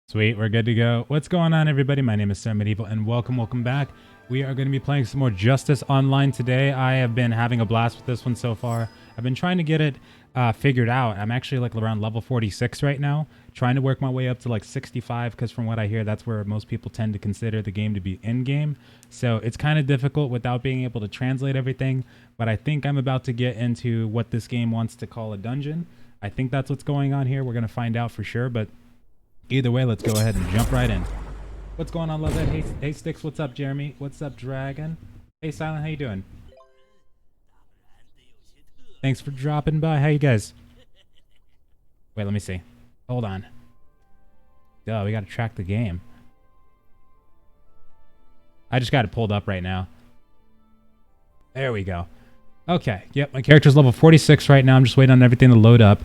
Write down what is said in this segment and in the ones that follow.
Sweet, we're good to go. What's going on, everybody? My name is Sir Medieval, and welcome back. We are going to be playing some more Justice Online today. I have been having a blast with this one so far. I've been trying to get it figured out. I'm actually like around level 46 right now, trying to work my way up to like 65, because from what I hear, that's where most people tend to consider the game to be in-game. So it's kind of difficult without being able to translate everything, but I think I'm about to get into what this game wants to call a dungeon. I think that's what's going on here. We're going to find out for sure, but either way, let's go ahead and jump right in. What's going on, Lovehead? Hey, Sticks, what's up, Jeremy? What's up, Dragon? Hey, Silent, how you doing? Thanks for dropping by. How you guys? Wait, let me see. Hold on. Duh, we gotta track the game. I just got it pulled up right now. There we go. Okay, yep, my character's level 46 right now. I'm just waiting on everything to load up.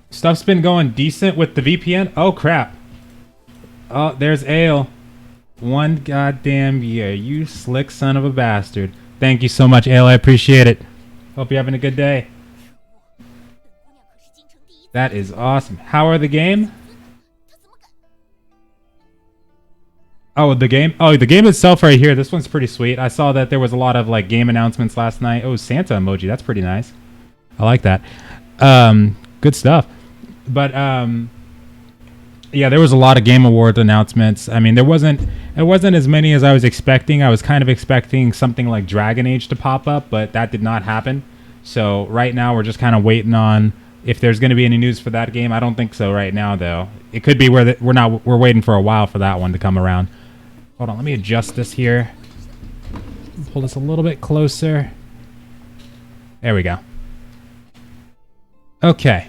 Stuff's been going decent with the VPN. Oh, crap. Oh, there's Ale. One goddamn year. You slick son of a bastard. Thank you so much, Ale. I appreciate it. Hope you're having a good day. That is awesome. How are the game? Oh, the game? Oh, the game itself right here. This one's pretty sweet. I saw that there was a lot of like game announcements last night. Oh, Santa emoji. That's pretty nice. I like that. Good stuff. But yeah, there was a lot of Game Award announcements. I mean, it wasn't as many as I was expecting. I was kind of expecting something like Dragon Age to pop up, but that did not happen. So right now we're just kind of waiting on if there's going to be any news for that game. I don't think so right now, though. It could be where we're waiting for a while for that one to come around. Hold on, let me adjust this here. Pull this a little bit closer. There we go. Okay.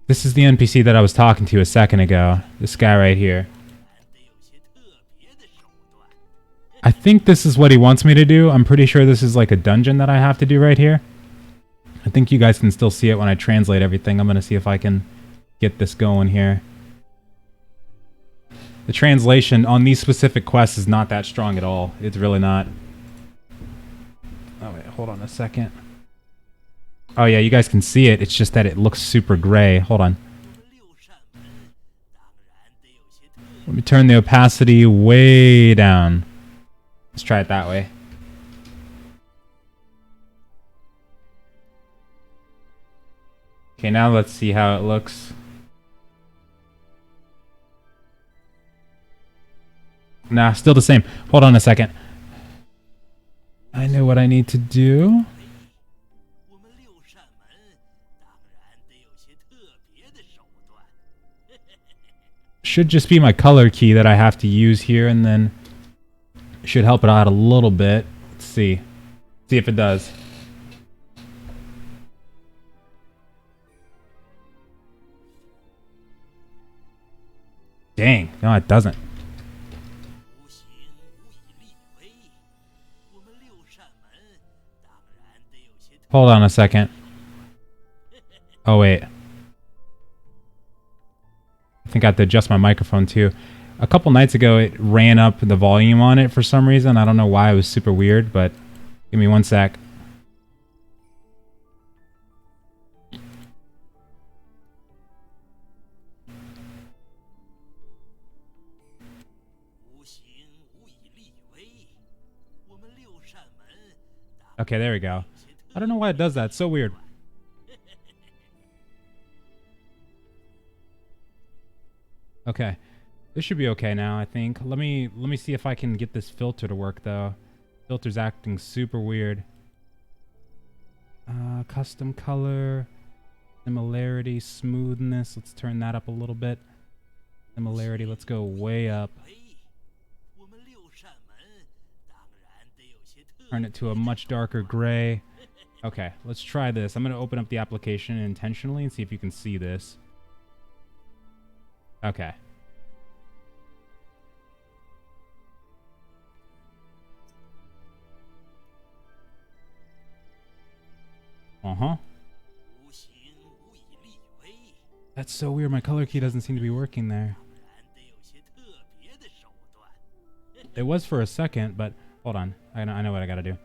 This is the NPC that I was talking to a second ago. This guy right here. I think this is what he wants me to do. I'm pretty sure this is like a dungeon that I have to do right here. I think you guys can still see it when I translate everything. I'm going to see if I can get this going here. The translation on these specific quests is not that strong at all. It's really not. Oh, wait. Hold on a second. Oh yeah, you guys can see it. It's just that it looks super gray. Hold on. Let me turn the opacity way down. Let's try it that way. Okay, now let's see how it looks. Nah, still the same. Hold on a second. I know what I need to do. Should just be my color key that I have to use here, and then should help it out a little bit. Let's see. See if it does. Dang, no it doesn't. Hold on a second. Oh wait. I think I have to adjust my microphone too. A couple nights ago, it ran up the volume on it for some reason. I don't know why. It was super weird, but give me one sec. Okay, there we go. I don't know why it does that. It's so weird. Okay, this should be okay now, I think. Let me see if I can get this filter to work, though. Filter's acting super weird. Custom color, similarity, smoothness. Let's turn that up a little bit. Similarity, let's go way up. Turn it to a much darker gray. Okay, let's try this. I'm going to open up the application intentionally and see if you can see this. Okay. Uh-huh. That's so weird. My color key doesn't seem to be working there. It was for a second, but hold on. I know what I gotta do.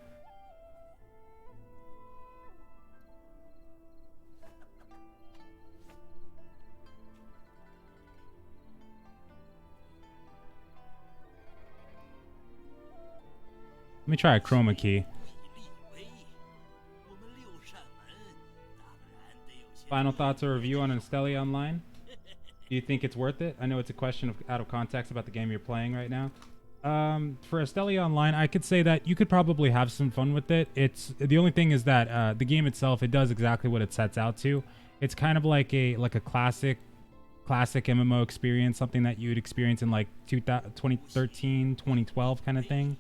me try a chroma key. Final thoughts or review on Stellia Online? Do you think it's worth it? I know it's a question out of context about the game you're playing right now. For Stellia Online, I could say that you could probably have some fun with it. It's the only thing is that the game itself, it does exactly what it sets out to. It's kind of like a classic MMO experience, something that you'd experience in like 2013, 2012 kind of thing.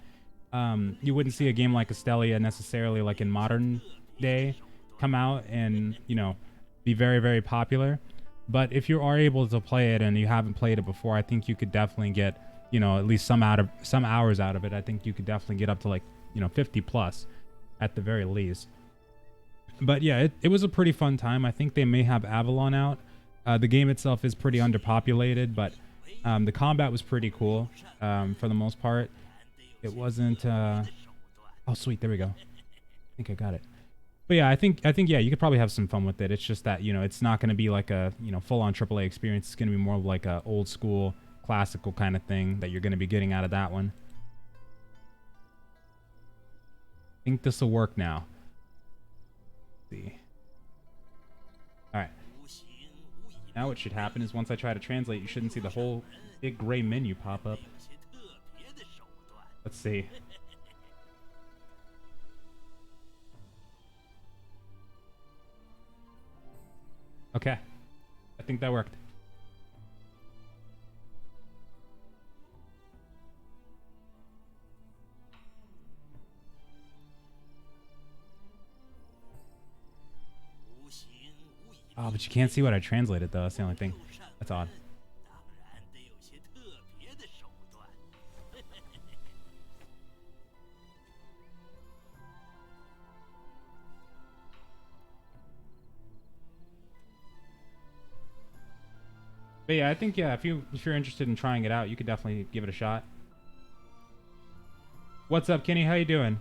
You wouldn't see a game like Stellia necessarily like in modern day come out and, you know, be very, very popular. But if you are able to play it and you haven't played it before, I think you could definitely get, you know, at least some hours out of it. I think you could definitely get up to like, you know, 50 plus at the very least. But yeah, it was a pretty fun time. I think they may have Avalon out. The game itself is pretty underpopulated, but the combat was pretty cool for the most part. It wasn't... oh, sweet. There we go. I think I got it. But yeah, I think yeah, you could probably have some fun with it. It's just that, you know, it's not going to be like a, you know, full-on AAA experience. It's going to be more like a old school, classical kind of thing that you're going to be getting out of that one. I think this will work now. Let's see. All right. Now what should happen is once I try to translate, you shouldn't see the whole big gray menu pop up. Let's see. Okay. I think that worked. Oh, but you can't see what I translated, though. That's the only thing. That's odd. But yeah, I think, yeah, if you're interested in trying it out, you could definitely give it a shot. What's up, Kenny? How you doing?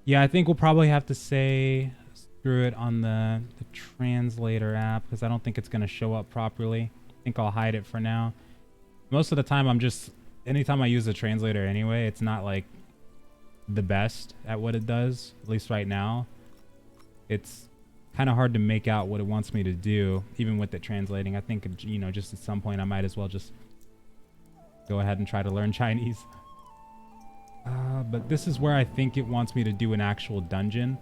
Yeah, I think we'll probably have to say screw it on the translator app because I don't think it's going to show up properly. I think I'll hide it for now. Most of the time, anytime I use the translator anyway, it's not like the best at what it does, at least right now. It's kind of hard to make out what it wants me to do, even with it translating. I think, you know, just at some point I might as well just go ahead and try to learn Chinese. But this is where I think it wants me to do an actual dungeon.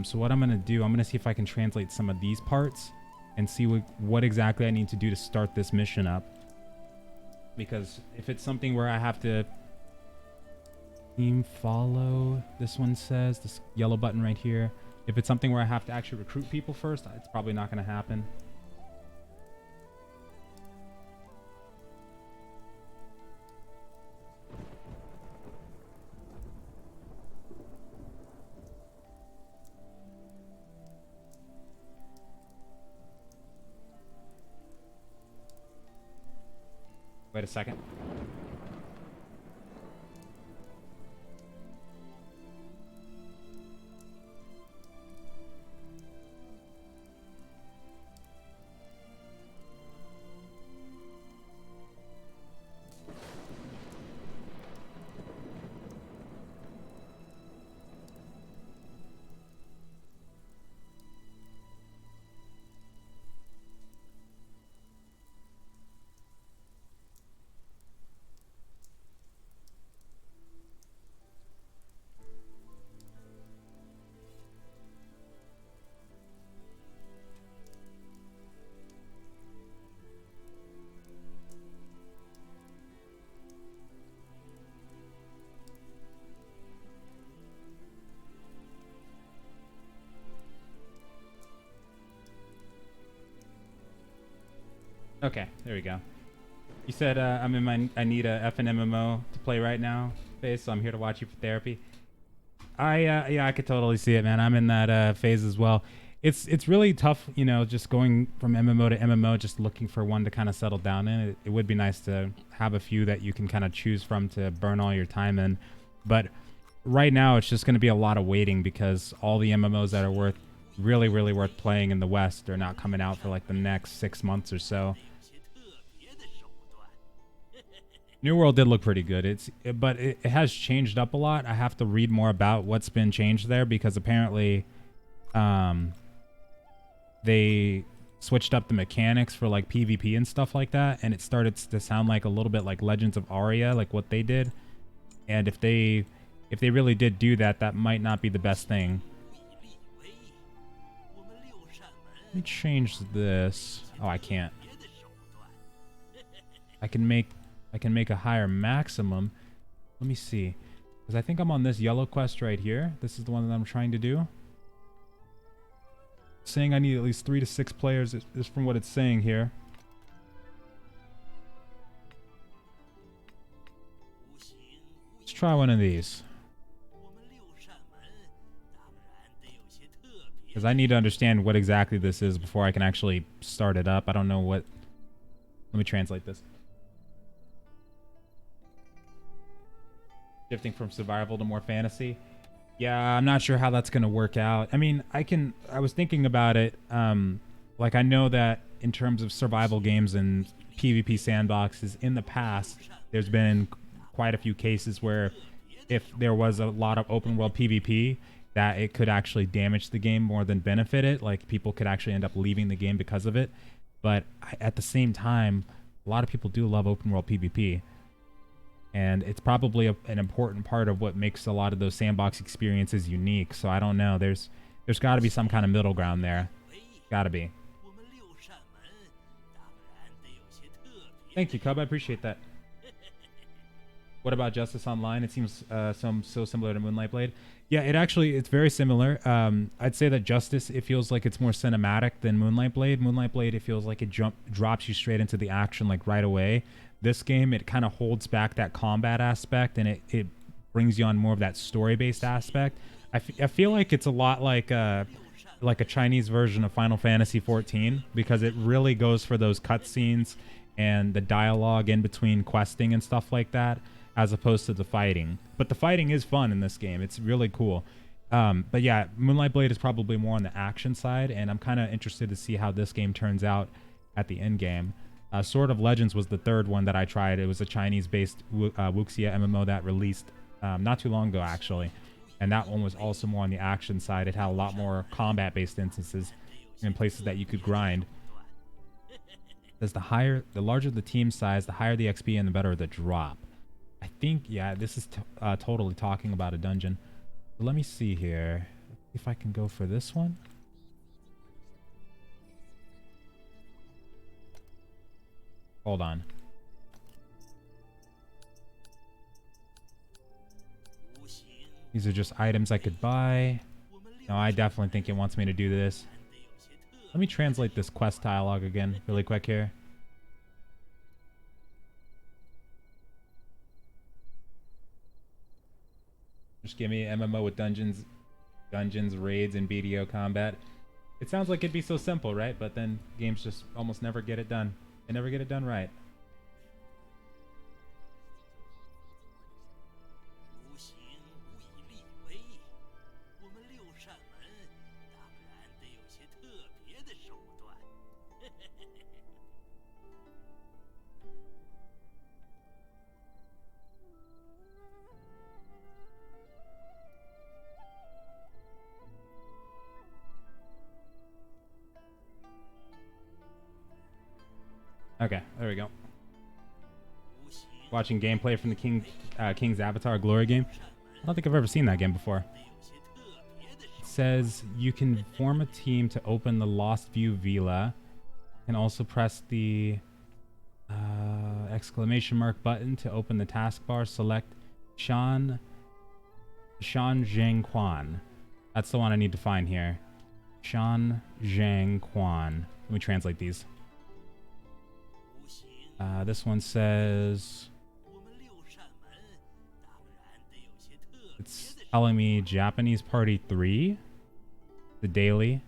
So what I'm going to do, I'm going to see if I can translate some of these parts and see what exactly I need to do to start this mission up. Because if it's something where I have to team follow, this one says, this yellow button right here. If it's something where I have to actually recruit people first, it's probably not going to happen. Wait a second. Okay, there we go. You said I need a effing MMO to play right now, phase, so I'm here to watch you for therapy. Yeah, I could totally see it, man. I'm in that phase as well. It's really tough, you know, just going from MMO to MMO, just looking for one to kind of settle down in. It would be nice to have a few that you can kind of choose from to burn all your time in. But right now it's just going to be a lot of waiting because all the MMOs that are really worth playing in the West are not coming out for like the next 6 months or so. New World did look pretty good. But it has changed up a lot. I have to read more about what's been changed there because apparently, they switched up the mechanics for like PvP and stuff like that, and it started to sound like a little bit like Legends of Aria, like what they did. And if they really did do that, that might not be the best thing. Let me change this. Oh, I can't. I can make a higher maximum. Let me see. Because I think I'm on this yellow quest right here. This is the one that I'm trying to do. It's saying I need at least 3 to 6 players is from what it's saying here. Let's try one of these. Because I need to understand what exactly this is before I can actually start it up. I don't know what... Let me translate this. Shifting from survival to more fantasy. Yeah, I'm not sure how that's going to work out. I mean, I was thinking about it. Like, I know that in terms of survival games and PvP sandboxes, in the past, there's been quite a few cases where if there was a lot of open world PvP, that it could actually damage the game more than benefit it. Like, people could actually end up leaving the game because of it. But at the same time, a lot of people do love open world PvP. And it's probably an important part of what makes a lot of those sandbox experiences unique. So I don't know. There's got to be some kind of middle ground there. Got to be. Thank you, Cub. I appreciate that. What about Justice Online? It seems so similar to Moonlight Blade. Yeah, it's very similar. I'd say that Justice, it feels like it's more cinematic than Moonlight Blade. Moonlight Blade, it feels like it drops you straight into the action like right away. This game, it kind of holds back that combat aspect, and it brings you on more of that story-based aspect. I feel like it's a lot like a Chinese version of Final Fantasy XIV, because it really goes for those cutscenes and the dialogue in between questing and stuff like that, as opposed to the fighting. But the fighting is fun in this game. It's really cool. But yeah, Moonlight Blade is probably more on the action side, and I'm kind of interested to see how this game turns out at the end game. Sword of Legends was the third one that I tried. It was a Chinese-based Wuxia MMO that released not too long ago, actually. And that one was also more on the action side. It had a lot more combat-based instances and places that you could grind. Because the larger the team size, the higher the XP and the better the drop. I think, yeah, this is totally talking about a dungeon. But let me see here. If I can go for this one. Hold on. These are just items I could buy. No, I definitely think it wants me to do this. Let me translate this quest dialogue again really quick here. Just give me an MMO with dungeons, raids, and BDO combat. It sounds like it'd be so simple, right? But then games just almost never get it done. They never get it done right. Okay, there we go. Watching gameplay from the King's Avatar Glory game. I don't think I've ever seen that game before. It says you can form a team to open the Lost View Villa. And also press the exclamation mark button to open the taskbar. Select Shan Zheng Quan. That's the one I need to find here. Shan Zheng Quan. Let me translate these. This one says... It's telling me Japanese Party 3. The daily.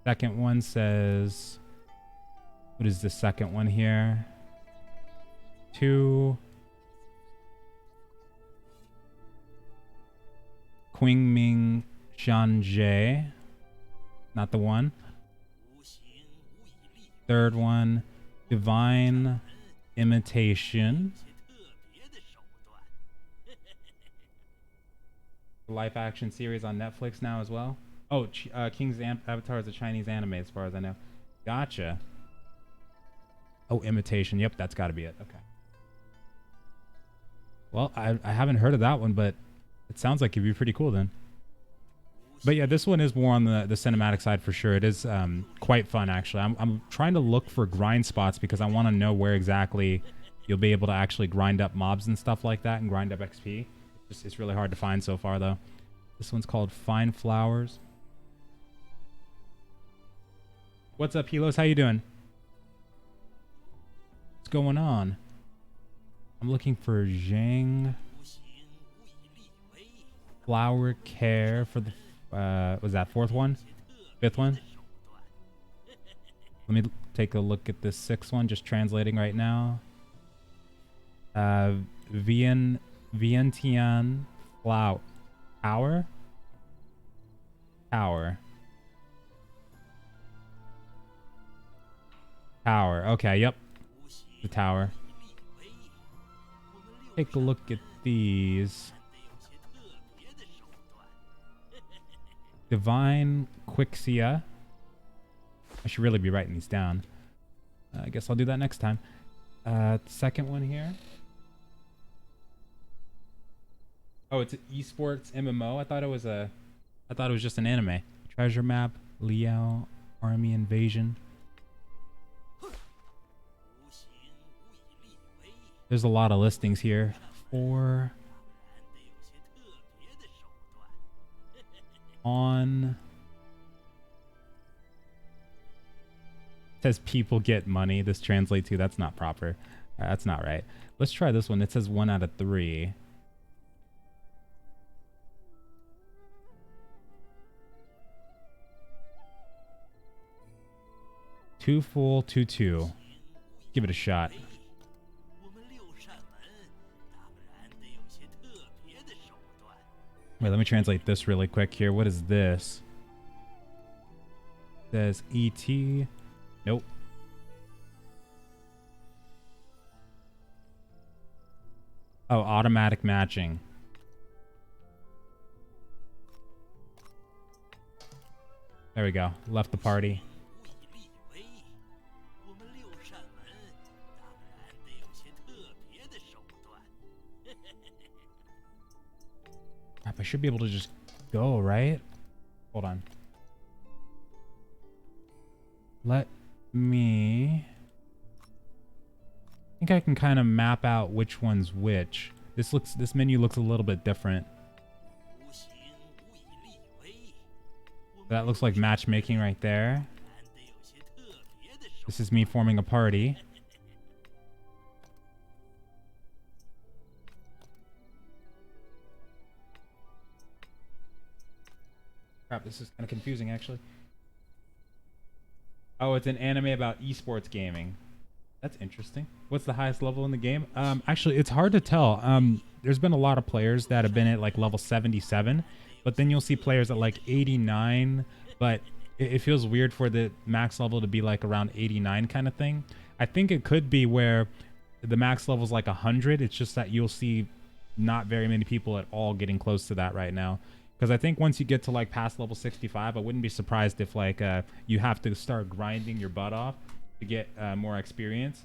Second one says... What is the second one here? 2. Qingming Xianje. Not the one. Third one, Divine Imitation. Live action series on Netflix now as well. Oh, King's Avatar is a Chinese anime as far as I know. Gotcha. Oh, Imitation. Yep, that's got to be it. Okay. Well, I haven't heard of that one, but it sounds like it'd be pretty cool then. But yeah, this one is more on the cinematic side for sure. It is quite fun, actually. I'm trying to look for grind spots because I want to know where exactly you'll be able to actually grind up mobs and stuff like that and grind up XP. It's really hard to find so far, though. This one's called Fine Flowers. What's up, Helos? How you doing? What's going on? I'm looking for Zhang Flower Care for the... was that fourth one? Fifth one? Let me take a look at this sixth one, just translating right now. Vientiane Flower. Tower? Tower. Tower. Okay, yep. The tower. Take a look at these. Divine Quixia. I should really be writing these down. I guess I'll do that next time. Second one here. Oh, it's an esports MMO. I thought it was just an anime. Treasure map, Liao, army invasion. There's a lot of listings here. 4 on. It says people get money. This translates to that's not proper. That's not right. Let's try this one. It says 1 out of 3. Two full, 2-2. Give it a shot. Wait, let me translate this really quick here. What is this? It says ET. Nope. Oh, automatic matching. There we go. Left the party. Crap, I should be able to just go, right? Hold on. Let me... I think I can kind of map out which one's which. This menu looks a little bit different. That looks like matchmaking right there. This is me forming a party. Crap, this is kind of confusing, actually. Oh, it's an anime about esports gaming. That's interesting. What's the highest level in the game? Actually, it's hard to tell. There's been a lot of players that have been at like level 77, but then you'll see players at like 89, but it feels weird for the max level to be like around 89 kind of thing. I think it could be where the max level is like 100. It's just that you'll see not very many people at all getting close to that right now. Because I think once you get to like past level 65, I wouldn't be surprised if like you have to start grinding your butt off to get more experience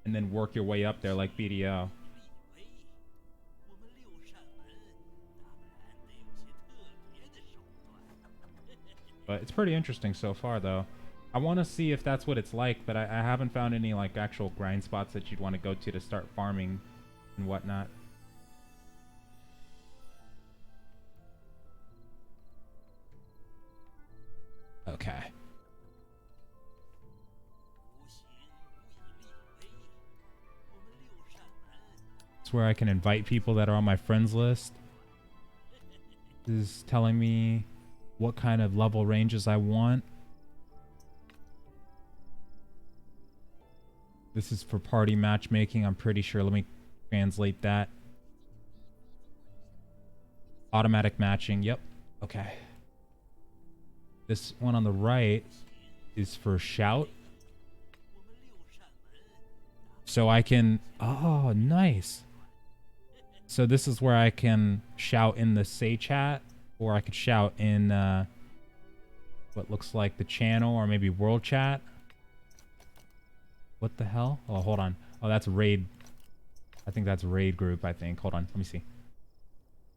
and then work your way up there like BDO. But it's pretty interesting so far, though. I want to see if that's what it's like, but I haven't found any like actual grind spots that you'd want to go to start farming and whatnot. Okay. It's where I can invite people that are on my friends list. This is telling me what kind of level ranges I want. This is for party matchmaking, I'm pretty sure. Let me translate that. Automatic matching. Yep. Okay. This one on the right is for shout. So I can... Oh, nice. So this is where I can shout in the say chat, or I could shout in what looks like the channel, or maybe world chat. What the hell? Oh, hold on. Oh, that's raid. I think that's raid group, I think. Hold on. Let me see.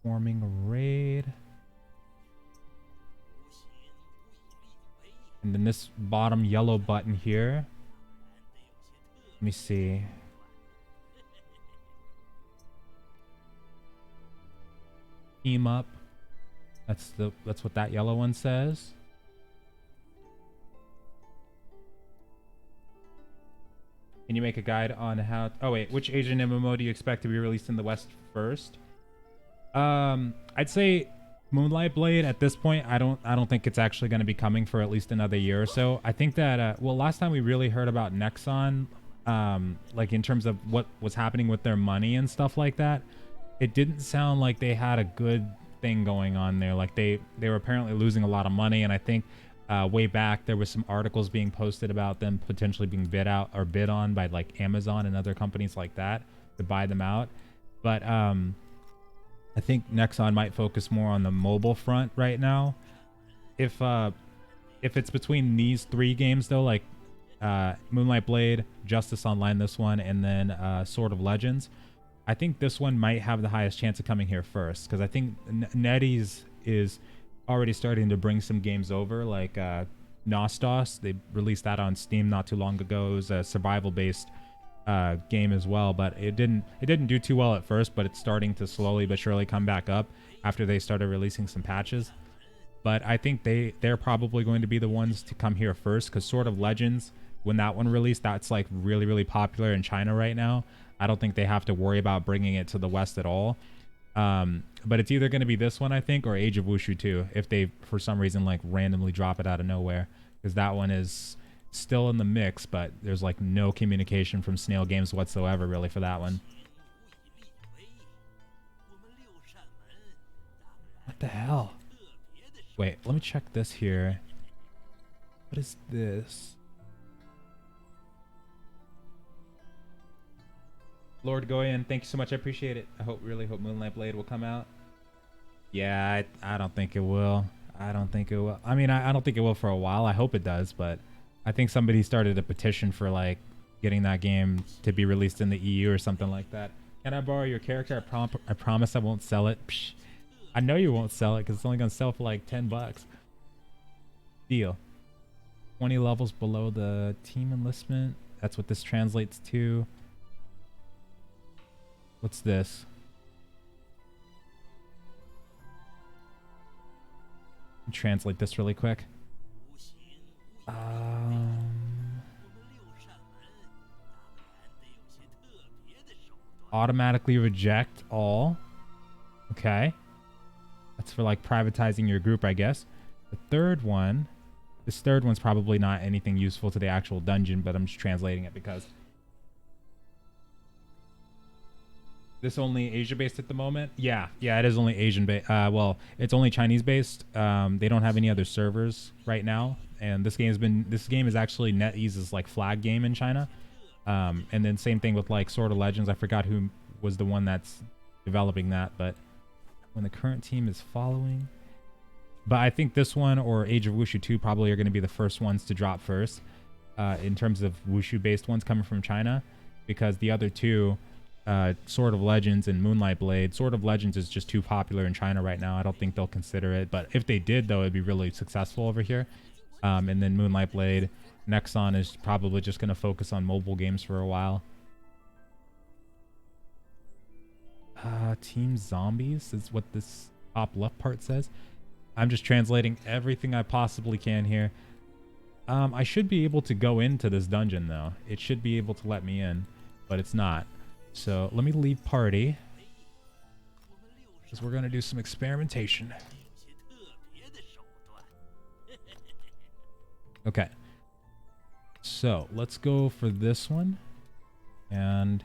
Forming a raid. And then this bottom yellow button here. Let me see. Team up. That's what that yellow one says. Can you make a guide on how... Oh wait, which Asian MMO do you expect to be released in the West first? I'd say Moonlight Blade at this point. I don't think it's actually going to be coming for at least another year or so. I think that well, last time we really heard about Nexon, like in terms of what was happening with their money and stuff like that, it didn't sound like they had a good thing going on there. Like they were apparently losing a lot of money, and I think way back there was some articles being posted about them potentially being bid on by like Amazon and other companies like that to buy them out. But I think Nexon might focus more on the mobile front right now. If it's between these three games though, like Moonlight Blade, Justice Online, this one, and then Sword of Legends, I think this one might have the highest chance of coming here first, because I think NetEase is already starting to bring some games over, like Nostos. They released that on Steam not too long ago. It was a survival-based game as well, but it didn't do too well at first, but it's starting to slowly but surely come back up after they started releasing some patches. But I think they're probably going to be the ones to come here first, because Sword of Legends, when that one released, that's like really, really popular in China right now. I don't think they have to worry about bringing it to the West at all. But it's either going to be this one, I think, or Age of Wushu 2, if they for some reason like randomly drop it out of nowhere, because that one is still in the mix, but there's like no communication from Snail Games whatsoever really for that one. What the hell? Wait, let me check this here. What is this? Lord Goyen, thank you so much. I appreciate it. I really hope Moonlight Blade will come out. Yeah, I don't think it will. I don't think it will. I mean, I don't think it will for a while. I hope it does, but I think somebody started a petition for like getting that game to be released in the EU or something like that. Can I borrow your character? I promise I won't sell it. Psh, I know you won't sell it because it's only gonna sell for like $10. Deal. 20 levels below the team enlistment. That's what this translates to. What's this? Translate this really quick. Automatically reject all. Okay. That's for like privatizing your group, I guess. The third one, this third one's probably not anything useful to the actual dungeon, but I'm just translating it because this only Asia-based at the moment? Yeah, it is only Asian-based. Well, it's only Chinese-based. They don't have any other servers right now, and this game is actually NetEase's like flag game in China. And then same thing with like Sword of Legends. I forgot who was the one that's developing that, but when the current team is following. But I think this one or Age of Wushu 2 probably are going to be the first ones to drop first, in terms of Wushu-based ones coming from China, because the other two, Sword of Legends and Moonlight Blade. Sword of Legends is just too popular in China right now. I don't think they'll consider it, but if they did, though, it'd be really successful over here. And then Moonlight Blade, Nexon is probably just going to focus on mobile games for a while. Team Zombies is what this top left part says. I'm just translating everything I possibly can here. I should be able to go into this dungeon, though. It should be able to let me in, but it's not. So let me leave party, because we're going to do some experimentation. Okay. So let's go for this one. And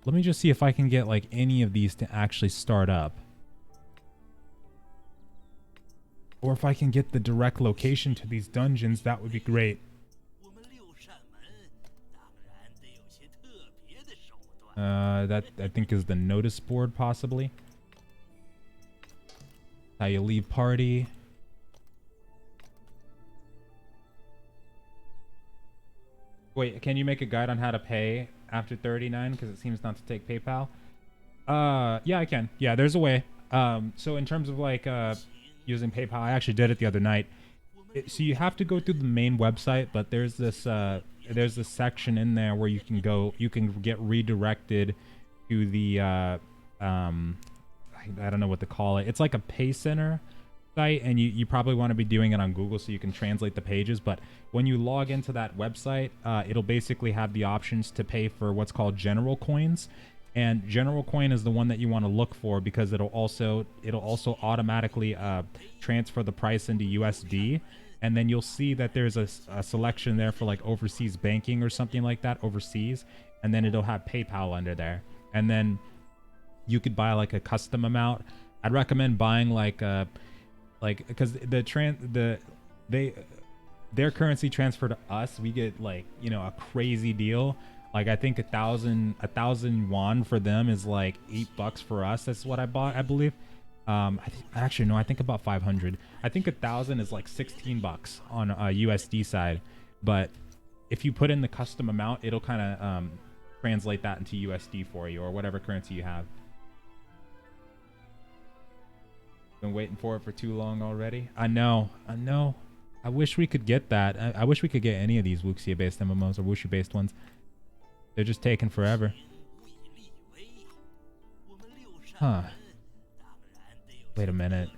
Let me just see if I can get like any of these to actually start up. Or if I can get the direct location to these dungeons, that would be great. That I think is the notice board, possibly. How you leave party. Wait, can you make a guide on how to pay after 39? Because it seems not to take PayPal. Yeah, I can. Yeah, there's a way. So in terms of like using PayPal, I actually did it the other night. So you have to go through the main website, but there's this section in there where you can get redirected to the I don't know what to call it. It's like a pay center site, and you probably want to be doing it on Google so you can translate the pages. But when you log into that website, it'll basically have the options to pay for what's called general coins. And general coin is the one that you want to look for because it'll also automatically transfer the price into USD. And then you'll see that there's a selection there for like overseas banking or something like that, overseas. And then it'll have PayPal under there. And then you could buy like a custom amount. I'd recommend buying because their currency transfer to us, we get like, you know, a crazy deal. Like I think 1,000 yuan for them is like $8 for us. That's what I bought, I believe. Actually, no, I think about 500. I think 1,000 is like $16 on a USD side. But if you put in the custom amount, it'll kind of translate that into USD for you or whatever currency you have. Been waiting for it for too long already. I know. I wish we could get that. I wish we could get any of these Wuxia-based MMOs or Wuxia-based ones. They're just taking forever. Huh. Wait a minute.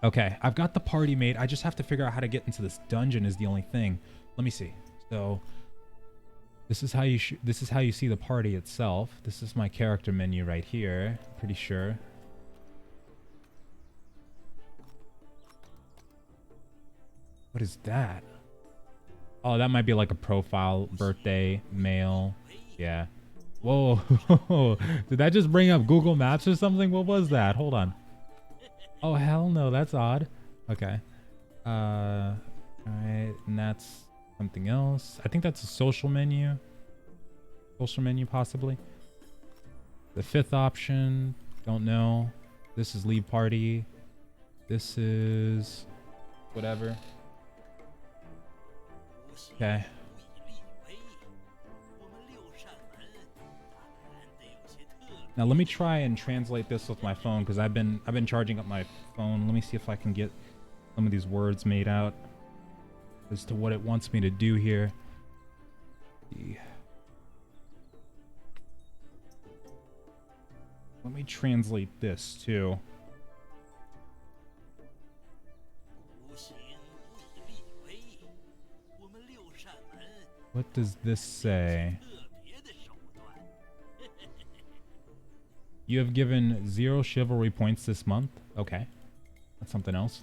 Okay, I've got the party made. I just have to figure out how to get into this dungeon is the only thing. Let me see. So this is how you see the party itself. This is my character menu right here. Pretty sure. What is that? Oh, that might be like a profile, birthday, mail. Yeah. Whoa. Did that just bring up Google Maps or something? What was that? Hold on. Oh, hell no. That's odd. Okay. All right. And that's something else. I think that's a social menu. Social menu, possibly. The fifth option. Don't know. This is leave party. This is whatever. Okay. Now let me try and translate this with my phone because I've been charging up my phone. Let me see if I can get some of these words made out as to what it wants me to do here. Let me translate this too. What does this say? You have given 0 chivalry points this month. Okay. That's something else.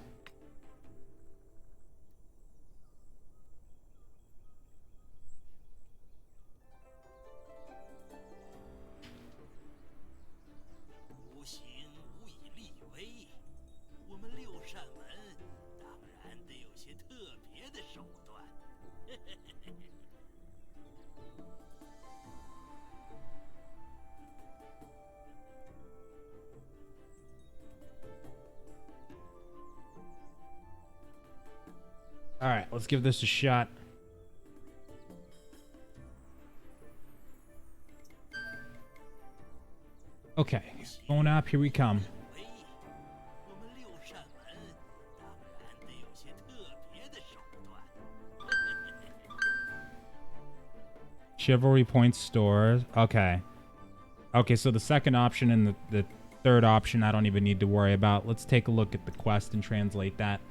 All right, let's give this a shot. Okay, phone app, here we come. Chivalry points store. Okay. Okay, so the second option and the third option I don't even need to worry about. Let's take a look at the quest and translate that.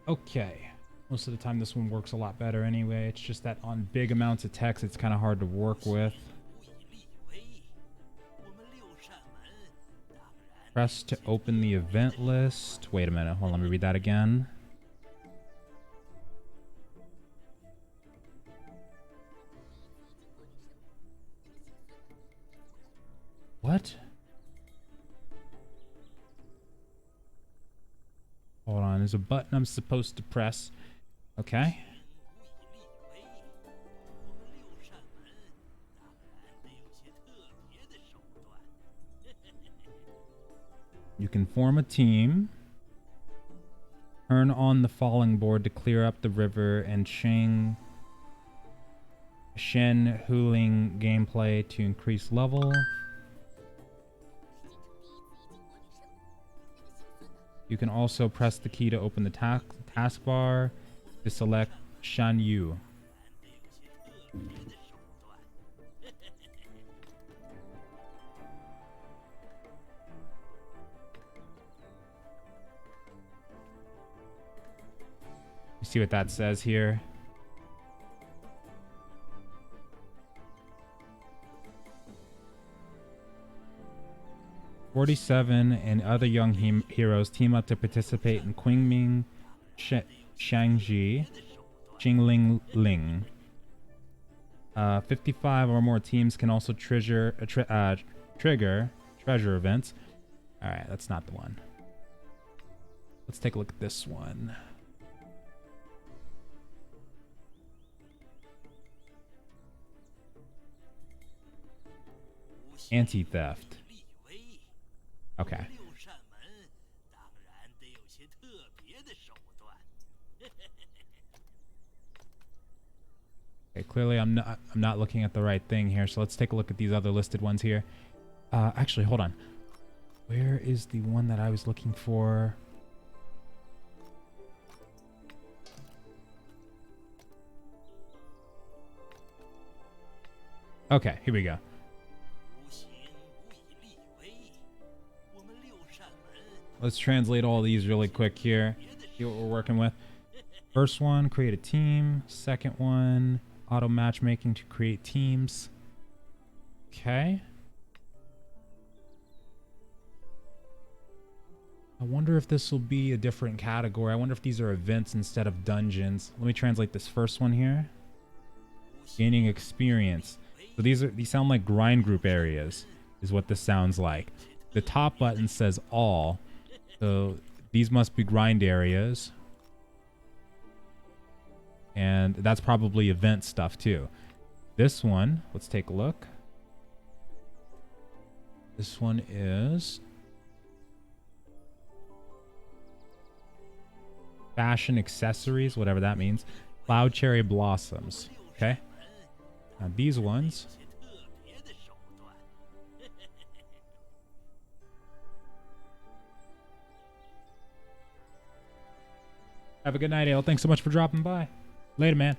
Okay. Most of the time this one works a lot better anyway. It's just that on big amounts of text it's kind of hard to work with. Press to open the event list. Wait a minute. Hold on, let me read that again. what? Hold on, there's a button I'm supposed to press. Okay. You can form a team. Turn on the falling board to clear up the river and Shen Huling gameplay to increase level. You can also press the key to open the taskbar to select Shan Yu. You see what that says here? "47 and other young heroes team up to participate in Qingming Shangji Jingling Ling. 55 or more teams can also trigger treasure events." Alright, that's not the one. Let's take a look at this one. Anti-theft. Okay. Okay, clearly I'm not looking at the right thing here, so let's take a look at these other listed ones here. Actually, hold on. Where is the one that I was looking for? Okay, here we go. Let's translate all these really quick here. See what we're working with. First one, create a team. Second one, auto matchmaking to create teams. Okay. I wonder if this will be a different category. I wonder if these are events instead of dungeons. Let me translate this first one here. Gaining experience. So these sound like grind group areas, is what this sounds like. The top button says all. So these must be grind areas. And that's probably event stuff too. This one, let's take a look. This one is fashion accessories, whatever that means. Cloud cherry blossoms. Okay. Now these ones. Have a good night, Ale. Thanks so much for dropping by. Later, man.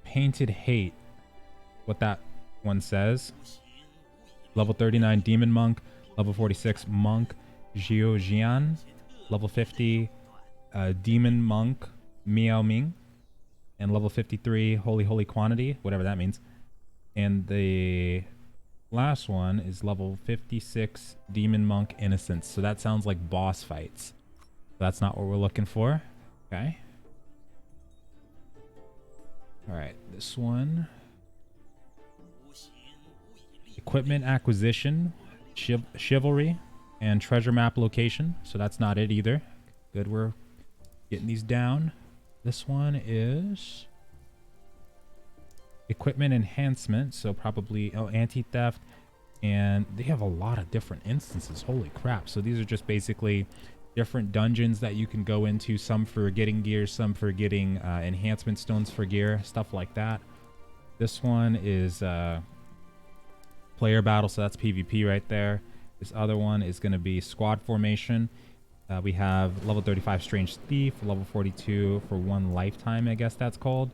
Painted Hate. What that one says. Level 39 Demon Monk. Level 46 Monk Jiu Jian. Level 50 Demon Monk Miao Ming. And level 53 Holy Quantity. Whatever that means. And the last one is level 56 Demon Monk Innocence. So that sounds like boss fights. That's not what we're looking for. Okay. Alright, this one. Equipment acquisition, chivalry, and treasure map location. So that's not it either. Good, we're getting these down. This one is equipment enhancement, so probably anti-theft, and they have a lot of different instances. Holy crap. So these are just basically different dungeons that you can go into, some for getting gear, some for getting enhancement stones for gear, stuff like that. This one is player battle, so that's PvP right there. This other one is going to be squad formation. We have level 35 Strange Thief, level 42 for one lifetime, I guess that's called.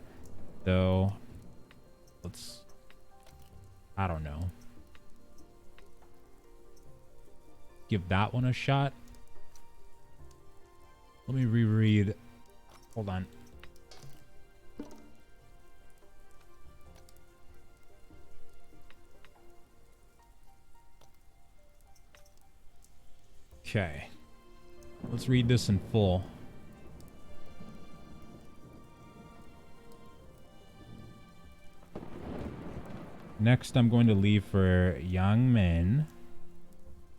So let's, I don't know, give that one a shot. Let me reread. Hold on. Okay. Let's read this in full. Next, I'm going to leave for Yangmen.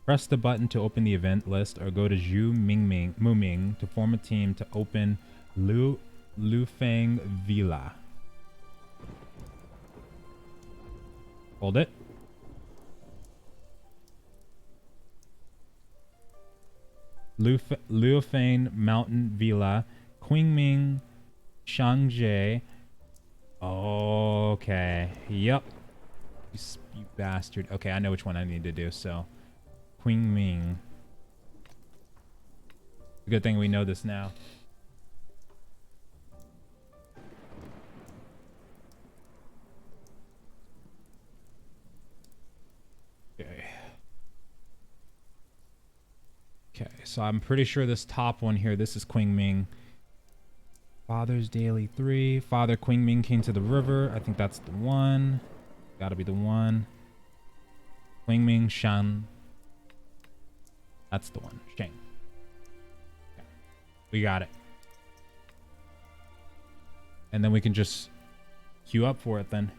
Press the button to open the event list, or go to Zhu Muming to form a team to open Lufeng Villa. Hold it. Lufeng Mountain Villa, Qingming, Shangzhe. Okay. Yep. You bastard. Okay, I know which one I need to do, so. Qingming. Good thing we know this now. Okay. Okay, so I'm pretty sure this top one here, this is Qingming. Father's Daily 3. Father Qingming came to the river. I think that's the one. Gotta be the one. Qingming Shan. That's the one. Shang. Okay. We got it. And then we can just queue up for it then.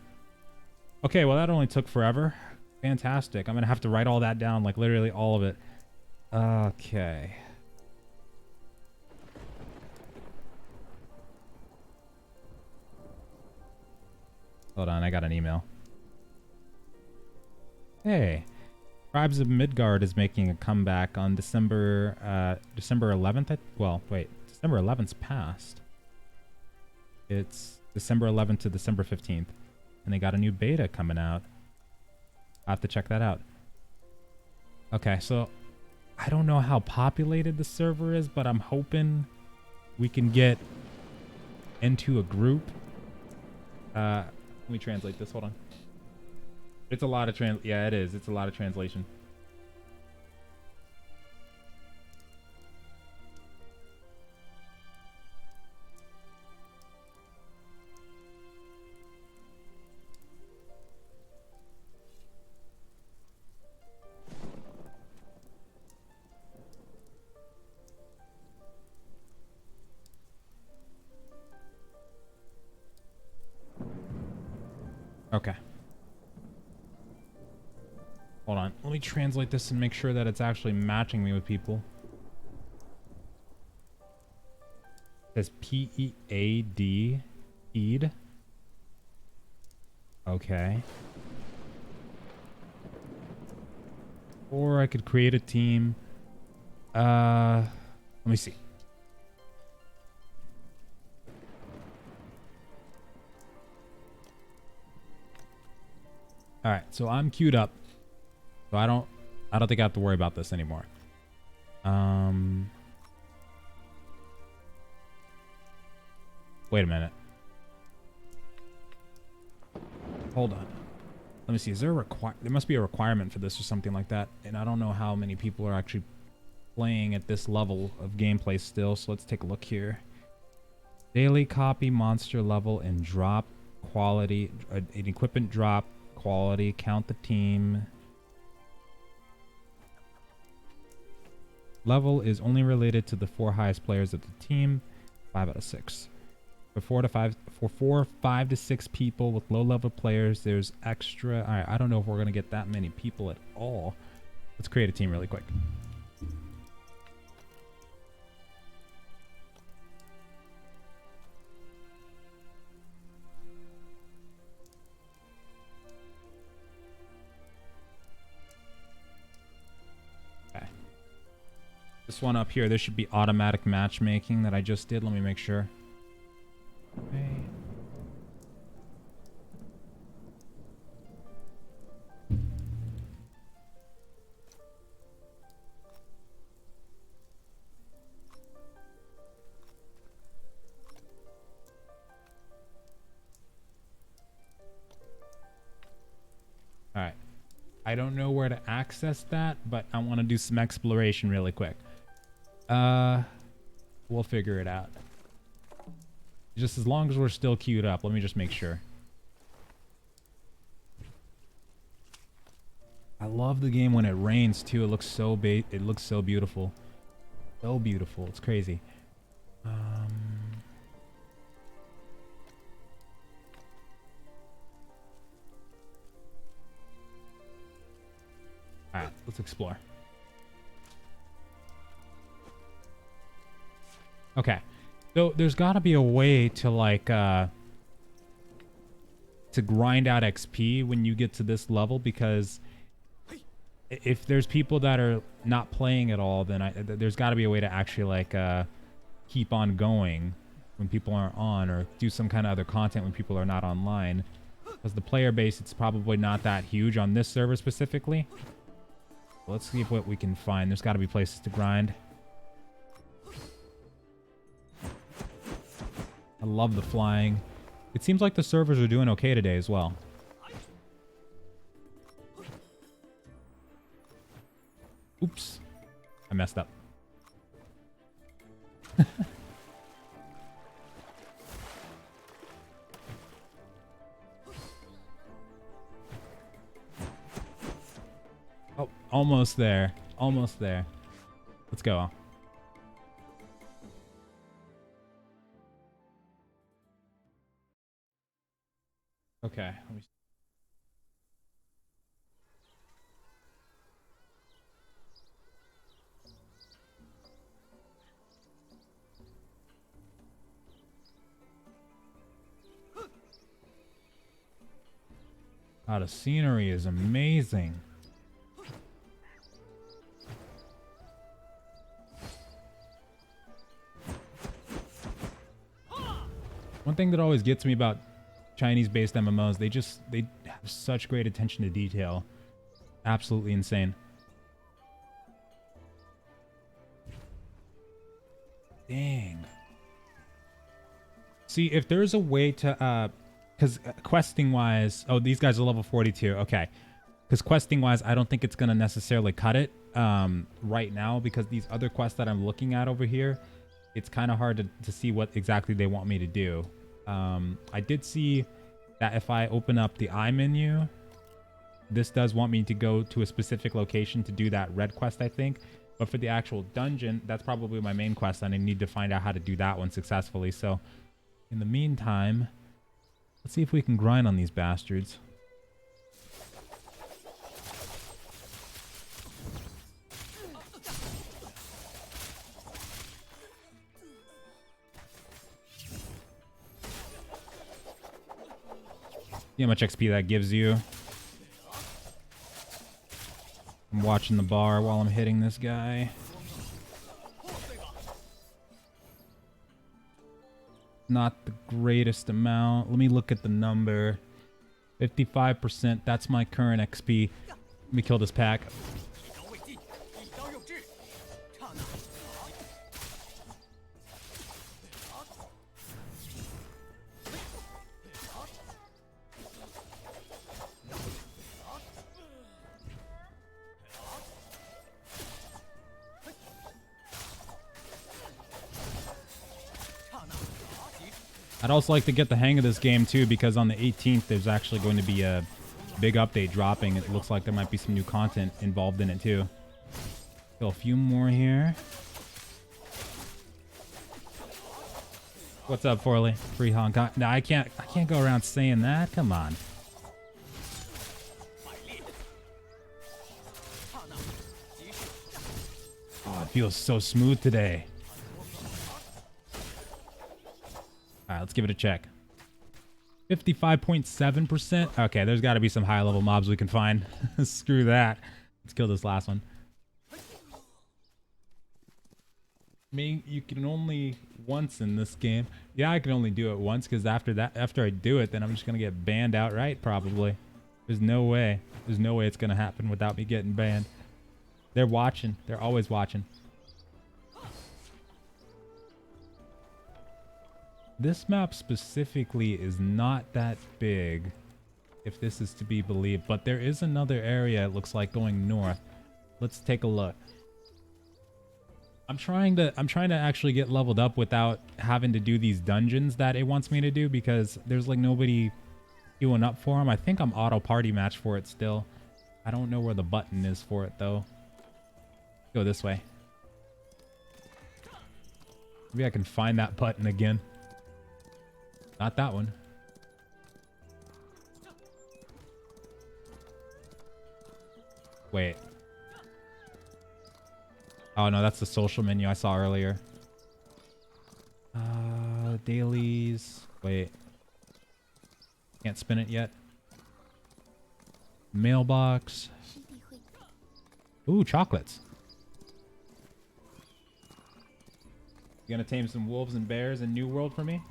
Okay, well that only took forever. Fantastic. I'm gonna have to write all that down, like literally all of it. Okay. Hold on, I got an email. Hey, Tribes of Midgard is making a comeback on December 11th. Well, wait, December 11th's passed. It's December 11th to December 15th, and they got a new beta coming out. I have to check that out. Okay, so I don't know how populated the server is, but I'm hoping we can get into a group. Let me translate this. Hold on. It's a lot of yeah, it is. It's a lot of translation. Okay. Hold on. Let me translate this and make sure that it's actually matching me with people. It says P-E-A-D. Eed. Okay. Or I could create a team. Let me see. All right, so I'm queued up. So I don't think I have to worry about this anymore. Wait a minute. Hold on. Let me see. Is there a there must be a requirement for this or something like that. And I don't know how many people are actually playing at this level of gameplay still. So let's take a look here. Daily copy, monster level, and drop quality. An equipment drop quality. Count the team. Level is only related to the 4 highest players of the team. 5 out of 6. For 4, 5 to 6 people with low level players, there's extra. All right, I don't know if we're gonna get that many people at all. Let's create a team really quick. Okay. This one up here, there should be automatic matchmaking that I just did. Let me make sure. Okay. All right. I don't know where to access that, but I want to do some exploration really quick. We'll figure it out. Just as long as we're still queued up, let me just make sure. I love the game when it rains too. It looks so beautiful. So beautiful. It's crazy. Alright, let's explore. Okay. So there's gotta be a way to like to grind out XP when you get to this level, because if there's people that are not playing at all, then there's gotta be a way to actually like keep on going when people aren't on, or do some kind of other content when people are not online. Because the player base, it's probably not that huge on this server specifically. Let's see what we can find. There's got to be places to grind. I love the flying. It seems like the servers are doing okay today as well. Oops. I messed up. Oh, almost there. Almost there. Let's go. Okay. Let me... Oh, the scenery is amazing. One thing that always gets me about Chinese-based MMOs, they have such great attention to detail. Absolutely insane. Dang. See, if there's a way to, because questing-wise... Oh, these guys are level 42. Okay. Because questing-wise, I don't think it's going to necessarily cut it right now, because these other quests that I'm looking at over here, it's kind of hard to see what exactly they want me to do. I did see that if I open up the I menu, this does want me to go to a specific location to do that red quest, I think. But for the actual dungeon, that's probably my main quest, and I need to find out how to do that one successfully. So, in the meantime, let's see if we can grind on these bastards. See how much XP that gives you. I'm watching the bar while I'm hitting this guy. Not the greatest amount. Let me look at the number. 55%. That's my current XP. Let me kill this pack. I'd also like to get the hang of this game too, because on the 18th there's actually going to be a big update dropping. It looks like there might be some new content involved in it too. Kill a few more here. What's up, Forley? Free Hong Kong. No, I can't go around saying that. Come on. Oh, it feels so smooth today. Alright, let's give it a check. 55.7%. Okay, there's got to be some high-level mobs we can find. Screw that. Let's kill this last one. I mean, you can only once in this game. Yeah, I can only do it once, because after I do it, then I'm just going to get banned outright, probably. There's no way. There's no way it's going to happen without me getting banned. They're watching. They're always watching. This map specifically is not that big, if this is to be believed, but there is another area, it looks like, going north. Let's take a look. I'm trying to actually get leveled up without having to do these dungeons that it wants me to do, because there's like nobody queuing up for them. I think I'm auto party match for it still. I don't know where the button is for it though. Go this way. Maybe I can find that button again. Not that one. Wait. Oh no, that's the social menu I saw earlier. Dailies. Wait. Can't spin it yet. Mailbox. Ooh, chocolates. You gonna tame some wolves and bears in New World for me?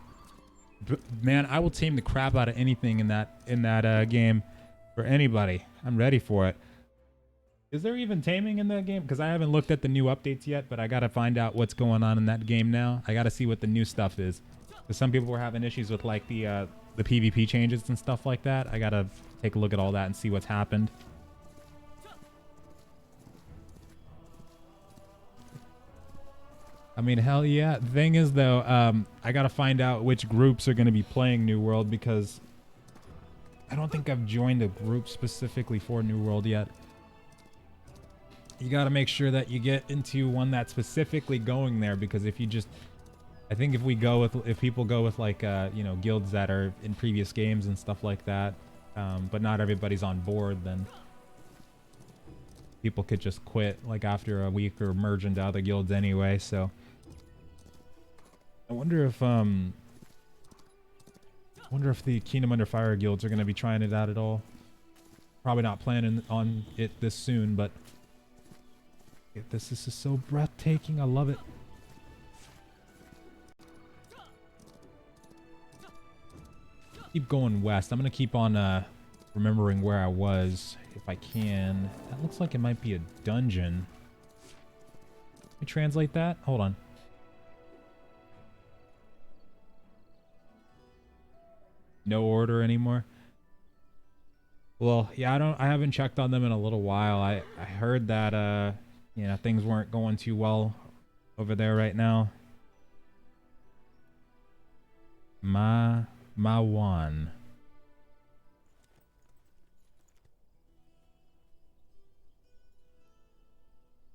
Man, I will tame the crap out of anything in that game for anybody. I'm ready for it. Is there even taming in that game? Because I haven't looked at the new updates yet, but I gotta find out what's going on in that game now. I gotta see what the new stuff is. Because some people were having issues with like the PvP changes and stuff like that. I gotta take a look at all that and see what's happened. I mean, hell yeah. The thing is, though, I gotta find out which groups are gonna be playing New World because I don't think I've joined a group specifically for New World yet. You gotta make sure that you get into one that's specifically going there because if you just... I think if people go with like, you know, guilds that are in previous games and stuff like that, but not everybody's on board, then people could just quit like after a week or merge into other guilds anyway, so... I wonder if the Kingdom Under Fire guilds are going to be trying it out at all. Probably not planning on it this soon, but this is so breathtaking. I love it. Keep going west. I'm going to keep on remembering where I was if I can. That looks like it might be a dungeon. Let me translate that. Hold on. No order anymore. Well, yeah, I haven't checked on them in a little while. I heard that you know, things weren't going too well over there right now. Mawan.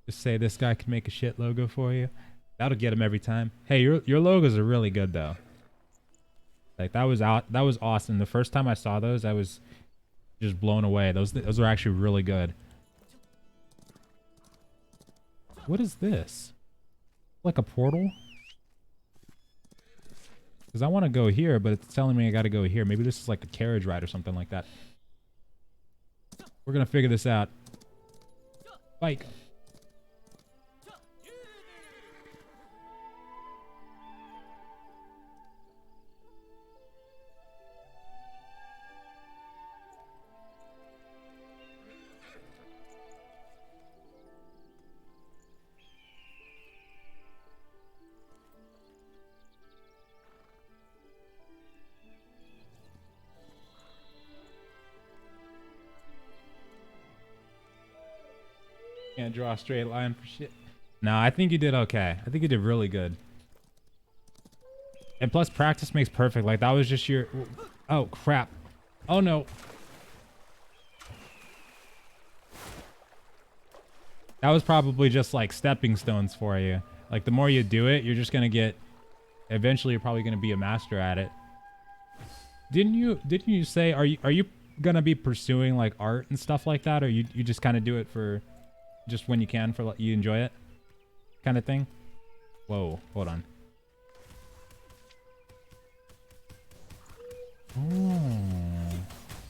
Just say this guy can make a shit logo for you. That'll get him every time. Hey, your logos are really good though. Like that was awesome. The first time I saw those, I was just blown away. Those are actually really good. What is this? Like a portal? Because I want to go here, but it's telling me I got to go here. Maybe this is like a carriage ride or something like that. We're gonna figure this out. Bike. Can't draw a straight line for shit. No, I think you did okay. I think you did really good. And plus, practice makes perfect. Like, that was just your... Oh, crap. Oh, no. That was probably just, like, stepping stones for you. Like, the more you do it, you're just gonna get... Eventually, you're probably gonna be a master at it. Didn't you say... Are you gonna be pursuing, like, art and stuff like that? Or you just kind of do it for... Just when you can, for you enjoy it, kind of thing. Whoa, hold on. Oh,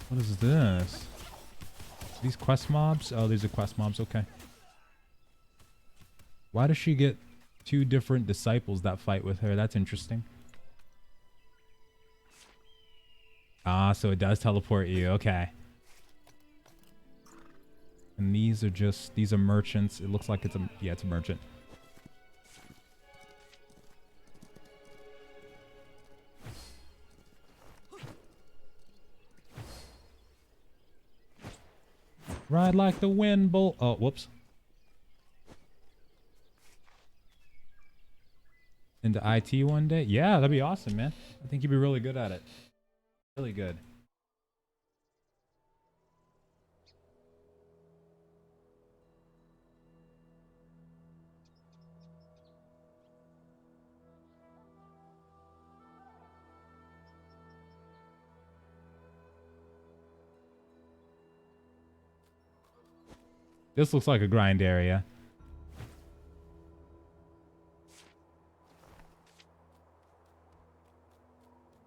what is this? These quest mobs? Oh, these are quest mobs. Okay. Why does she get 2 different disciples that fight with her? That's interesting. Ah, so it does teleport you. Okay. And these are merchants. It looks like it's a merchant. Ride like the wind, bull. Oh, whoops. Into IT one day? Yeah, that'd be awesome, man. I think you'd be really good at it. Really good. This looks like a grind area.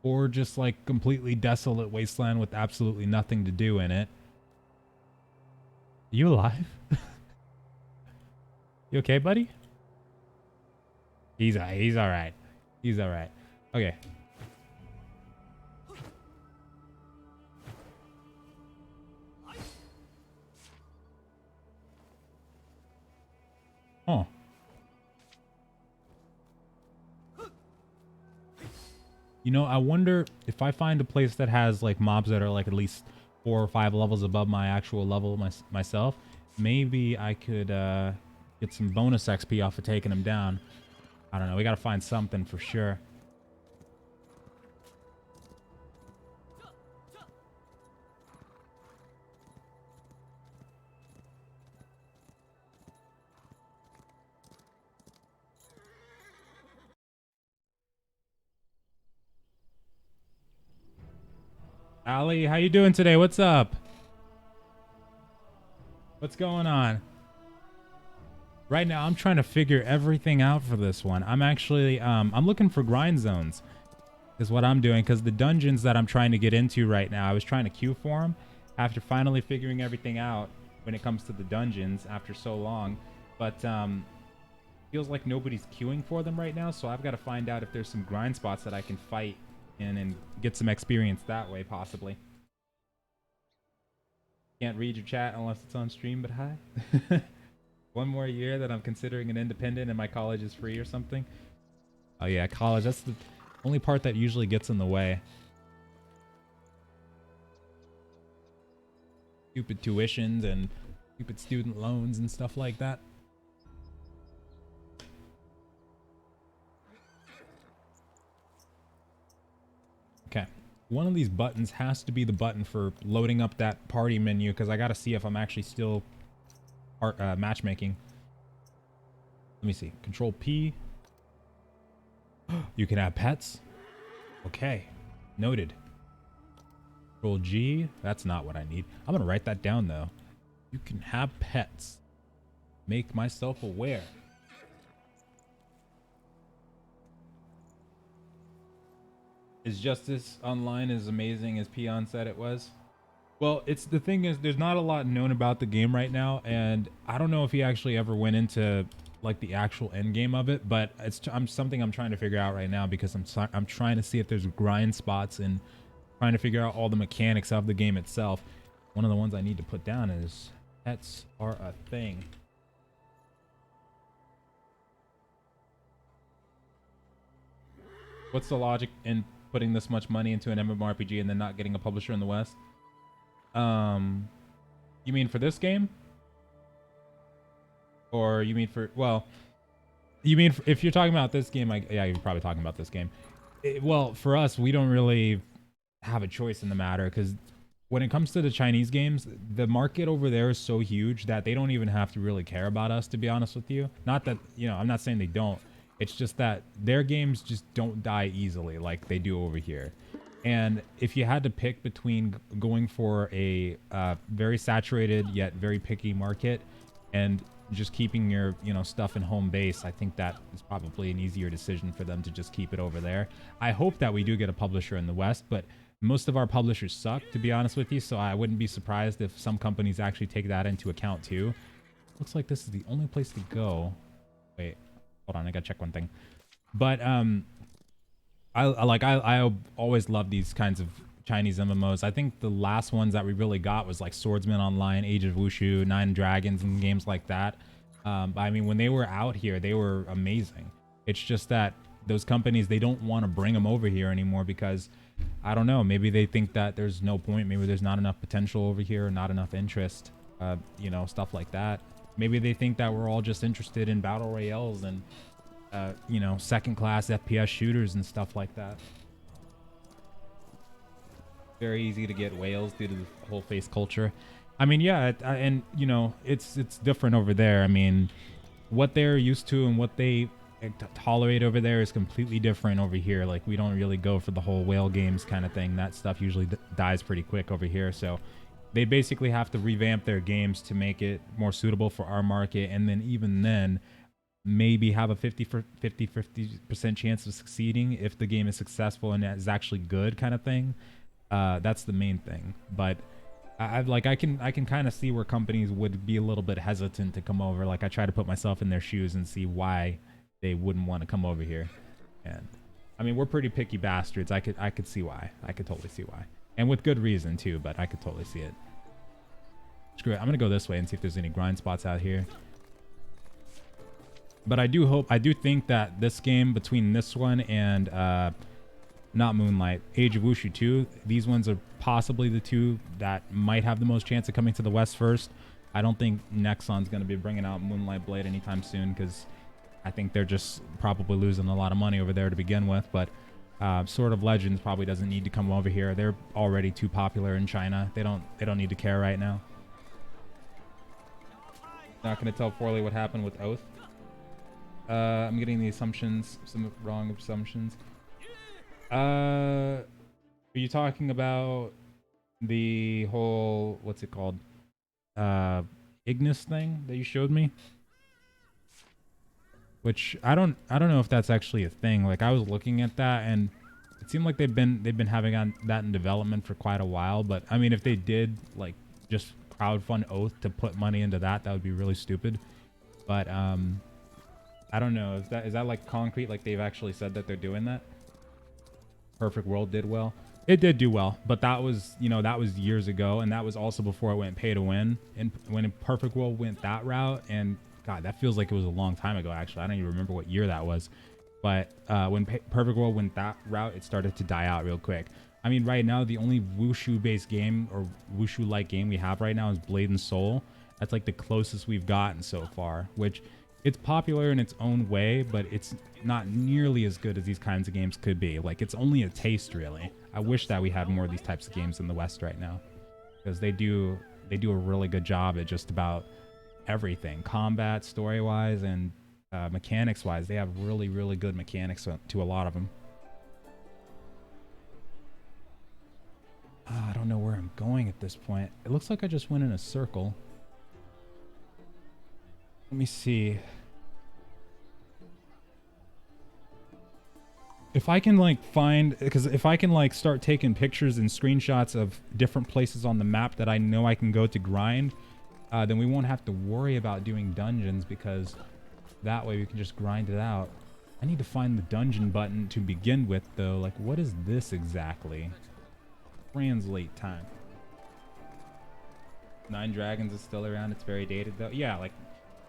or just like completely desolate wasteland with absolutely nothing to do in it. You alive? You okay, buddy? He's all right. He's all right. Okay. Oh. You know, I wonder if I find a place that has like mobs that are like at least 4 or 5 levels above my actual level myself, maybe I could get some bonus XP off of taking them down. I don't know. We got to find something for sure. Ali, how you doing today? What's up? What's going on? Right now, I'm trying to figure everything out for this one. I'm actually, I'm looking for grind zones is what I'm doing, because the dungeons that I'm trying to get into right now, I was trying to queue for them after finally figuring everything out when it comes to the dungeons after so long. But feels like nobody's queuing for them right now, so I've got to find out if there's some grind spots that I can fight in and get some experience that way, possibly. Can't read your chat unless it's on stream, but hi. One more year that I'm considering an independent and my college is free or something. Oh yeah, college, that's the only part that usually gets in the way. Stupid tuitions and stupid student loans and stuff like that. Okay, one of these buttons has to be the button for loading up that party menu, because I got to see if I'm actually still matchmaking. Let me see. Control P. You can have pets. Okay, noted. Control G. That's not what I need. I'm gonna write that down though. You can have pets. Make myself aware. Is Justice Online as amazing as Peon said it was? Well, it's the thing is, there's not a lot known about the game right now, and I don't know if he actually ever went into like the actual end game of it, but it's something I'm trying to figure out right now, because I'm trying to see if there's grind spots and trying to figure out all the mechanics of the game itself. One of the ones I need to put down is pets are a thing. What's the logic in putting this much money into an MMORPG and then not getting a publisher in the West? You mean for this game? Or you mean for, well, you mean for, if you're talking about this game, yeah, you're probably talking about this game. Well, for us, we don't really have a choice in the matter, because when it comes to the Chinese games, the market over there is so huge that they don't even have to really care about us, to be honest with you. Not that, you know, I'm not saying they don't. It's just that their games just don't die easily like they do over here. And if you had to pick between going for a very saturated yet very picky market and just keeping your, you know, stuff in home base, I think that is probably an easier decision for them to just keep it over there. I hope that we do get a publisher in the West, but most of our publishers suck, to be honest with you, so I wouldn't be surprised if some companies actually take that into account too. Looks like this is the only place to go. Wait, hold on, I gotta check one thing. But I always love these kinds of Chinese MMOs. I think the last ones that we really got was like Swordsman Online, Age of Wushu, Nine Dragons, and games like that. I mean, when they were out here, they were amazing. It's just that those companies, they don't want to bring them over here anymore because, I don't know, maybe they think that there's no point. Maybe there's not enough potential over here, or not enough interest, you know, stuff like that. Maybe they think that we're all just interested in battle royales and you know, second-class FPS shooters and stuff like that. Very easy to get whales due to the whole face culture. I mean, yeah, and you know, it's different over there. I mean, what they're used to and what they tolerate over there is completely different over here. Like, we don't really go for the whole whale games kind of thing. That stuff usually dies pretty quick over here. So they basically have to revamp their games to make it more suitable for our market, and then even then, maybe have a 50% chance of succeeding if the game is successful and is actually good, kind of thing. That's the main thing. But I can kind of see where companies would be a little bit hesitant to come over. Like, I try to put myself in their shoes and see why they wouldn't want to come over here. And I mean, we're pretty picky bastards. I could see why. I could totally see why, and with good reason too. But I could totally see it. Screw it. I'm gonna go this way and see if there's any grind spots out here. But I do think that this game, between this one and not Moonlight, Age of Wushu 2, these ones are possibly the two that might have the most chance of coming to the West first. I don't think Nexon's going to be bringing out Moonlight Blade anytime soon, because I think they're just probably losing a lot of money over there to begin with. But Sword of Legends probably doesn't need to come over here. They're already too popular in China. They don't need to care right now. Not going to tell Forley what happened with Oath. I'm getting the assumptions, some wrong assumptions. Are you talking about the whole, what's it called? Ignis thing that you showed me? Which I don't know if that's actually a thing. Like, I was looking at that and it seemed like they've been having that in development for quite a while. But I mean, if they did like just crowdfund Oath to put money into that would be really stupid. But I don't know. Is that like concrete? Like, they've actually said that they're doing that? Perfect World did well. It did do well, but that was, that was years ago, and that was also before it went pay to win. And when Perfect World went that route, and God, that feels like it was a long time ago, actually. I don't even remember what year that was. But when Perfect World went that route, it started to die out real quick. I mean, right now, the only Wushu-based game, or Wushu-like game we have right now is Blade and Soul. That's like the closest we've gotten so far, which it's popular in its own way, but it's not nearly as good as these kinds of games could be. Like, it's only a taste, really. I wish that we had more of these types of games in the West right now, because they do a really good job at just about everything, combat, story-wise, and mechanics-wise. They have really, really good mechanics to a lot of them. I don't know where I'm going at this point. It looks like I just went in a circle. Let me see. If I can like find, because if I can like start taking pictures and screenshots of different places on the map that I know I can go to grind, then we won't have to worry about doing dungeons, because that way we can just grind it out. I need to find the dungeon button to begin with, though. Like, what is this exactly? Translate time. Nine Dragons is still around. It's very dated, though. Yeah, like,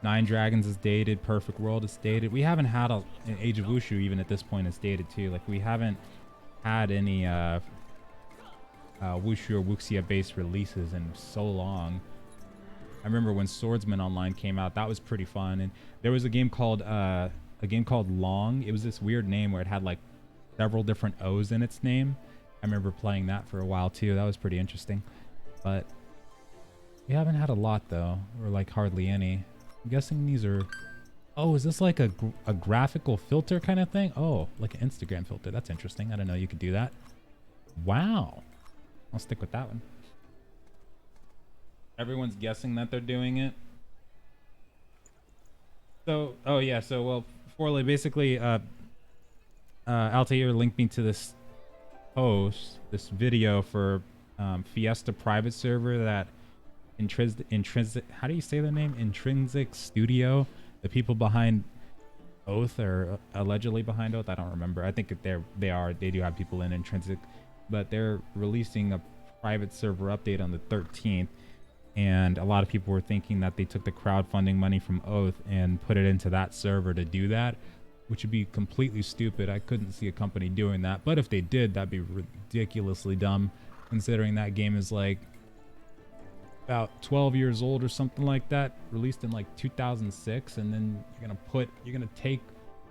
Nine Dragons is dated. Perfect World is dated. We haven't had an Age of Wushu even at this point is dated, too. Like, we haven't had any Wushu or Wuxia-based releases in so long. I remember when Swordsman Online came out, that was pretty fun. And there was a game called Long. It was this weird name where it had like several different O's in its name. I remember playing that for a while too. That was pretty interesting. But we haven't had a lot though, or like hardly any. I'm guessing these are... Oh, is this like a graphical filter kind of thing? Oh, like an Instagram filter. That's interesting. I didn't know you could do that. Wow. I'll stick with that one. Everyone's guessing that they're doing it. So, oh yeah, so, well, Forley, basically, Altair linked me to this post, this video for Fiesta private server that Intrinsic, how do you say the name? Intrinsic Studio, the people behind Oath, or allegedly behind Oath, I don't remember. I think they do have people in Intrinsic, but they're releasing a private server update on the 13th. And a lot of people were thinking that they took the crowdfunding money from Oath and put it into that server to do that, which would be completely stupid. I couldn't see a company doing that. But if they did, that'd be ridiculously dumb, considering that game is like about 12 years old or something like that, released in like 2006. And then you're gonna take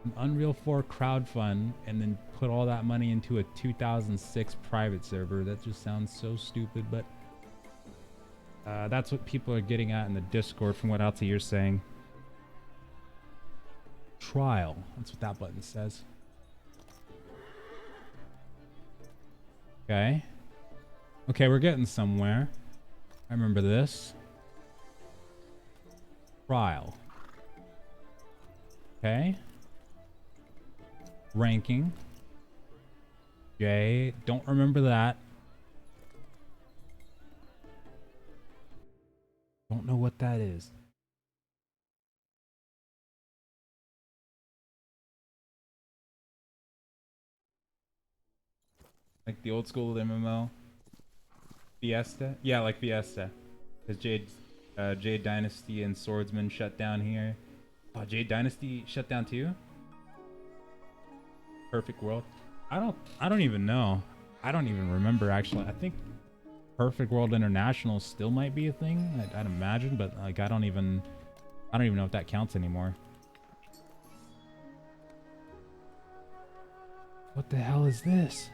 an Unreal 4 crowdfund and then put all that money into a 2006 private server. That just sounds so stupid, but that's what people are getting at in the Discord from what Altair's saying. Trial. That's what that button says. Okay. Okay, we're getting somewhere. I remember this. Trial. Okay. Ranking. J. Don't remember that. Don't know what that is. Like the old school MMO. Fiesta? Yeah, like Fiesta. Because Jade Dynasty and Swordsman shut down here. Oh, Jade Dynasty shut down too? Perfect World. I don't even know. I don't even remember actually. I think Perfect World International still might be a thing. I'd imagine, but like I don't even know if that counts anymore. What the hell is this?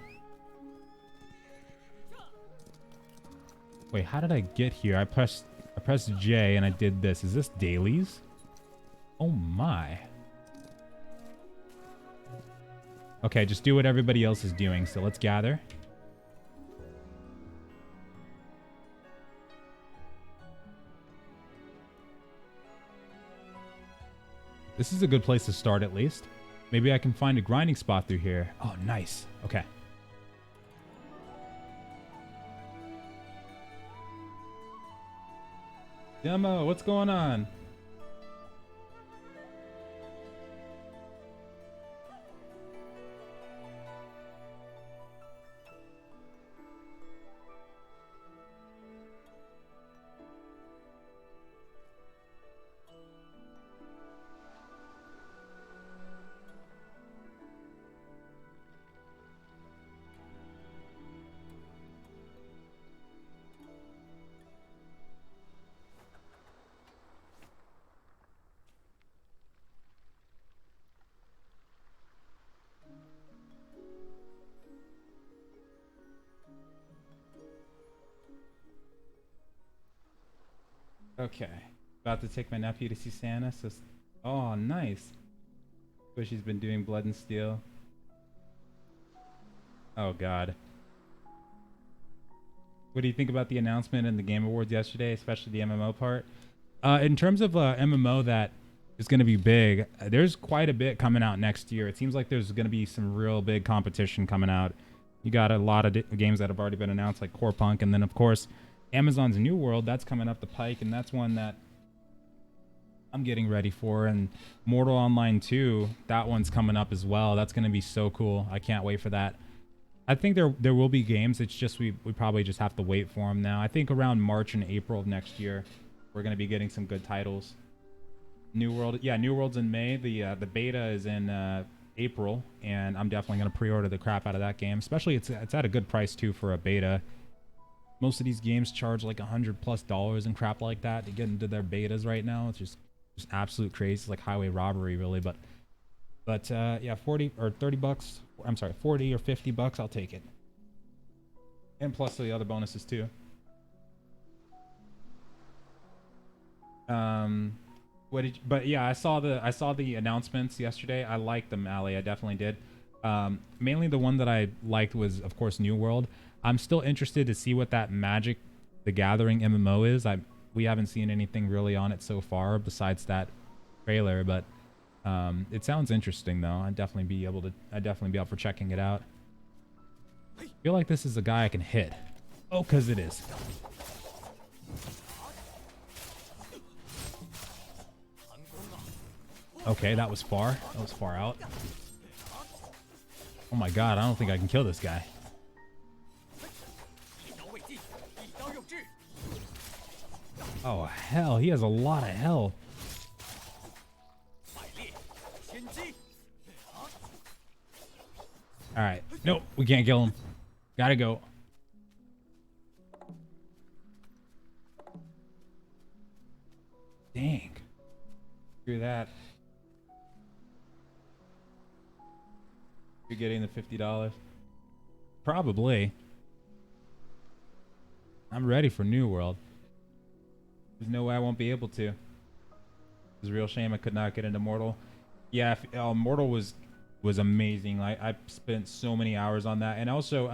Wait, how did I get here? I pressed J and I did this. Is this dailies? Oh my. Okay, just do what everybody else is doing. So let's gather. This is a good place to start at least. Maybe I can find a grinding spot through here. Oh, nice. Okay. Demo, what's going on? Okay. About to take my nephew to see Santa. So, oh, nice. Wish he's been doing Blood and Steel. Oh, God. What do you think about the announcement in the Game Awards yesterday, especially the MMO part? In terms of MMO that is going to be big, there's quite a bit coming out next year. It seems like there's going to be some real big competition coming out. You got a lot of games that have already been announced, like Core Punk, and then, of course, Amazon's New World, that's coming up the pike, and that's one that I'm getting ready for. And Mortal Online 2, that one's coming up as well. That's going to be so cool. I can't wait for that. I think there will be games. It's just we probably just have to wait for them now. I think around March and April of next year, we're going to be getting some good titles. New World, yeah, New World's in May. The beta is in April, and I'm definitely going to pre-order the crap out of that game. Especially it's at a good price too for a beta. Most of these games charge like $100+ and crap like that to get into their betas right now. It's just absolute crazy. It's like highway robbery, really. But yeah, 40 or 30 bucks. I'm sorry, 40 or 50 bucks. I'll take it. And plus the other bonuses too. But yeah, I saw the announcements yesterday. I liked them, Ali. I definitely did. Mainly the one that I liked was, of course, New World. I'm still interested to see what that Magic the Gathering MMO is. We haven't seen anything really on it so far besides that trailer, but it sounds interesting though. I'd definitely be up for checking it out. I feel like this is a guy I can hit. Oh, cause it is. Okay, that was far. That was far out. Oh my god, I don't think I can kill this guy. Oh hell, he has a lot of health. Alright. Nope, we can't kill him. Gotta go. Dang. Screw that. You're getting the $50. Probably. I'm ready for New World. There's no way I won't be able to. It's a real shame I could not get into Mortal. Yeah, Mortal was amazing. I spent so many hours on that. And also,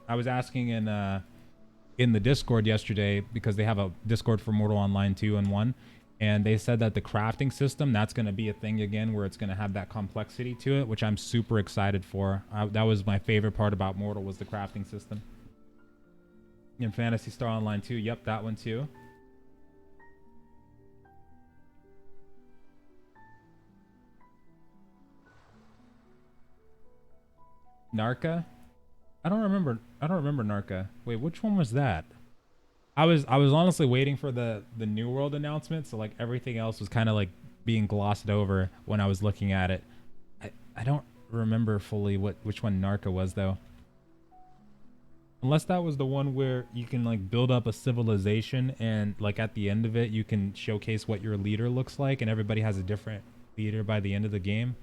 I was asking in the Discord yesterday, because they have a Discord for Mortal Online 2 and 1. And they said that the crafting system, that's going to be a thing again, where it's going to have that complexity to it, which I'm super excited for. That was my favorite part about Mortal, was the crafting system. And Phantasy Star Online 2, yep, that one too. Narca? I don't remember Narca. Wait, which one was that? I was honestly waiting for the New World announcement, so like everything else was kind of like being glossed over when I was looking at it. I don't remember fully which one Narca was though. Unless that was the one where you can like build up a civilization and like at the end of it you can showcase what your leader looks like and everybody has a different leader by the end of the game.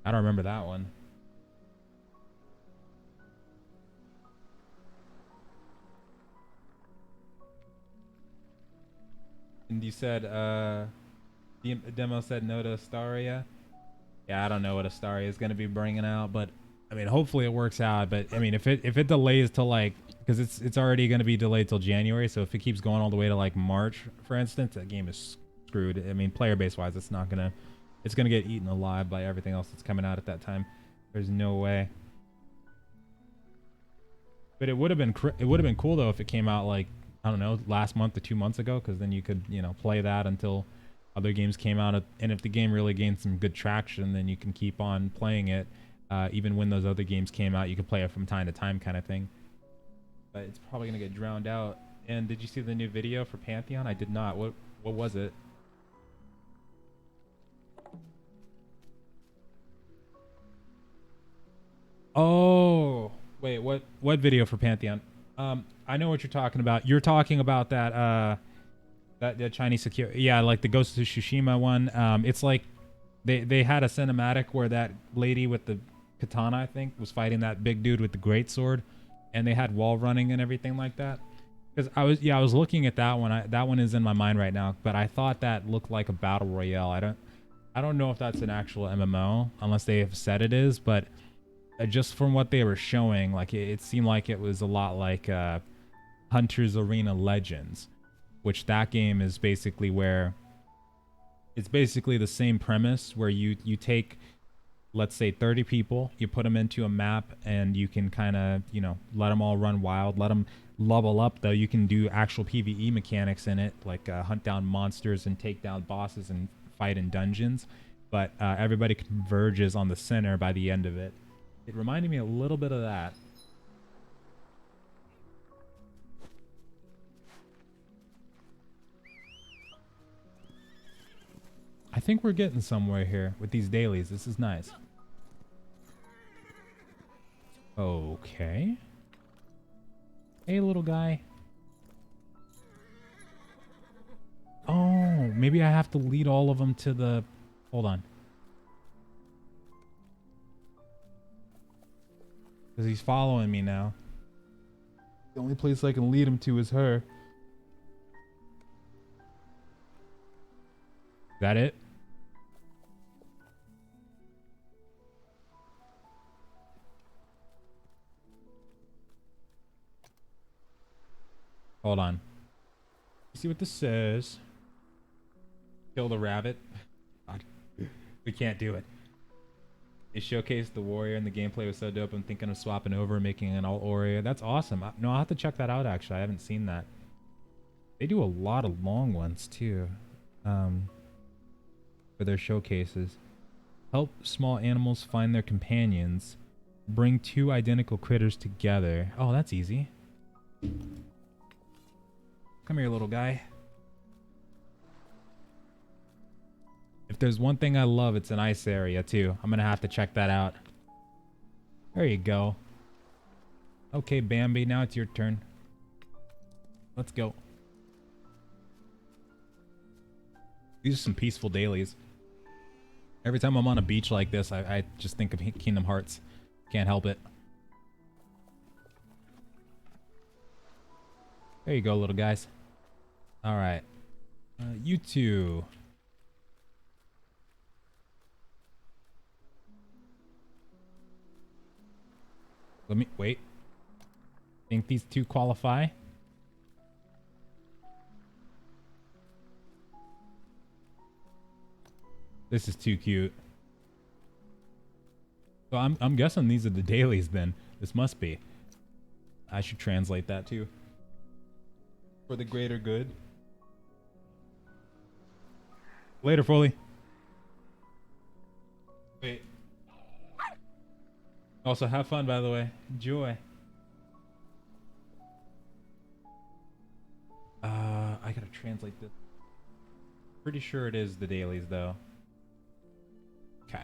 I don't remember that one. And you said, the demo said no to Astaria. Yeah, I don't know what Astaria is going to be bringing out, but I mean, hopefully it works out. But I mean, if it delays to like, because it's already going to be delayed till January, so if it keeps going all the way to like March, for instance, that game is screwed. I mean, player base wise, it's gonna get eaten alive by everything else that's coming out at that time. There's no way. But it would have been cool though if it came out like, I don't know, last month or 2 months ago, because then you could, you know, play that until other games came out. And if the game really gained some good traction, then you can keep on playing it. Even when those other games came out, you can play it from time to time kind of thing. But it's probably going to get drowned out. And did you see the new video for Pantheon? I did not. What was it? Oh, wait, what video for Pantheon? I know what you're talking about. You're talking about that that Chinese security, yeah, like the Ghost of Tsushima one. It's like they had a cinematic where that lady with the katana, I think, was fighting that big dude with the great sword, and they had wall running and everything like that. Because I was looking at that one. That one is in my mind right now, but I thought that looked like a battle royale. I don't know if that's an actual MMO unless they have said it is, but just from what they were showing, like it seemed like it was a lot like Hunter's Arena Legends, which that game is basically where it's basically the same premise where you take, let's say 30 people, you put them into a map and you can kind of, you know, let them all run wild, let them level up though. You can do actual PvE mechanics in it, like hunt down monsters and take down bosses and fight in dungeons, but everybody converges on the center by the end of it. It reminded me a little bit of that. I think we're getting somewhere here with these dailies. This is nice. Okay. Hey, little guy. Oh, maybe I have to lead all of them to the... Hold on. Because he's following me now. The only place I can lead him to is her. Is that it? Hold on. You see what this says? Kill the rabbit. God. We can't do it. They showcased the warrior and the gameplay was so dope. I'm thinking of swapping over and making an alt warrior. That's awesome. No, I'll have to check that out actually. I haven't seen that. They do a lot of long ones too. For their showcases. Help small animals find their companions. Bring two identical critters together. Oh, that's easy. Come here, little guy. If there's one thing I love, it's an ice area too. I'm gonna have to check that out. There you go. Okay, Bambi, now it's your turn. Let's go. These are some peaceful dailies. Every time I'm on a beach like this, I just think of Kingdom Hearts. Can't help it. There you go, little guys. Alright. You two. Let me... Wait. Think these two qualify? This is too cute. So I'm guessing these are the dailies then. This must be. I should translate that too. For the greater good. Later, Foley. Wait. Also, have fun, by the way. Enjoy. I gotta translate this. Pretty sure it is the dailies, though. Okay.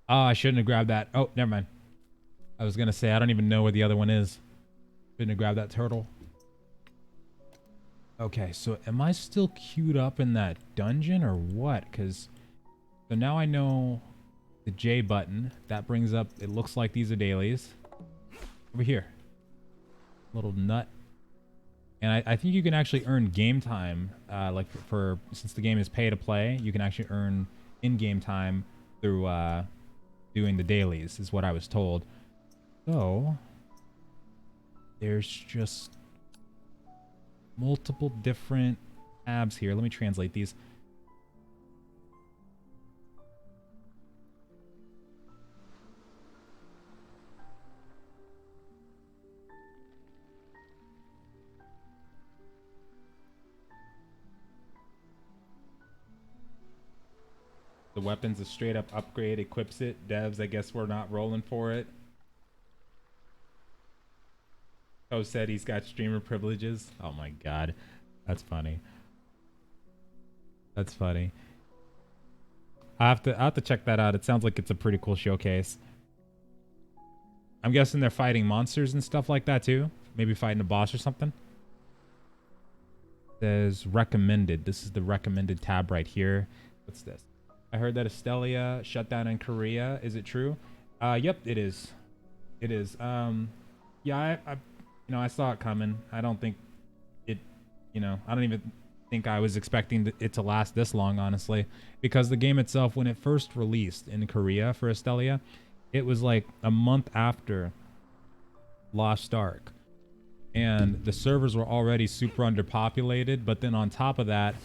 Oh, I shouldn't have grabbed that. Oh, never mind. I was gonna say, I don't even know where the other one is. Shouldn't have grabbed that turtle. Okay, so am I still queued up in that dungeon or what? Because, so now I know the J button. That brings up, it looks like these are dailies. Over here. Little nut. And I think you can actually earn game time, like for since the game is pay to play, you can actually earn in-game time through doing the dailies, is what I was told. So there's just multiple different tabs here. Let me translate these. The weapon's a straight up upgrade, equips it. Devs, I guess we're not rolling for it. Poe said he's got streamer privileges. Oh my god. That's funny. That's funny. I have to check that out. It sounds like it's a pretty cool showcase. I'm guessing they're fighting monsters and stuff like that too. Maybe fighting a boss or something. It says recommended. This is the recommended tab right here. What's this? I heard that Astelia shut down in Korea. Is it true? Yep, it is. It is. Yeah, I saw it coming. I don't think it, I don't even think I was expecting it to last this long, honestly, because the game itself, when it first released in Korea for Astelia, it was like a month after Lost Ark, and the servers were already super underpopulated. But then on top of that,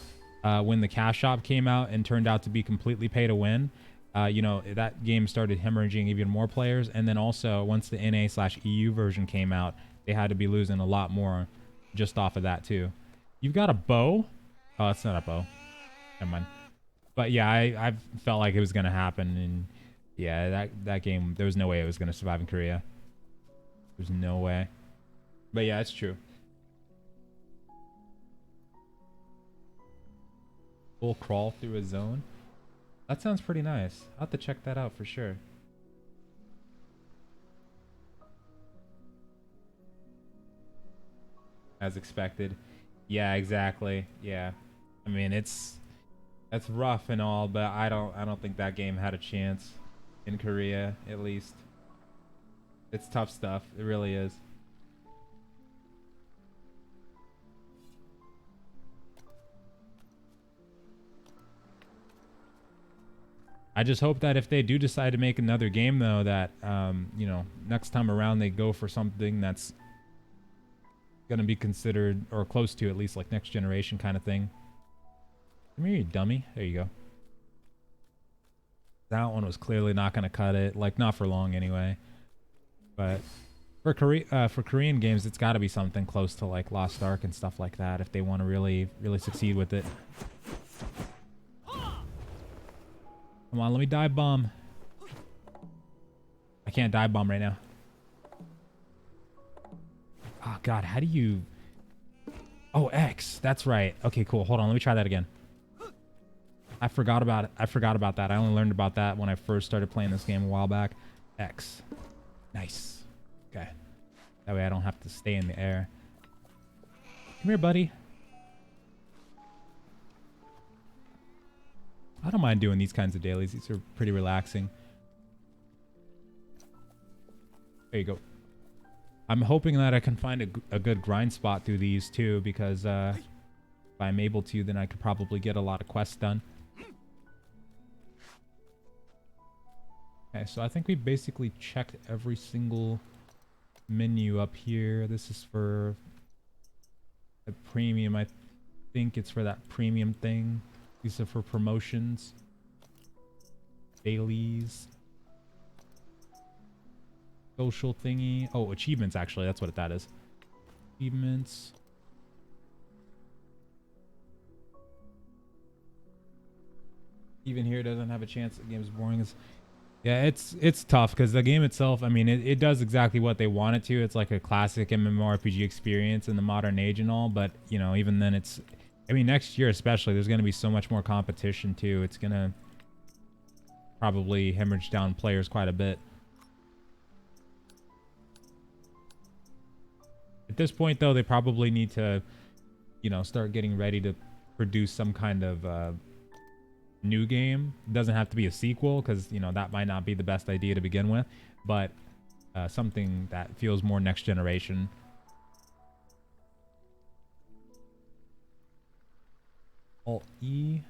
when the cash shop came out and turned out to be completely pay to win, that game started hemorrhaging even more players. And then also once the NA/EU version came out, they had to be losing a lot more just off of that too. You've got a bow? Oh, it's not a bow. Never mind. But yeah, I felt like it was going to happen. And yeah, that game, there was no way it was going to survive in Korea. There's no way. But yeah, it's true. Full crawl through a zone. That sounds pretty nice. I'll have to check that out for sure. As expected. Yeah, exactly. Yeah. I mean, that's rough and all, but I don't think that game had a chance in Korea, at least. It's tough stuff. It really is. I just hope that if they do decide to make another game, though, that, next time around they go for something that's going to be considered, or close to at least, like next generation kind of thing. Come here, you dummy. There you go. That one was clearly not going to cut it. Like, not for long anyway. But for Korean games, it's got to be something close to, like, Lost Ark and stuff like that if they want to really, really succeed with it. Come on, let me dive bomb. I can't dive bomb right now. Oh, God, how do you... Oh, X. That's right. Okay, cool. Hold on. Let me try that again. I forgot about it. I forgot about that. I only learned about that when I first started playing this game a while back. X. Nice. Okay. That way I don't have to stay in the air. Come here, buddy. I don't mind doing these kinds of dailies. These are pretty relaxing. There you go. I'm hoping that I can find a good grind spot through these too, because if I'm able to, then I could probably get a lot of quests done. Okay, so I think we basically checked every single menu up here. This is for a premium. I think it's for that premium thing. These are for promotions. Dailies. Social thingy. Oh, achievements, actually. That's what that is. Achievements. Even here doesn't have a chance. The game's boring as... Yeah, it's tough because the game itself, I mean, it does exactly what they want it to. It's like a classic MMORPG experience in the modern age and all, but, you know, even then it's... I mean, next year especially, there's going to be so much more competition too. It's going to probably hemorrhage down players quite a bit. At this point, though, they probably need to, you know, start getting ready to produce some kind of... new game. It doesn't have to be a sequel because, you know, that might not be the best idea to begin with, but something that feels more next generation. Alt E.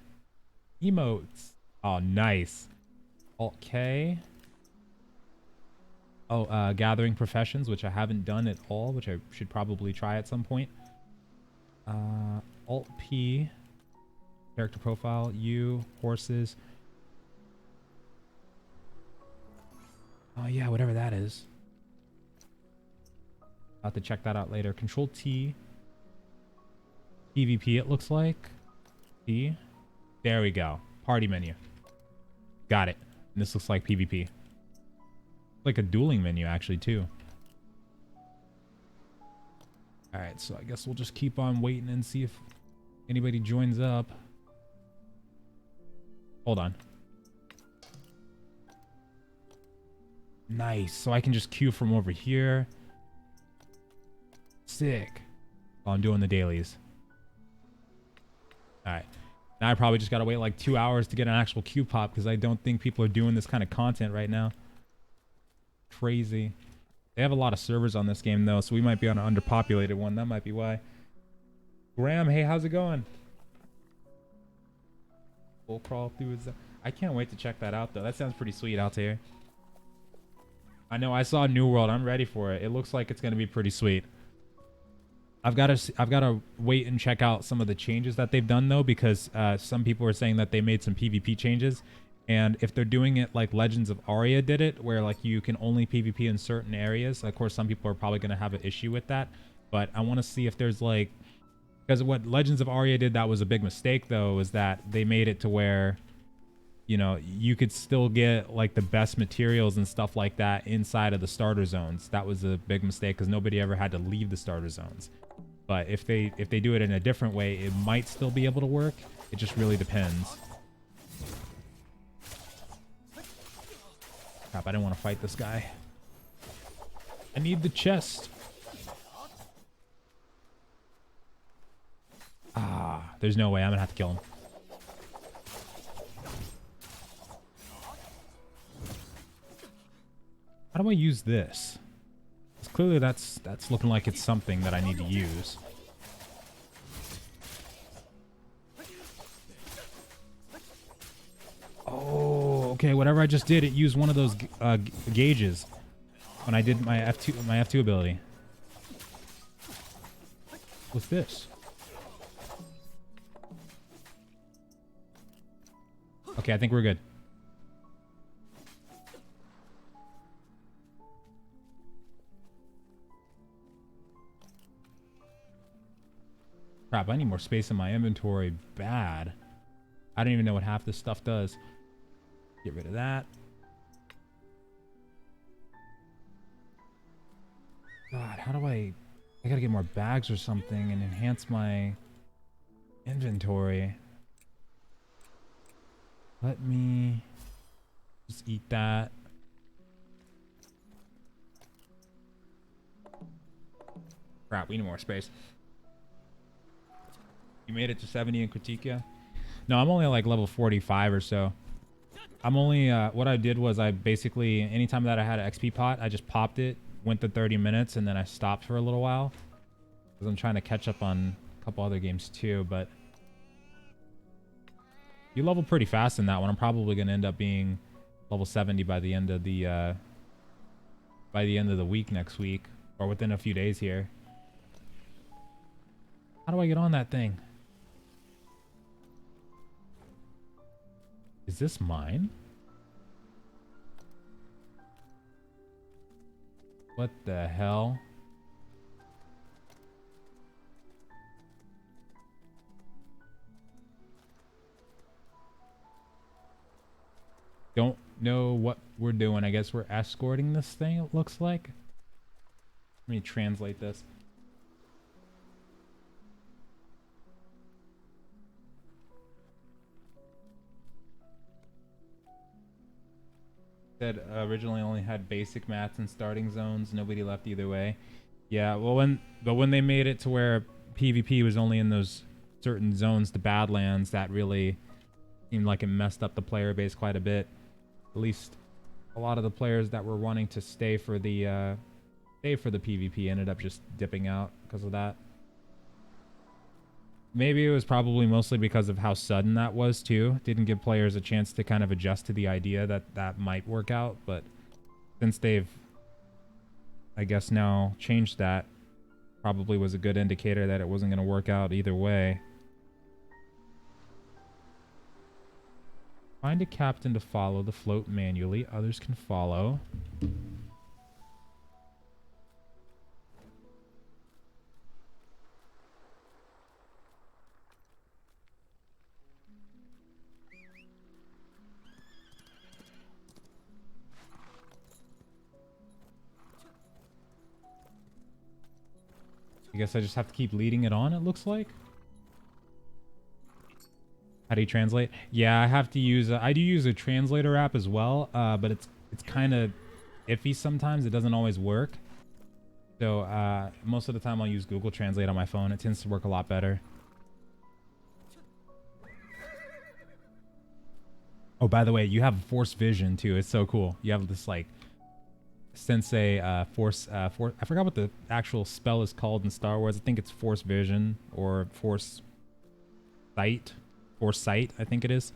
Emotes. Oh, nice. Alt K. Oh, gathering professions, which I haven't done at all, which I should probably try at some point. Alt P. Character profile, U, horses. Oh yeah, whatever that is. I'll have to check that out later. Control T. PvP it looks like. T. There we go. Party menu. Got it. And this looks like PvP. Like a dueling menu actually too. Alright, so I guess we'll just keep on waiting and see if anybody joins up. Hold on. Nice. So I can just queue from over here. Sick. While I'm doing the dailies. Alright. Now I probably just gotta wait like 2 hours to get an actual queue pop because I don't think people are doing this kind of content right now. Crazy. They have a lot of servers on this game though, so we might be on an underpopulated one. That might be why. Graham, hey, how's it going? Full crawl through. I can't wait to check that out though. That sounds pretty sweet out here. I know, I saw New World. I'm ready for it. It looks like it's gonna be pretty sweet. I've got to wait and check out some of the changes that they've done though, because some people are saying that they made some PvP changes, and if they're doing it like Legends of Aria did it, where like you can only PvP in certain areas, of course some people are probably gonna have an issue with that, but I want to see if there's like, because what Legends of Aria did that was a big mistake though, is that they made it to where, you know, you could still get like the best materials and stuff like that inside of the starter zones. That was a big mistake because nobody ever had to leave the starter zones. But if they do it in a different way, it might still be able to work. It just really depends. Crap, I didn't want to fight this guy. I need the chest. Ah, there's no way. I'm gonna have to kill him. How do I use this? Because clearly that's looking like it's something that I need to use. Oh, okay. Whatever I just did, it used one of those gauges when I did my F2 ability. What's this? Okay, I think we're good. Crap, I need more space in my inventory. Bad. I don't even know what half this stuff does. Get rid of that. God, how do I gotta get more bags or something and enhance my inventory. Let me just eat that. Crap, we need more space. You made it to 70 in Critica? No, I'm only at like level 45 or so. I'm only, what I did was I basically, anytime that I had an XP pot, I just popped it, went to 30 minutes, and then I stopped for a little while. Because I'm trying to catch up on a couple other games too, but You level pretty fast in that one. I'm probably going to end up being level 70 by the end of the week next week, or within a few days here. How do I get on that thing? Is this mine? What the hell? Don't know what we're doing. I guess we're escorting this thing, it looks like. Let me translate this. Said originally only had basic mats and starting zones. Nobody left either way. Yeah, well, when they made it to where PvP was only in those certain zones, the Badlands, that really seemed like it messed up the player base quite a bit. At least a lot of the players that were wanting to stay for the PvP ended up just dipping out because of that. Maybe it was probably mostly because of how sudden that was too. Didn't give players a chance to kind of adjust to the idea that that might work out, but since they've, I guess, now changed that, probably was a good indicator that it wasn't going to work out either way. Find a captain to follow the float manually. Others can follow. I guess I just have to keep leading it on, it looks like. How do you translate? Yeah, I have to use I do use a translator app as well, but it's kind of iffy sometimes. It doesn't always work. So most of the time I'll use Google Translate on my phone. It tends to work a lot better. Oh, by the way, you have force vision too. It's so cool. You have this like Sensei force I forgot what the actual spell is called in Star Wars. I think it's force vision or force sight. Foresight, I think it is.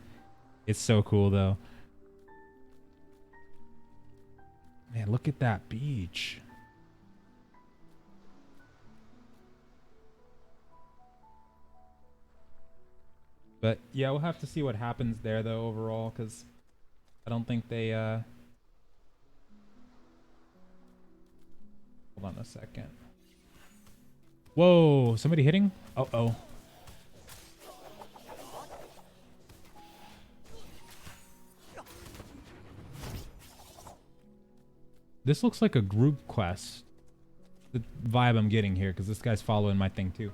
It's so cool though. Man, look at that beach. But yeah, we'll have to see what happens there though overall, because I don't think they hold on a second. Whoa, somebody hitting? Uh-oh. This looks like a group quest. The vibe I'm getting here, because this guy's following my thing too.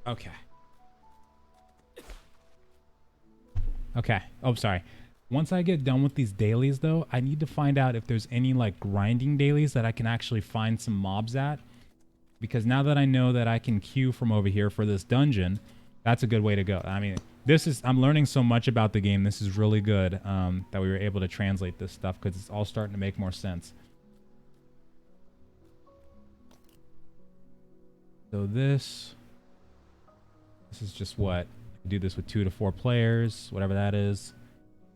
Okay. Okay. Oh, sorry. Once I get done with these dailies, though, I need to find out if there's any, like, grinding dailies that I can actually find some mobs at. Because now that I know that I can queue from over here for this dungeon, that's a good way to go. I mean, I'm learning so much about the game. This is really good that we were able to translate this stuff, because it's all starting to make more sense. So this is just what? Do this with 2 to 4 players, whatever that is.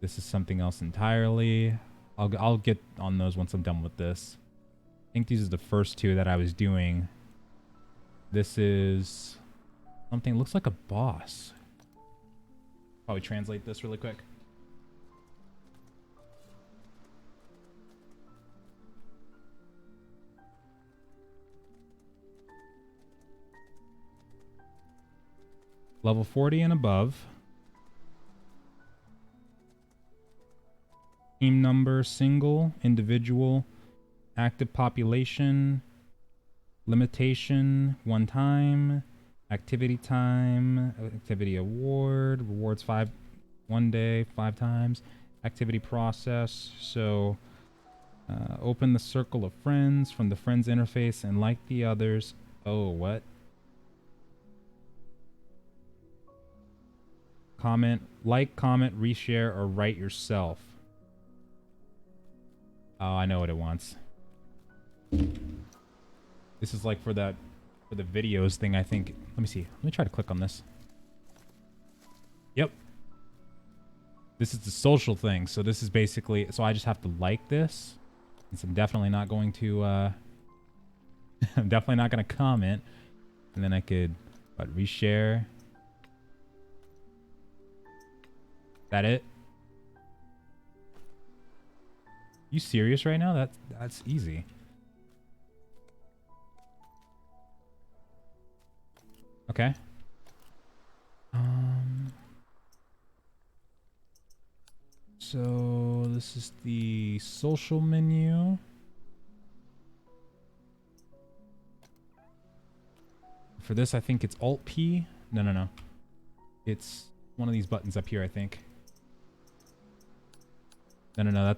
This is something else entirely. I'll get on those once I'm done with this. I think these are the first 2 that I was doing. This is something, looks like a boss. Probably translate this really quick. Level 40 and above. Team number, single, individual, active population, limitation, one time, Activity time, activity award, rewards 1 day, 5 times. Activity process, so open the circle of friends from the friends interface and like the others. Oh, what? Comment, like, comment, reshare, or write yourself. Oh, I know what it wants. This is like for the videos thing, I think. Let me see. Let me try to click on this. Yep. This is the social thing. So this is basically, so I just have to like this. Since I'm definitely not going to, I'm definitely not going to comment. And then I could, what, reshare. That it? You serious right now? That's easy. Okay. So this is the social menu. For this, I think it's Alt P. No. It's one of these buttons up here, I think. No.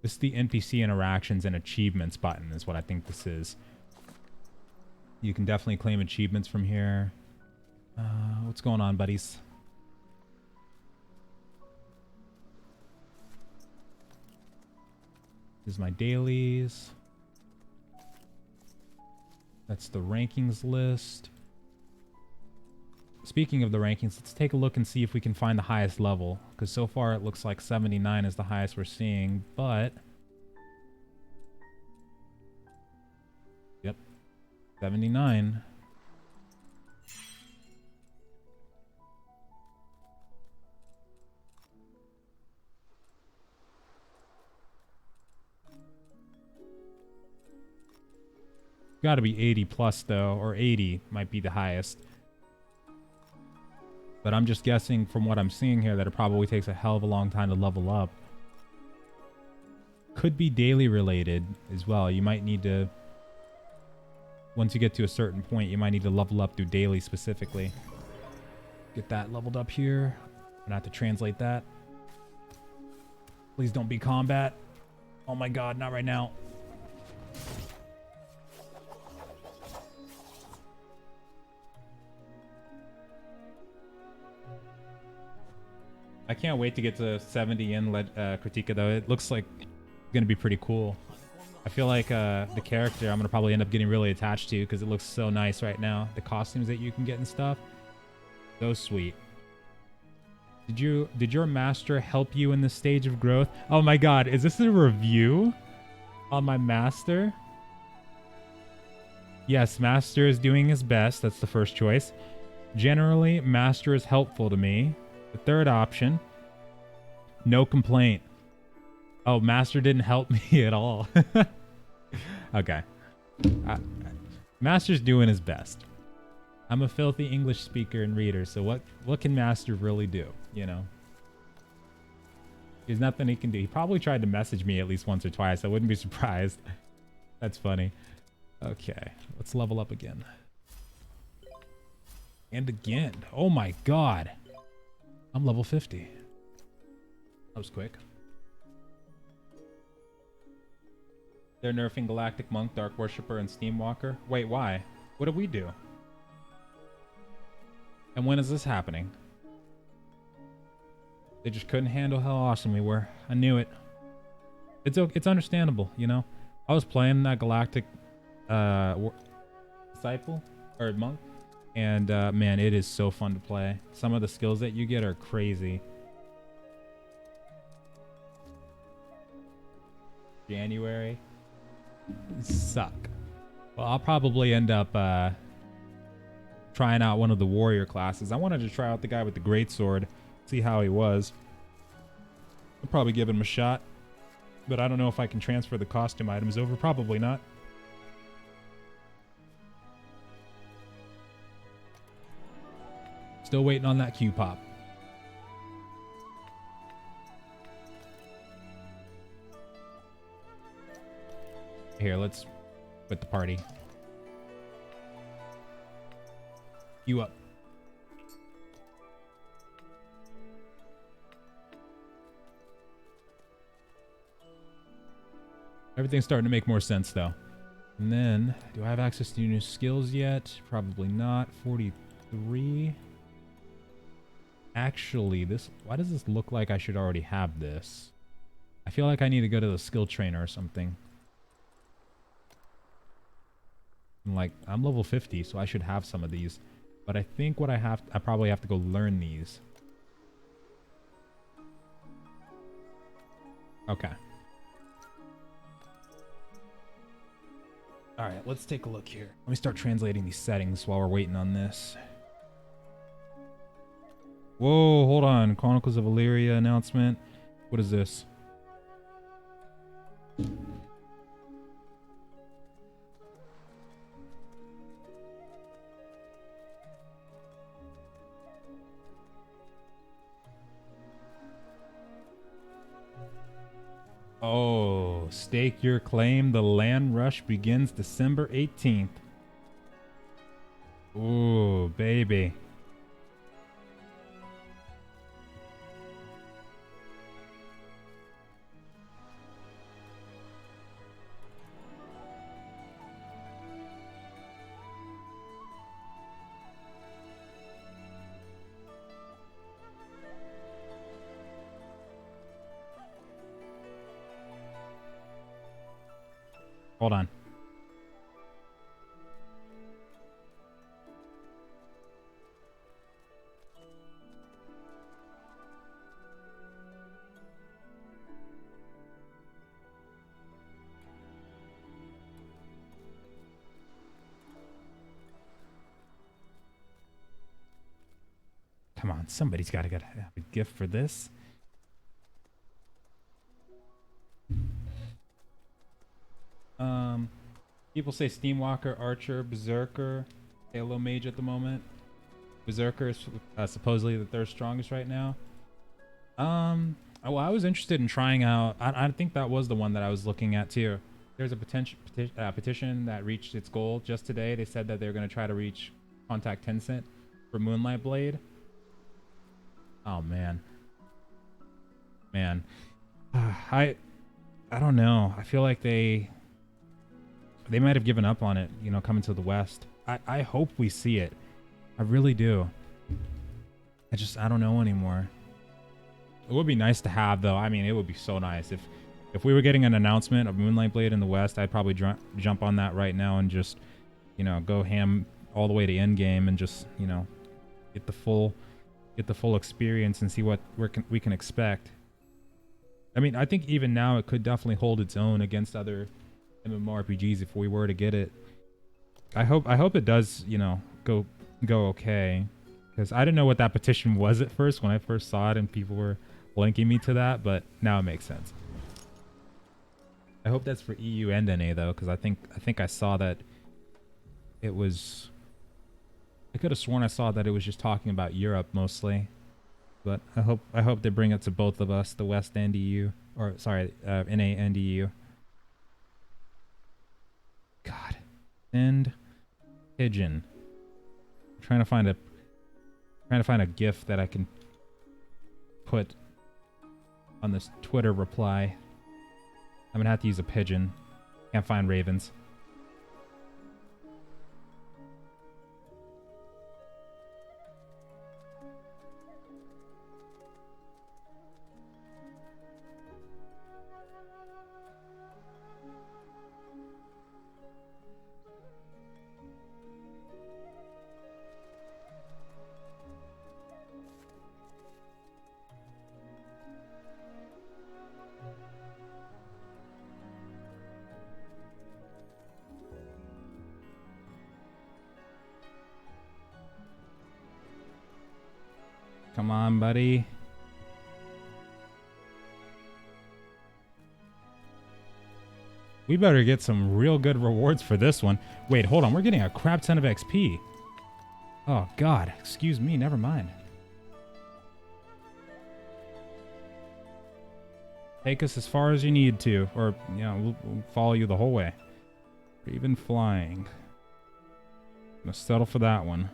This is the NPC interactions and achievements button is what I think this is. You can definitely claim achievements from here. What's going on, buddies? This is my dailies. That's the rankings list. Speaking of the rankings, let's take a look and see if we can find the highest level. Because so far it looks like 79 is the highest we're seeing, but... Yep. 79. Gotta be 80 plus though, or 80 might be the highest. But I'm just guessing from what I'm seeing here that it probably takes a hell of a long time to level up. Could be daily related as well. You might need to, once you get to a certain point, you might need to level up through daily specifically. Get that leveled up here. I'm gonna have to translate that. Please don't be combat. Oh my god, not right now. I can't wait to get to 70 in Critica though. It looks like it's gonna be pretty cool. I feel like the character I'm gonna probably end up getting really attached to because it looks so nice right now. The costumes that you can get and stuff, so sweet. Did your master help you in this stage of growth? Oh my god, is this a review on my master? Yes, master is doing his best. That's the first choice. Generally, master is helpful to me. The third option, no complaint. Oh, master didn't help me at all. Okay. Master's doing his best. I'm a filthy English speaker and reader, so what can master really do, you know? There's nothing he can do. He probably tried to message me at least once or twice. I wouldn't be surprised. That's funny. Okay, let's level up again. And again. Oh my god. I'm level 50. That was quick. They're nerfing Galactic Monk, Dark Worshipper, and Steamwalker. Wait, why? What did we do? And when is this happening? They just couldn't handle how awesome we were. I knew it. It's understandable, you know? I was playing that Galactic Disciple, or Monk, and man, it is so fun to play. Some of the skills that you get are crazy. January. Suck. Well, I'll probably end up trying out one of the warrior classes. I wanted to try out the guy with the greatsword, see how he was. I'll probably give him a shot, but I don't know if I can transfer the costume items over. Probably not. Still waiting on that Q pop. Here, let's quit the party. You up. Everything's starting to make more sense, though. And then, do I have access to new skills yet? Probably not. 43. Actually, why does this look like I should already have this? I feel like I need to go to the skill trainer or something. Like, I'm level 50, so I should have some of these. But I think what I probably have to go learn these. Okay. All right, let's take a look here. Let me start translating these settings while we're waiting on this. Whoa, hold on. Chronicles of Illyria announcement. What is this? Oh, stake your claim. The land rush begins December 18th. Ooh, baby. Hold on. Come on, somebody's got to get a gift for this. People say Steamwalker, Archer, Berserker, Halo Mage at the moment. Berserker is supposedly the third strongest right now. Well, I was interested in trying out. I think that was the one that I was looking at too. There's a petition that reached its goal just today. They said that they're going to try to contact TenCent for Moonlight Blade. Oh man, I don't know. I feel like they might have given up on it, you know, coming to the West. I hope we see it. I really do. I don't know anymore. It would be nice to have, though. I mean, it would be so nice. If we were getting an announcement of Moonlight Blade in the West, I'd probably jump on that right now and just, you know, go ham all the way to endgame and just, you know, get the full experience and see what we can expect. I mean, I think even now it could definitely hold its own against other MMORPGs if we were to get it. I hope it does, you know, go okay, because I didn't know what that petition was at first when I first saw it and people were linking me to that, but now it makes sense. I hope that's for EU and NA though, because I think I saw that it was. I could have sworn I saw that it was just talking about Europe mostly, but I hope they bring it to both of us, the West and EU, or sorry, NA and EU. God, and pigeon. I'm trying to find a GIF that I can put on this Twitter reply. I'm gonna have to use a pigeon. Can't find ravens. Come on, buddy. We better get some real good rewards for this one. Wait, hold on. We're getting a crap ton of XP. Oh, God. Excuse me. Never mind. Take us as far as you need to. Or, you know, we'll follow you the whole way. Or even flying. I'm gonna settle for that one.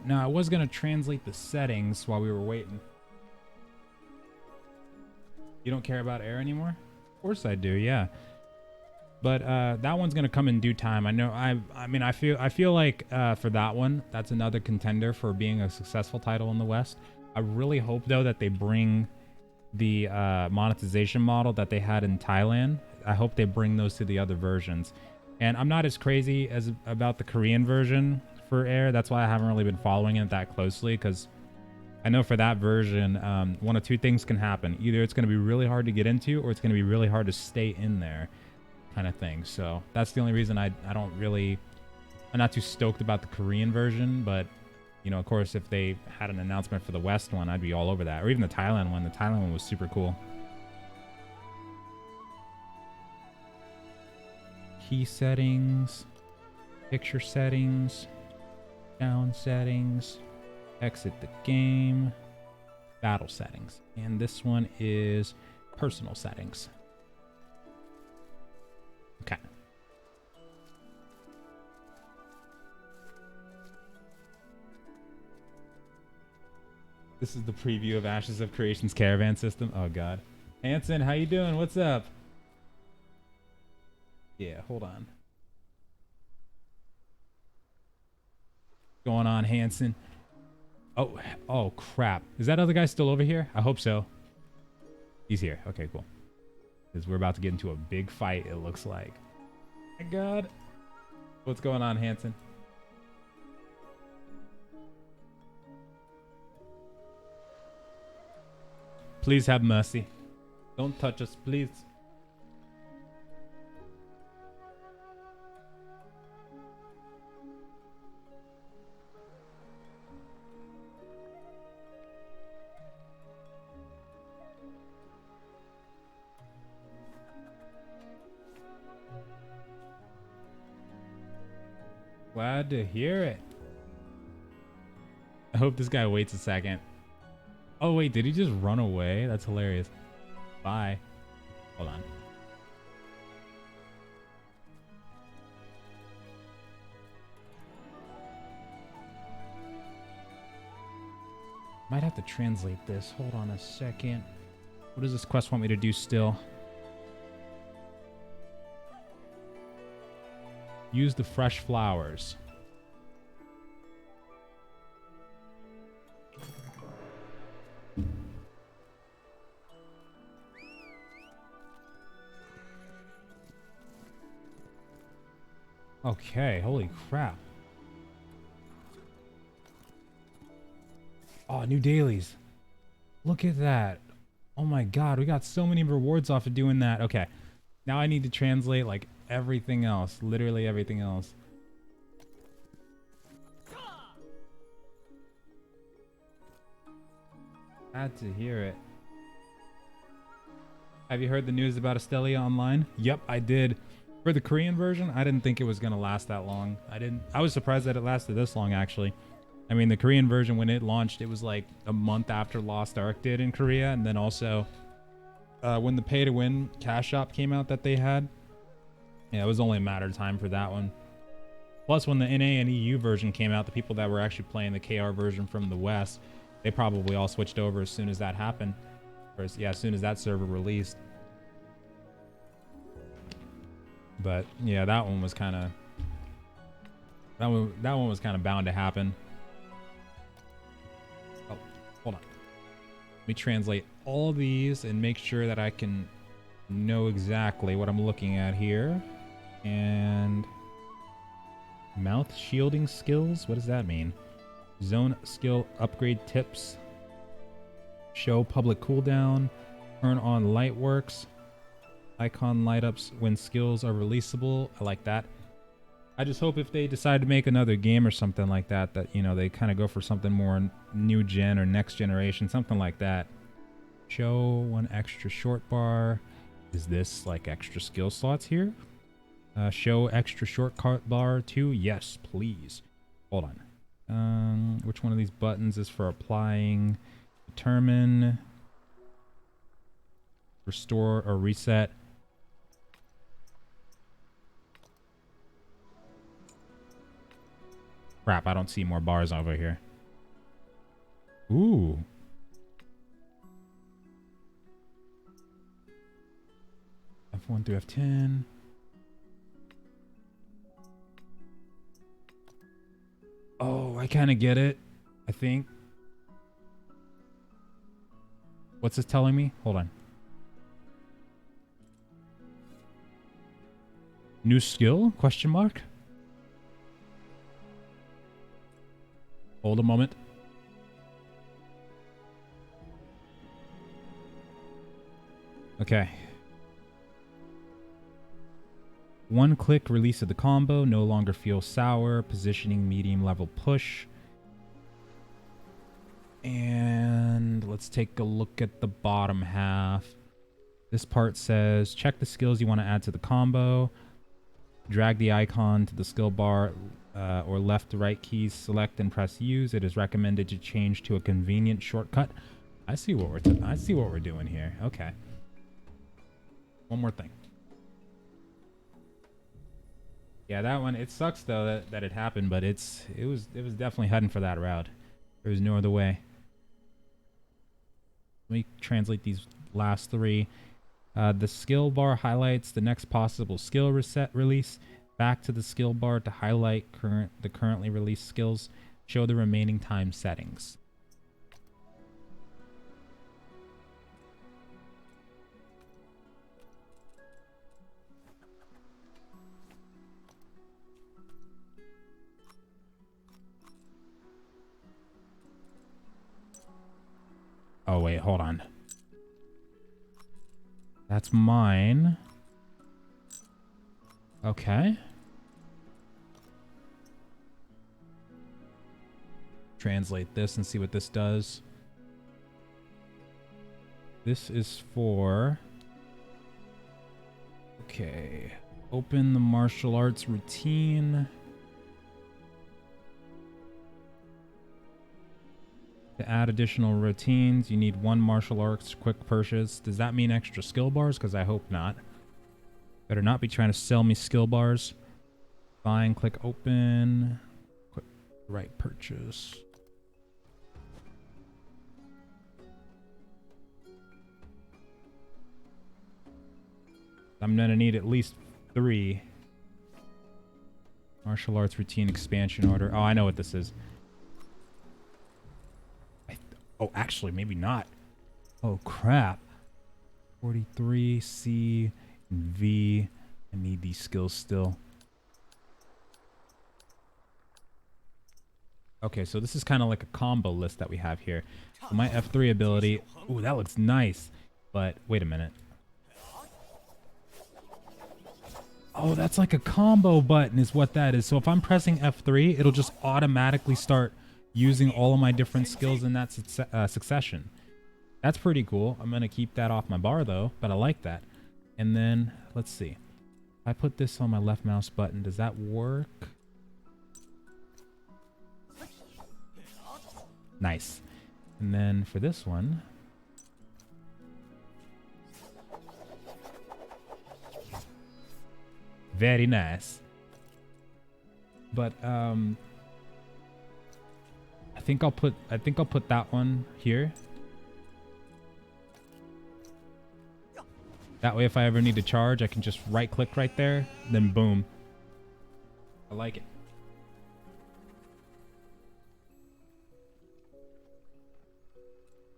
Now, I was going to translate the settings while we were waiting. You don't care about air anymore? Of course I do, yeah. But that one's going to come in due time. I know. I mean, I feel like for that one, that's another contender for being a successful title in the West. I really hope, though, that they bring the monetization model that they had in Thailand. I hope they bring those to the other versions. And I'm not as crazy as about the Korean version for air. That's why I haven't really been following it that closely, because I know for that version, one of two things can happen. Either it's going to be really hard to get into, or it's going to be really hard to stay in there, kind of thing. So that's the only reason I'm not too stoked about the Korean version. But, you know, of course, if they had an announcement for the West one, I'd be all over that. Or even the Thailand one. The Thailand one was super cool. Key settings, picture settings, sound settings, exit the game, battle settings. And this one is personal settings. Okay. This is the preview of Ashes of Creation's caravan system. Oh god. Hanson, how you doing? What's up? Yeah, hold on. Going on, Hanson? Oh crap. Is that other guy still over here? I hope so. He's here. Okay, cool. Because we're about to get into a big fight, it looks like. My god. What's going on, Hanson? Please have mercy. Don't touch us, please. Glad to hear it. I hope this guy waits a second. Oh wait, did he just run away? That's hilarious. Bye. Hold on. Might have to translate this. Hold on a second. What does this quest want me to do still? Use the fresh flowers. Okay, holy crap. Oh, new dailies. Look at that. Oh my god, we got so many rewards off of doing that. Okay, now I need to translate like everything else. Literally everything else. Had to hear it. Have you heard the news about Astelia Online? Yep, I did. For the Korean version, I didn't think it was gonna last that long. I was surprised that it lasted this long, actually. I mean, the Korean version, when it launched, it was like a month after Lost Ark did in Korea, and then also when the pay-to-win cash shop came out that they had, yeah, it was only a matter of time for that one. Plus, when the NA and EU version came out, the people that were actually playing the KR version from the West, they probably all switched over as soon as that happened. Or, yeah, as soon as that server released. But yeah, that one was kind of that one was kind of bound to happen. Oh, hold on. Let me translate all these and make sure that I can know exactly what I'm looking at here. And mouth shielding skills. What does that mean? Zone skill upgrade tips. Show public cooldown. Turn on light works. Icon light ups when skills are releasable. I like that. I just hope if they decide to make another game or something like that, that, you know, they kind of go for something more new gen or next generation, something like that. Show one extra short bar. Is this like extra skill slots here? Show extra shortcut bar too? Yes, please. Hold on. Which one of these buttons is for applying? Determine. Restore or reset. Crap, I don't see more bars over here. Ooh. F1 through F10. Oh, I kind of get it. I think. What's this telling me? Hold on. New skill? Question mark? Hold a moment. Okay. One click release of the combo. No longer feel sour. Positioning medium level push. And let's take a look at the bottom half. This part says check the skills you want to add to the combo. Drag the icon to the skill bar or left to right keys. Select and press use. It is recommended to change to a convenient shortcut. I see what we're doing here. Okay. One more thing. Yeah, that one, it sucks though that it happened, but it was definitely heading for that route. There was no other way. Let me translate these last three. The skill bar highlights the next possible skill release. Back to the skill bar to highlight the currently released skills. Show the remaining time settings. Oh, wait, hold on. That's mine. Okay. Translate this and see what this does. This is for... Okay. Open the martial arts routine. To add additional routines, you need one martial arts quick purchase. Does that mean extra skill bars? Because I hope not. Better not be trying to sell me skill bars. Fine, click open. Quick right purchase. I'm gonna need at least 3. Martial arts routine expansion order. Oh, I know what this is. Oh, actually, maybe not. Oh, crap. 43, C, and V. I need these skills still. Okay, so this is kind of like a combo list that we have here. So my F3 ability... Ooh, that looks nice. But, wait a minute. Oh, that's like a combo button is what that is. So if I'm pressing F3, it'll just automatically start using all of my different skills in that succession. That's pretty cool. I'm going to keep that off my bar though, but I like that. And then, let's see. If I put this on my left mouse button, does that work? Nice. And then for this one... Very nice. But, I think I'll put that one here. That way if I ever need to charge, I can just right click right there, then boom. I like it.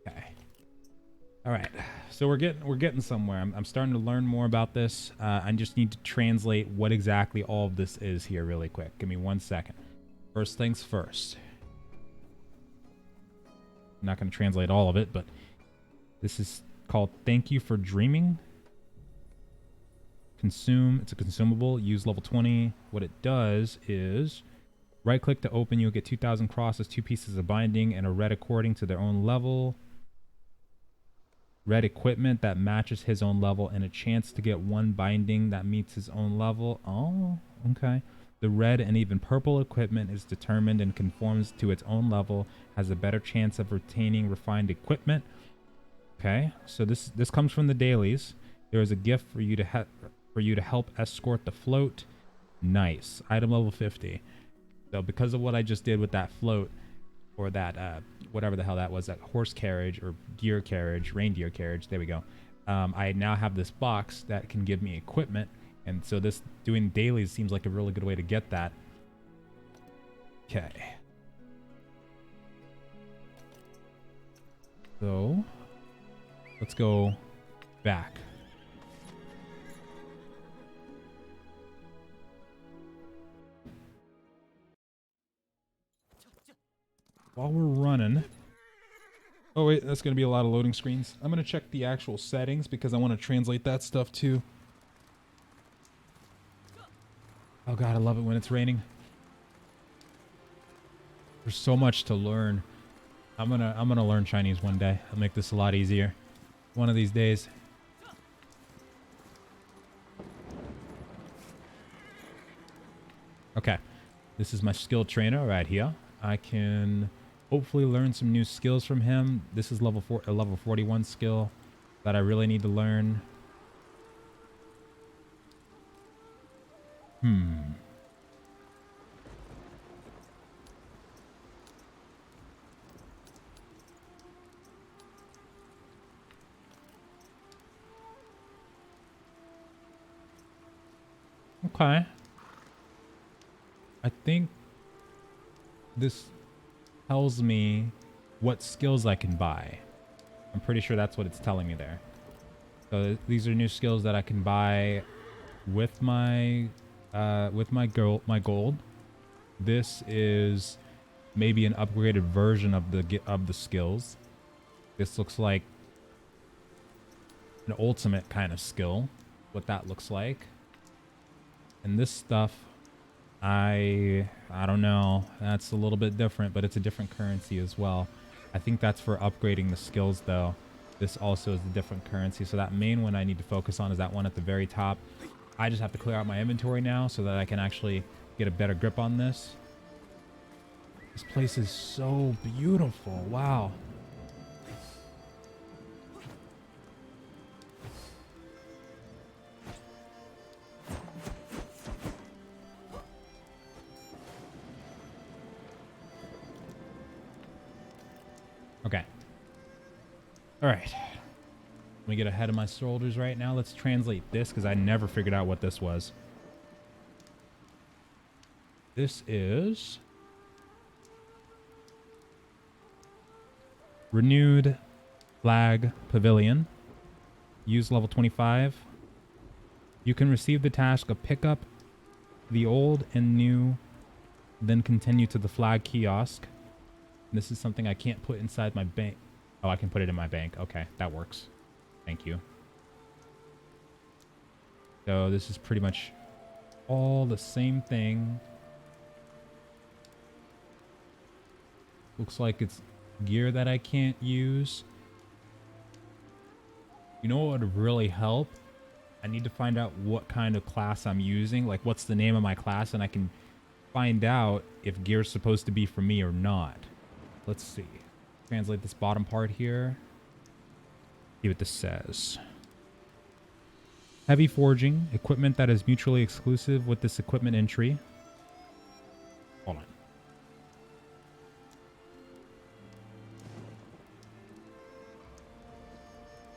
Okay. All right. So we're getting somewhere. I'm starting to learn more about this. I just need to translate what exactly all of this is here really quick. Give me 1 second. First things first. I'm not going to translate all of it, but this is called Thank You for Dreaming. Consume. It's a consumable. Use level 20. What it does is right click to open. You'll get 2,000 crosses, 2 pieces of binding, and a red according to their own level. Red equipment that matches his own level, and a chance to get 1 binding that meets his own level. Oh, okay. The red and even purple equipment is determined and conforms to its own level, has a better chance of retaining refined equipment. Okay, so this comes from the dailies. There is a gift for you to help escort the float. Nice. Item level 50. So because of what I just did with that float, or that whatever the hell that was, that horse carriage or deer carriage, reindeer carriage. There we go. I now have this box that can give me equipment, and so this doing dailies seems like a really good way to get that. Okay. So let's go back. While we're running... Oh wait, that's going to be a lot of loading screens. I'm going to check the actual settings because I want to translate that stuff too. Oh god, I love it when it's raining. There's so much to learn. I'm gonna learn Chinese one day. I'll make this a lot easier. One of these days. Okay. This is my skill trainer right here. I can hopefully learn some new skills from him. This is a level 41 skill that I really need to learn. Okay. I think this tells me what skills I can buy. I'm pretty sure that's what it's telling me there. So these are new skills that I can buy with my gold. This is maybe an upgraded version of the skills. This looks like an ultimate kind of skill, what that looks like. And this stuff, I don't know. That's a little bit different, but it's a different currency as well. I think that's for upgrading the skills though. This also is a different currency. So that main one I need to focus on is that one at the very top. I just have to clear out my inventory now so that I can actually get a better grip on this. This place is so beautiful. Wow. Okay. All right. Let me get ahead of my shoulders right now. Let's translate this because I never figured out what this was. This is Renewed Flag Pavilion. Use level 25. You can receive the task of pick up the old and new, then continue to the flag kiosk. This is something I can't put inside my bank. Oh, I can put it in my bank. Okay, that works. Thank you. So this is pretty much all the same thing. Looks like it's gear that I can't use. You know what would really help? I need to find out what kind of class I'm using. Like, what's the name of my class? And I can find out if gear's supposed to be for me or not. Let's see. Translate this bottom part here. See what this says. Heavy forging. Equipment that is mutually exclusive with this equipment entry. Hold on.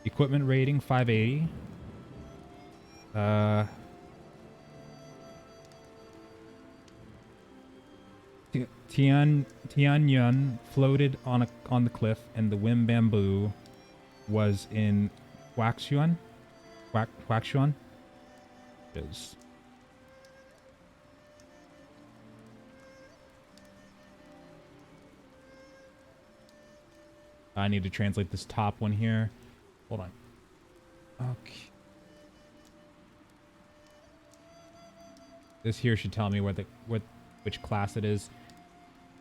Equipment rating 580. Tianyun floated on the cliff, and the Wim Bamboo was in Huaxuan. Huaxuan is. I need to translate this top one here. Hold on. Okay. This here should tell me which class it is,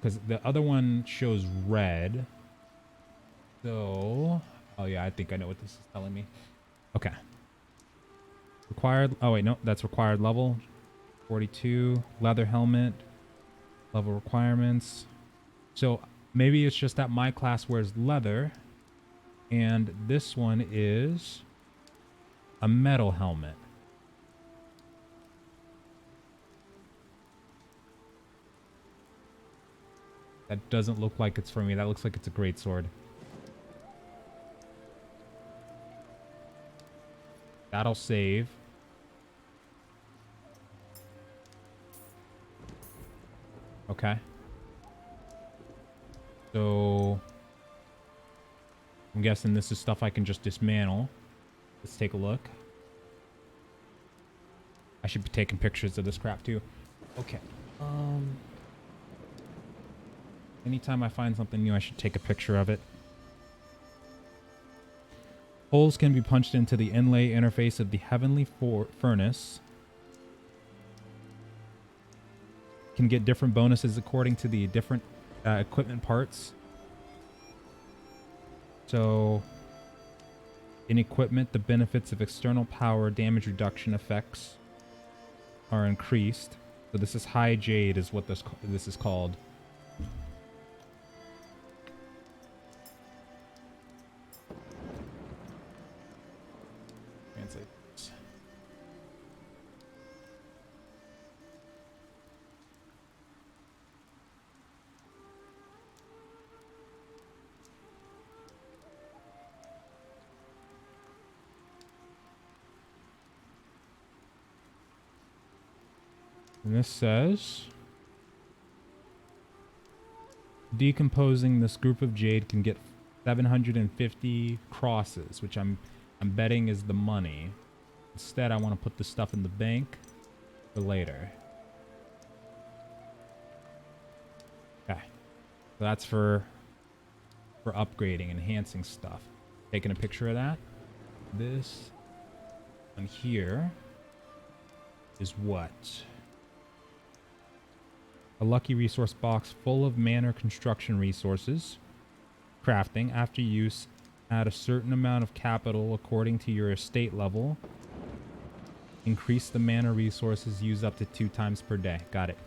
because the other one shows red. So, oh yeah, I think I know what this is telling me. Okay. Required. Oh wait, no, that's required level. 42 leather helmet. Level requirements. So maybe it's just that my class wears leather, and this one is a metal helmet. That doesn't look like it's for me. That looks like it's a great sword. That'll save. Okay. So I'm guessing this is stuff I can just dismantle. Let's take a look. I should be taking pictures of this crap too. Okay. Anytime I find something new, I should take a picture of it. Holes can be punched into the inlay interface of the Heavenly Furnace. Can get different bonuses according to the different equipment parts. So, in equipment, the benefits of external power damage reduction effects are increased. So this is High Jade is what this is called. Translate this. And this says, decomposing this group of jade can get 750 crosses, which I'm betting is the money. Instead, I want to put this stuff in the bank for later. Okay. So that's for upgrading, enhancing stuff. Taking a picture of that. This one here is what? A lucky resource box full of manor construction resources. Crafting. After use, add a certain amount of capital according to your estate level. Increase the manor resources used up to 2 times per day. Got it.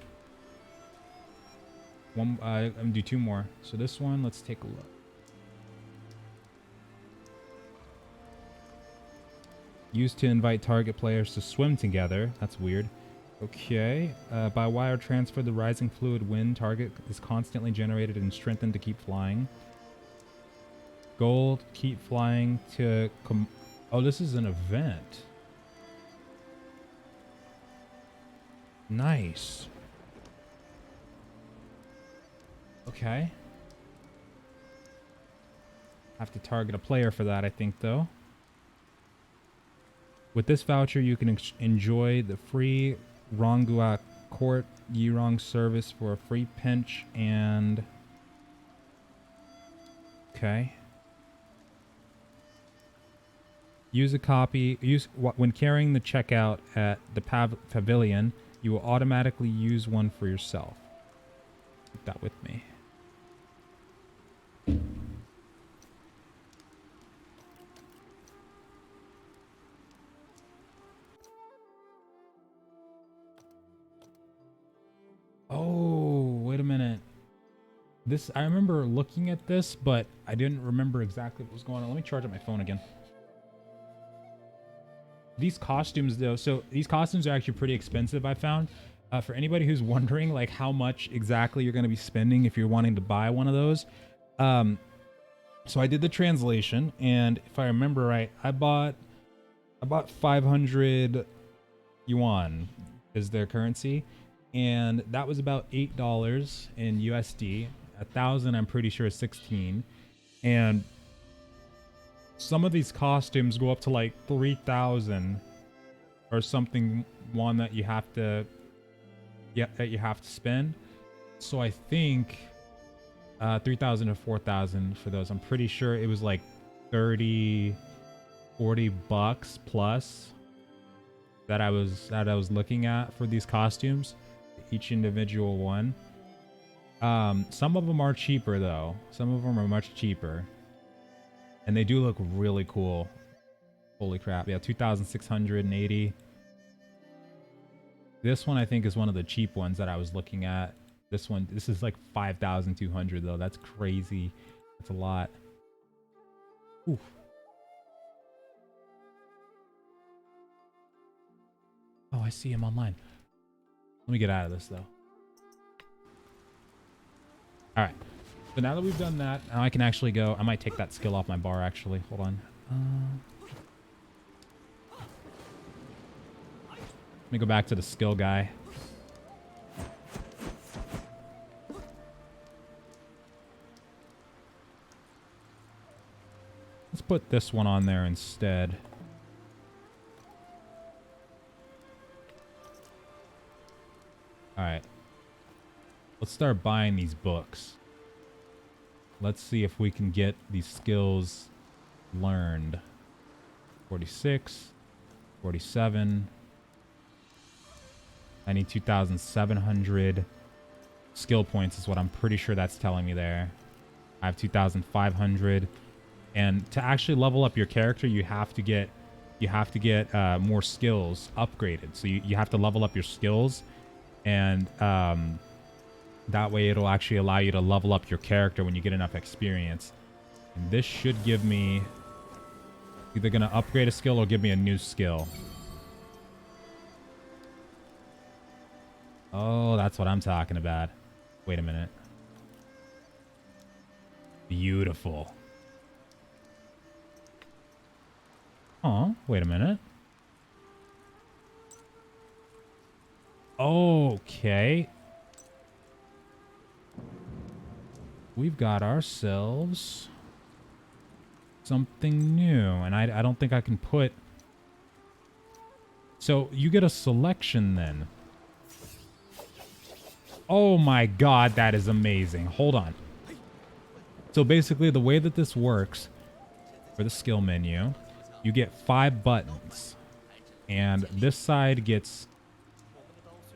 I'm gonna do 2 more. So this one, let's take a look. Used to invite target players to swim together. That's weird. Okay. By wire transfer, the rising fluid wind target is constantly generated and strengthened to keep flying. Gold, keep flying to... Oh, this is an event. Nice. Okay. Have to target a player for that, I think, though. With this voucher, you can enjoy the free Rongua Court Yirong service for a free pinch and... Okay. Use a copy. When carrying the checkout at the pavilion, you will automatically use one for yourself. Take that with me. Oh, wait a minute. This, I remember looking at this, but I didn't remember exactly what was going on. Let me charge up my phone again. These costumes, though, so these costumes are actually pretty expensive, I found. For anybody who's wondering, like, how much exactly you're going to be spending if you're wanting to buy one of those. So I did the translation, and if I remember right, I bought 500 yuan is their currency, and that was about $8 in USD. 1,000, I'm pretty sure, is 16, and some of these costumes go up to like 3,000 or something. One that you have to, spend. So I think 3,000 to 4,000 for those. I'm pretty sure it was like 30, 40 bucks plus that I was looking at for these costumes, each individual one. Some of them are cheaper though. Some of them are much cheaper. And they do look really cool. Holy crap. Yeah, 2,680. This one I think is one of the cheap ones that I was looking at. This is like 5,200 though. That's crazy. That's a lot. Oof. Oh, I see him online. Let me get out of this though. All right. So now that we've done that, now I can actually go. I might take that skill off my bar, actually. Hold on. Let me go back to the skill guy. Let's put this one on there instead. All right. Let's start buying these books. Let's see if we can get these skills learned. 46, 47. I need 2,700 skill points is what I'm pretty sure that's telling me there. I have 2,500. And to actually level up your character, you have to get more skills upgraded. So you have to level up your skills, and that way it'll actually allow you to level up your character when you get enough experience. And this should give me either gonna upgrade a skill or give me a new skill. Oh, that's what I'm talking about. Wait a minute. Beautiful. Oh, wait a minute. Okay. We've got ourselves something new. And I don't think I can put... So you get a selection then. Oh my god, that is amazing. Hold on. So basically the way that this works for the skill menu... You get 5 buttons, and this side gets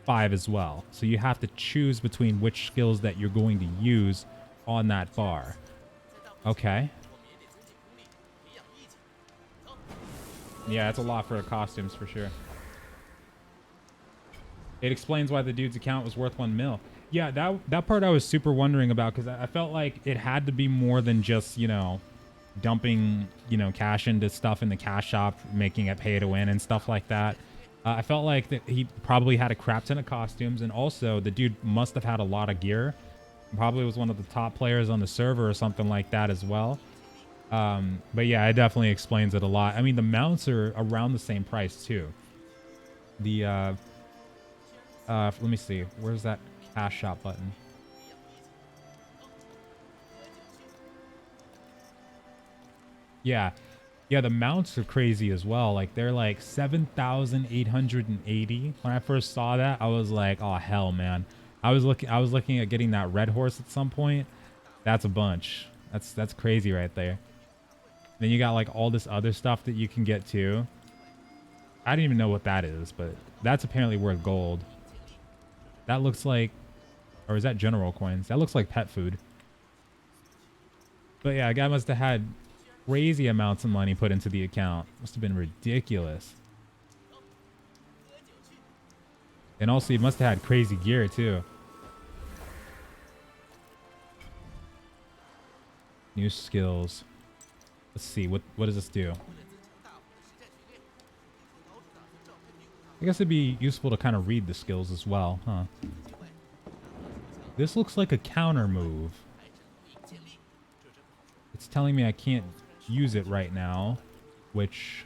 5 as well. So you have to choose between which skills that you're going to use on that bar. Okay. Yeah, it's a lot for the costumes for sure. It explains why the dude's account was worth 1 mil. Yeah, that part I was super wondering about, because I felt like it had to be more than just, you know, dumping, you know, cash into stuff in the cash shop, making it pay to win and stuff like that. I felt like that he probably had a crap ton of costumes, and also the dude must have had a lot of gear. Probably was one of the top players on the server or something like that as well. But yeah, it definitely explains it a lot. I mean, the mounts are around the same price too. The let me see, where's that cash shop button? Yeah, the mounts are crazy as well. Like, they're like 7,880. When I first saw that, I was like, oh hell, man. I was looking at getting that red horse at some point. That's a bunch. That's crazy right there. Then you got like all this other stuff that you can get too. I didn't even know what that is, but that's apparently worth gold. That looks like, or is that general coins? That looks like pet food. But yeah, a guy must have had crazy amounts of money put into the account. Must have been ridiculous. And also, he must have had crazy gear too. New skills. Let's see, what does this do? I guess it'd be useful to kind of read the skills as well, huh? This looks like a counter move. It's telling me I can't use it right now, which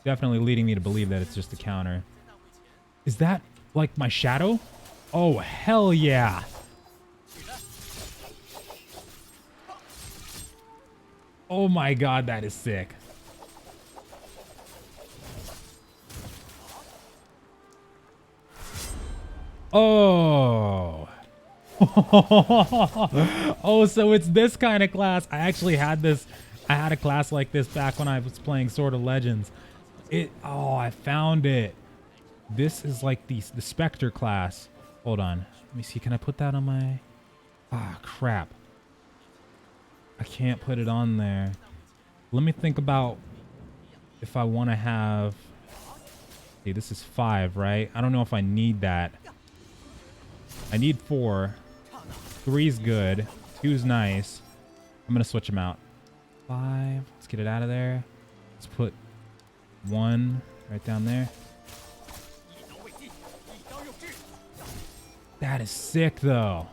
definitely leading me to believe that it's just a counter. Is that like my shadow? Oh, hell yeah. Oh my god, that is sick. Oh. Oh, so it's this kind of class. I actually had this. I had a class like this back when I was playing Sword of Legends. Oh, I found it. This is like the Specter class. Hold on. Let me see. Can I put that on my... Ah, crap. I can't put it on there. Let me think about if I want to have... See, this is 5, right? I don't know if I need that. I need 4. 3's good. 2's nice. I'm going to switch them out. 5. Let's get it out of there. Let's put 1 right down there. That is sick, though.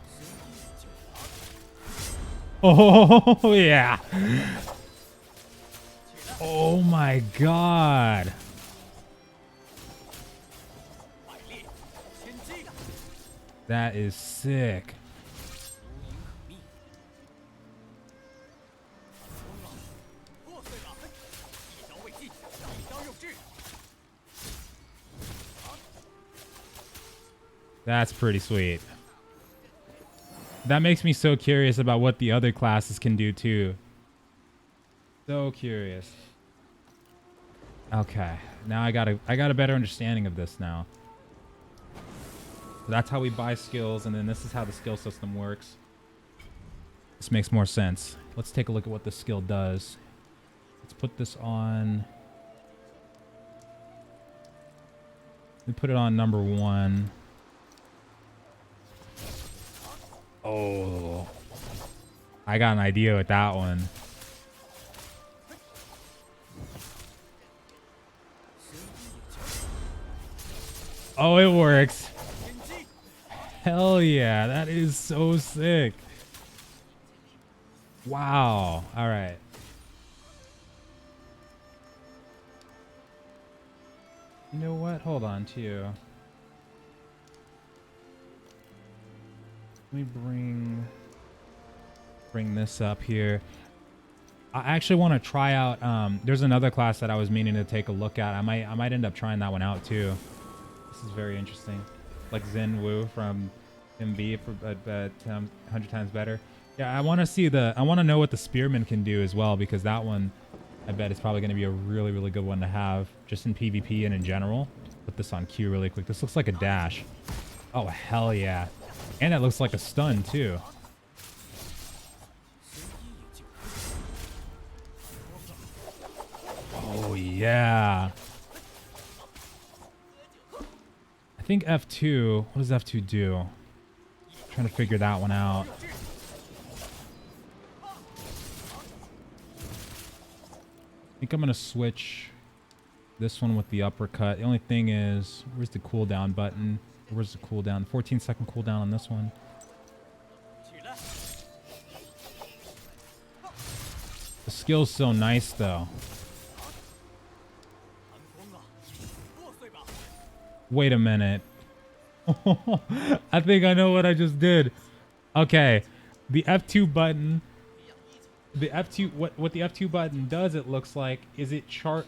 Oh, yeah. Oh my god. That is sick. That's pretty sweet. That makes me so curious about what the other classes can do too. So curious. Okay, now I got a better understanding of this now. That's how we buy skills, and then this is how the skill system works. This makes more sense. Let's take a look at what the skill does. Let's put this on. We put it on number 1. Oh, I got an idea with that one. Oh, it works. Hell yeah, that is so sick. Wow. All right. You know what? Hold on, too. Let me bring this up here. I actually want to try out. There's another class that I was meaning to take a look at. I might end up trying that one out too. This is very interesting. Like Zen Wu from MB for 100 times better. Yeah, I want to see I want to know what the Spearman can do as well, because that one, I bet, is probably going to be a really, really good one to have just in PvP and in general. Put this on Q really quick. This looks like a dash. Oh, hell yeah. And it looks like a stun too. Oh, yeah. I think F2, what does F2 do? I'm trying to figure that one out. I think I'm going to switch this one with the uppercut. The only thing is, where's the cooldown button? Where's the cooldown? 14-second cooldown on this one. The skill's so nice, though. Wait a minute. I think I know what I just did. Okay. The F2 button. The F2, what the F2 button does, it looks like, is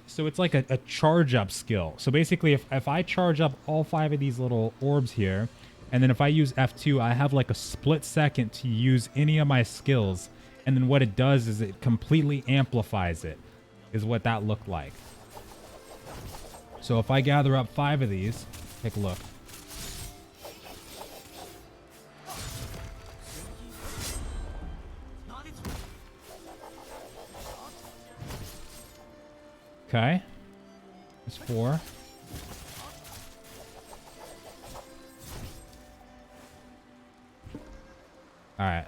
so it's like a charge up skill. So basically, if I charge up all 5 of these little orbs here, and then if I use F2, I have like a split second to use any of my skills. And then what it does is it completely amplifies it, is what that looked like. So if I gather up 5 of these, take a look. Okay. There's 4. Alright.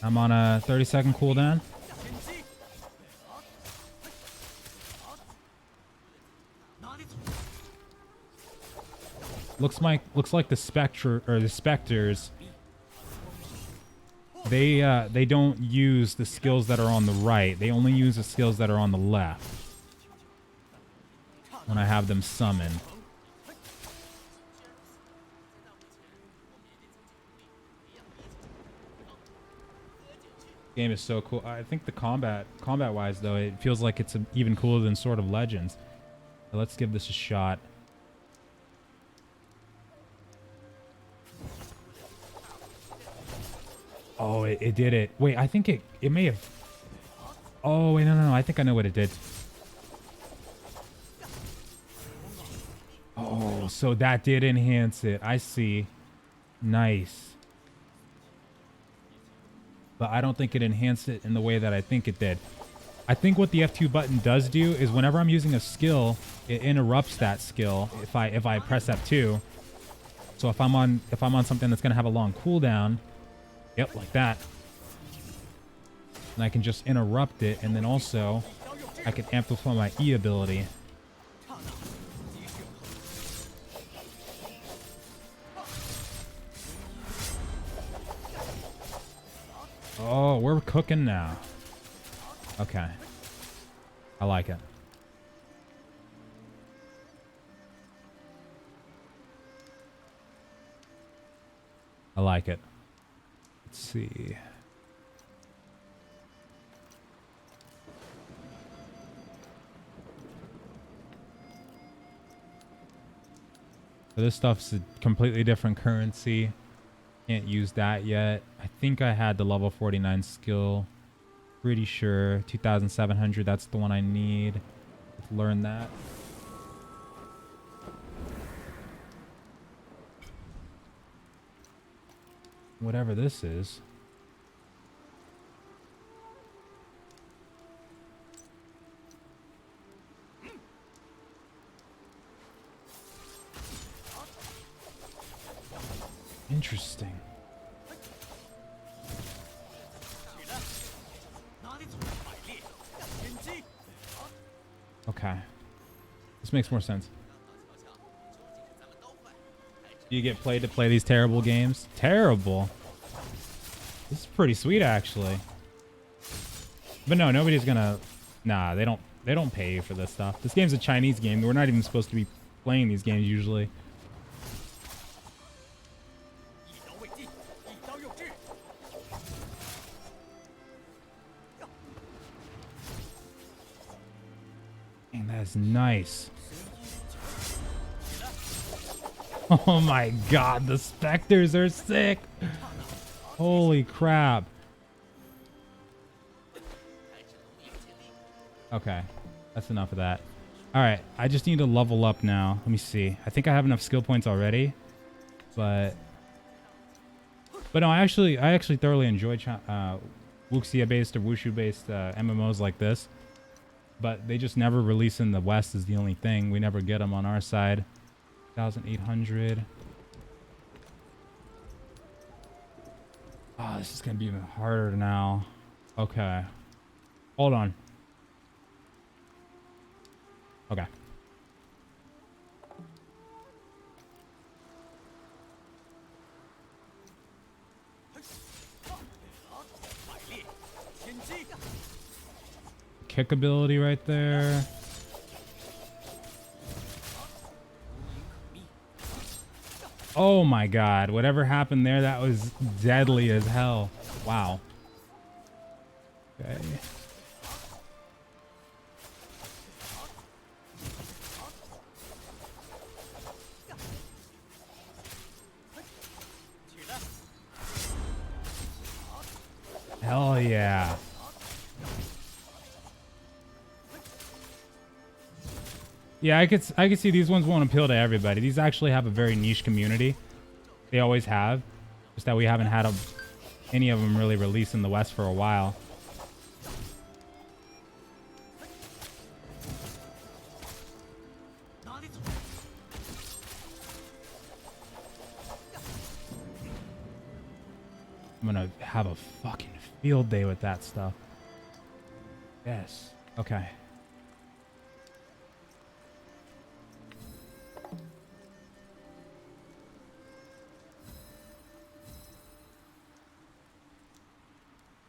I'm on a 30-second cooldown. Looks like the Spectre or the Specters. They don't use the skills that are on the right. They only use the skills that are on the left when I have them summoned. Game is so cool. I think the combat-wise though, it feels like it's even cooler than Sword of Legends. So let's give this a shot. Oh, it did it. Wait, I think it may have... Oh, wait, no. I think I know what it did. Oh, so that did enhance it. I see. Nice. But I don't think it enhanced it in the way that I think it did. I think what the F2 button does do is whenever I'm using a skill, it interrupts that skill if I press F2. So if I'm on something that's going to have a long cooldown... Yep, like that. And I can just interrupt it, and then also I can amplify my E ability. we're cooking now. Okay. I like it. I like it. Let's see. So this stuff's a completely different currency. Can't use that yet. I think I had the level 49 skill. Pretty sure. 2,700, that's the one I need. Let's learn that. Whatever this is. Interesting. Okay. This makes more sense. Do you get paid to play these terrible games? Terrible. This is pretty sweet, actually. But no, nobody's gonna... Nah, they don't pay you for this stuff. This game's a Chinese game. We're not even supposed to be playing these games usually. Dang, that is nice. Oh my god, the Specters are sick. Holy crap. Okay, that's enough of that. All right, I just need to level up now. Let me see. I think I have enough skill points already, but no, I actually thoroughly enjoy Wuxia-based or Wushu-based MMOs like this, but they just never release in the West is the only thing. We never get them on our side. 1,800. Oh, this is gonna be even harder now. Okay, hold on. Okay. Kick ability right there. Oh my god, whatever happened there, that was deadly as hell. Wow. Okay. Hell yeah. Yeah, I could see these ones won't appeal to everybody. These actually have a very niche community. They always have. Just that we haven't had any of them really release in the West for a while. I'm gonna have a fucking field day with that stuff. Yes. Okay.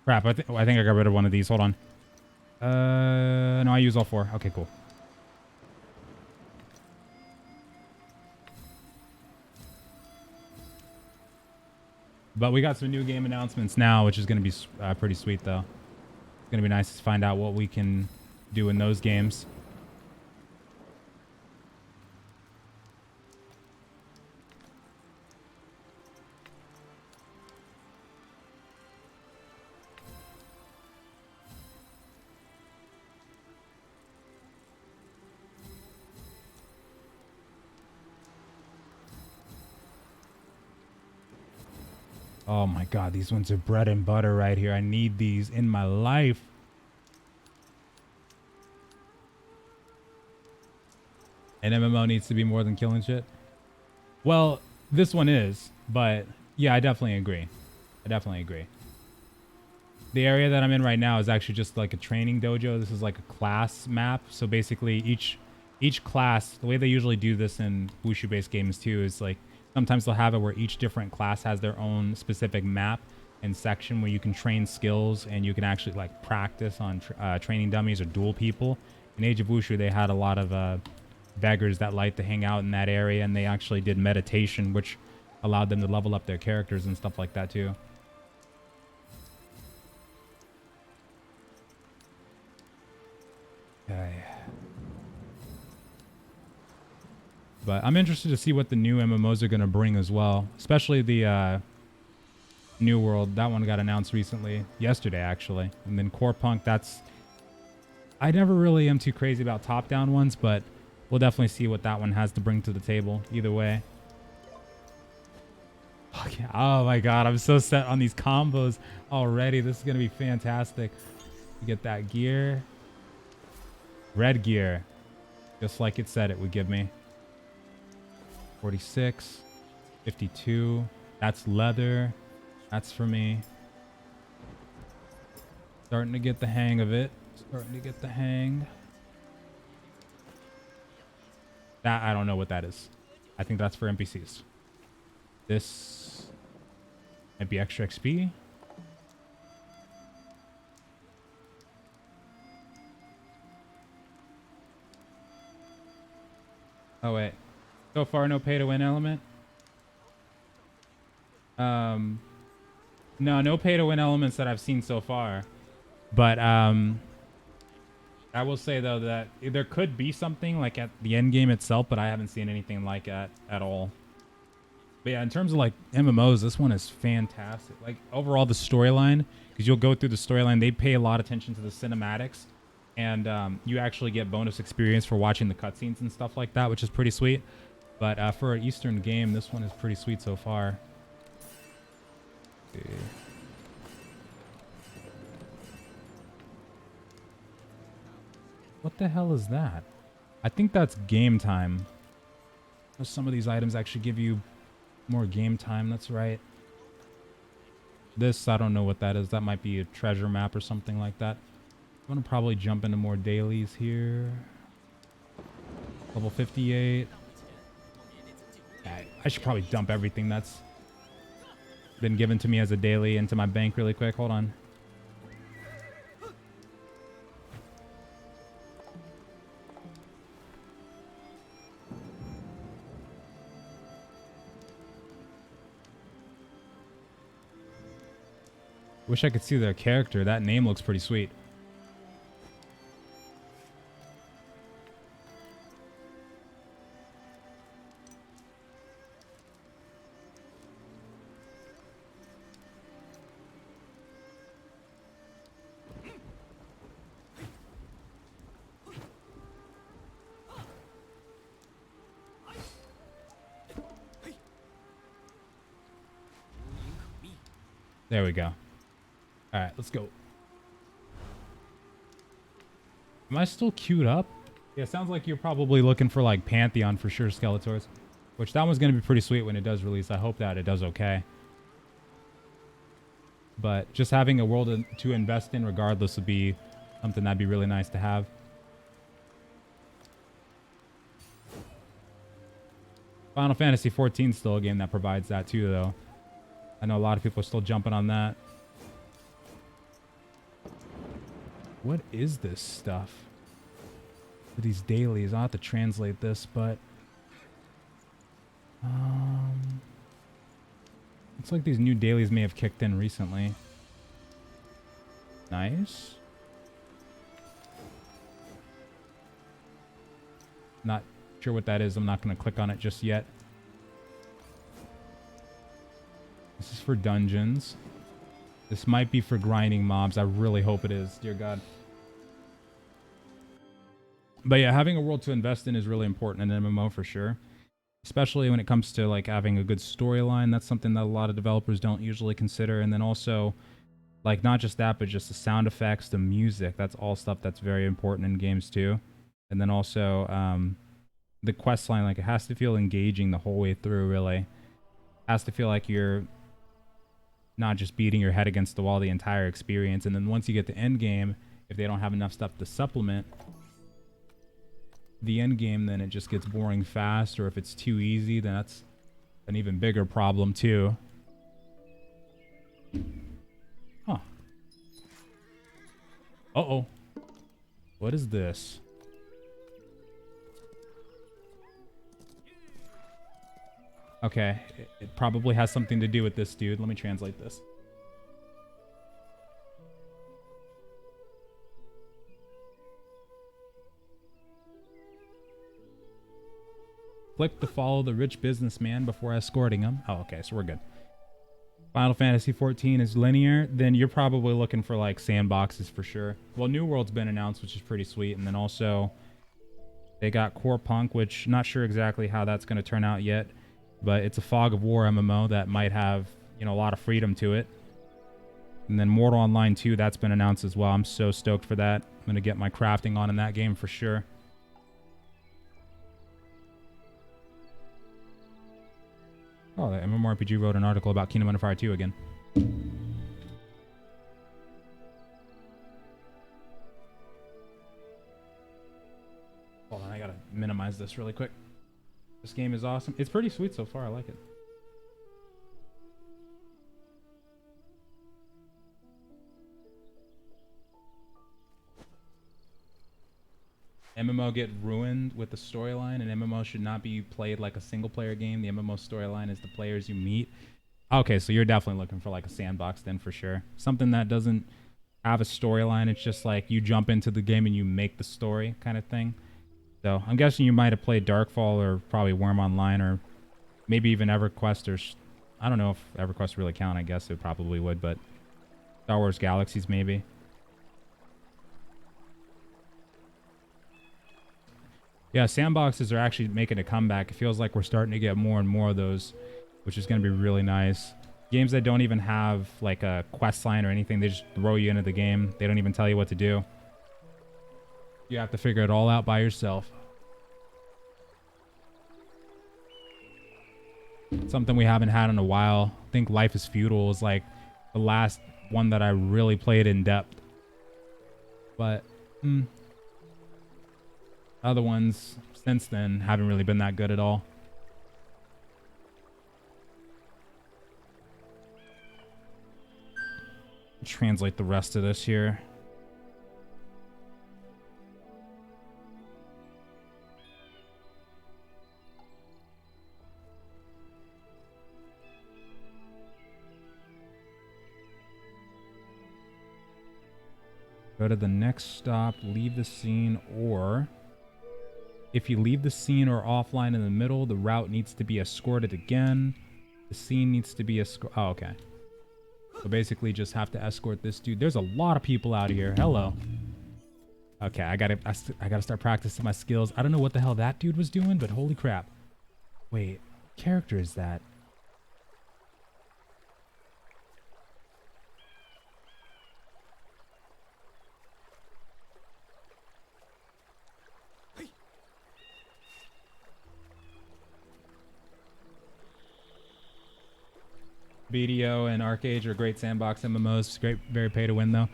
Crap, I think I got rid of one of these. Hold on. No, I use all four. Okay, cool. But we got some new game announcements now, which is going to be pretty sweet, though. It's going to be nice to find out what we can do in those games. Oh my god, these ones are bread and butter right here. I need these in my life. An MMO needs to be more than killing shit. Well, this one is, but yeah, I definitely agree. I definitely agree. The area that I'm in right now is actually just like a training dojo. This is like a class map. So basically each class, the way they usually do this in Wushu-based games too, is like sometimes they'll have it where each different class has their own specific map. and section where you can train skills and you can actually like practice on training dummies or duel people. In Age of Wushu, they had a lot of beggars that like to hang out in that area, and they actually did meditation, which allowed them to level up their characters and stuff like that too. Okay. But I'm interested to see what the new MMOs are going to bring as well, especially the New World. That one got announced recently, yesterday actually. And then Core Punk, I never really am too crazy about top-down ones, but we'll definitely see what that one has to bring to the table either way. Okay. Oh my god, I'm so set on these combos already. This is going to be fantastic. You get that gear. Red gear. Just like it said it would give me. 46. 52. That's leather. That's for me. Starting to get the hang of it. Starting to get the hang. That, I don't know what that is. I think that's for NPCs. This might be extra XP. Oh wait. So far no pay to win element. No pay to win elements that I've seen so far. But I will say though that there could be something like at the end game itself, but I haven't seen anything like that at all. But yeah, in terms of like MMOs, this one is fantastic. Like overall the storyline, because you'll go through the storyline, they pay a lot of attention to the cinematics, and you actually get bonus experience for watching the cutscenes and stuff like that, which is pretty sweet. But for an Eastern game, this one is pretty sweet so far. Okay. What the hell is that? I think that's game time. Some of these items actually give you more game time. That's right. This, I don't know what that is. That might be a treasure map or something like that. I'm going to probably jump into more dailies here. Level 58. I should probably dump everything that's been given to me as a daily into my bank really quick. Hold on. Wish I could see their character. That name looks pretty sweet. There we go. All right, let's go. Am I still queued up? Yeah, sounds like you're probably looking for like Pantheon for sure, Skeletors. Which that one's going to be pretty sweet when it does release. I hope that it does okay. But just having a world to invest in regardless would be something that'd be really nice to have. Final Fantasy XIV is still a game that provides that too, though. I know a lot of people are still jumping on that. What is this stuff? For these dailies, I'll have to translate this, but... Looks like these new dailies may have kicked in recently. Nice. Not sure what that is. I'm not going to click on it just yet. This is for dungeons. This might be for grinding mobs. I really hope it is. Dear God. But yeah, having a world to invest in is really important in MMO for sure. Especially when it comes to like having a good storyline. That's something that a lot of developers don't usually consider. And then also, like not just that, but just the sound effects, the music. That's all stuff that's very important in games too. And then also the quest line, like it has to feel engaging the whole way through, really. It has to feel like you're not just beating your head against the wall the entire experience. And then once you get to end game, if they don't have enough stuff to supplement the end game, then it just gets boring fast. Or if it's too easy, then that's an even bigger problem too. Uh-oh. What is this? Okay, it probably has something to do with this dude. Let me translate this. Click to follow the rich businessman before escorting him. Oh, okay, so we're good. Final Fantasy 14 is linear. Then you're probably looking for like sandboxes for sure. Well, New World's been announced, which is pretty sweet. And then also they got Core Punk, which not sure exactly how that's going to turn out yet. But it's a Fog of War MMO that might have, you know, a lot of freedom to it. And then Mortal Online 2, that's been announced as well. I'm so stoked for that. I'm going to get my crafting on in that game for sure. Oh, the MMORPG wrote an article about Kingdom Under Fire 2 again. Hold on, I gotta minimize this really quick. This game is awesome. It's pretty sweet so far. I like it. MMO get ruined with the storyline, and MMO should not be played like a single-player game. The MMO storyline is the players you meet. Okay, so you're definitely looking for like a sandbox then for sure. Something that doesn't have a storyline. It's just like you jump into the game and you make the story kind of thing. So I'm guessing you might have played Darkfall or probably Worm Online or maybe even EverQuest or... I don't know if EverQuest really count. I guess it probably would, but Star Wars Galaxies maybe. Yeah, sandboxes are actually making a comeback. It feels like we're starting to get more and more of those, which is going to be really nice. Games that don't even have like a quest line or anything, they just throw you into the game. They don't even tell you what to do. You have to figure it all out by yourself. Something we haven't had in a while. I think Life is Feudal is like the last one that I really played in depth. But other ones since then haven't really been that good at all. Translate the rest of this here. Go to the next stop, leave the scene, or if you leave the scene or offline in the middle, the route needs to be escorted again. The scene needs to be escorted. Oh, okay. So basically just have to escort this dude. There's a lot of people out here. Hello. Okay, I gotta start practicing my skills. I don't know what the hell that dude was doing, but holy crap. Wait, what character is that? BDO and Arcade are great sandbox MMOs. Great, very pay to win though.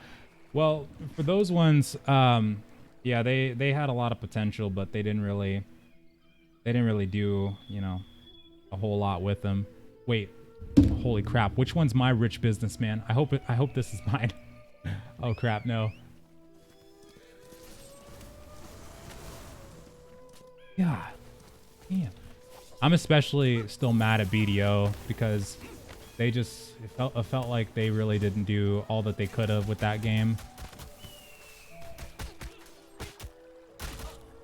Well, for those ones, yeah, they had a lot of potential, but they didn't really do, you know, a whole lot with them. Wait, holy crap! Which one's my rich businessman? I hope this is mine. Oh crap, no. God damn. I'm especially still mad at BDO because they just it felt like they really didn't do all that they could have with that game.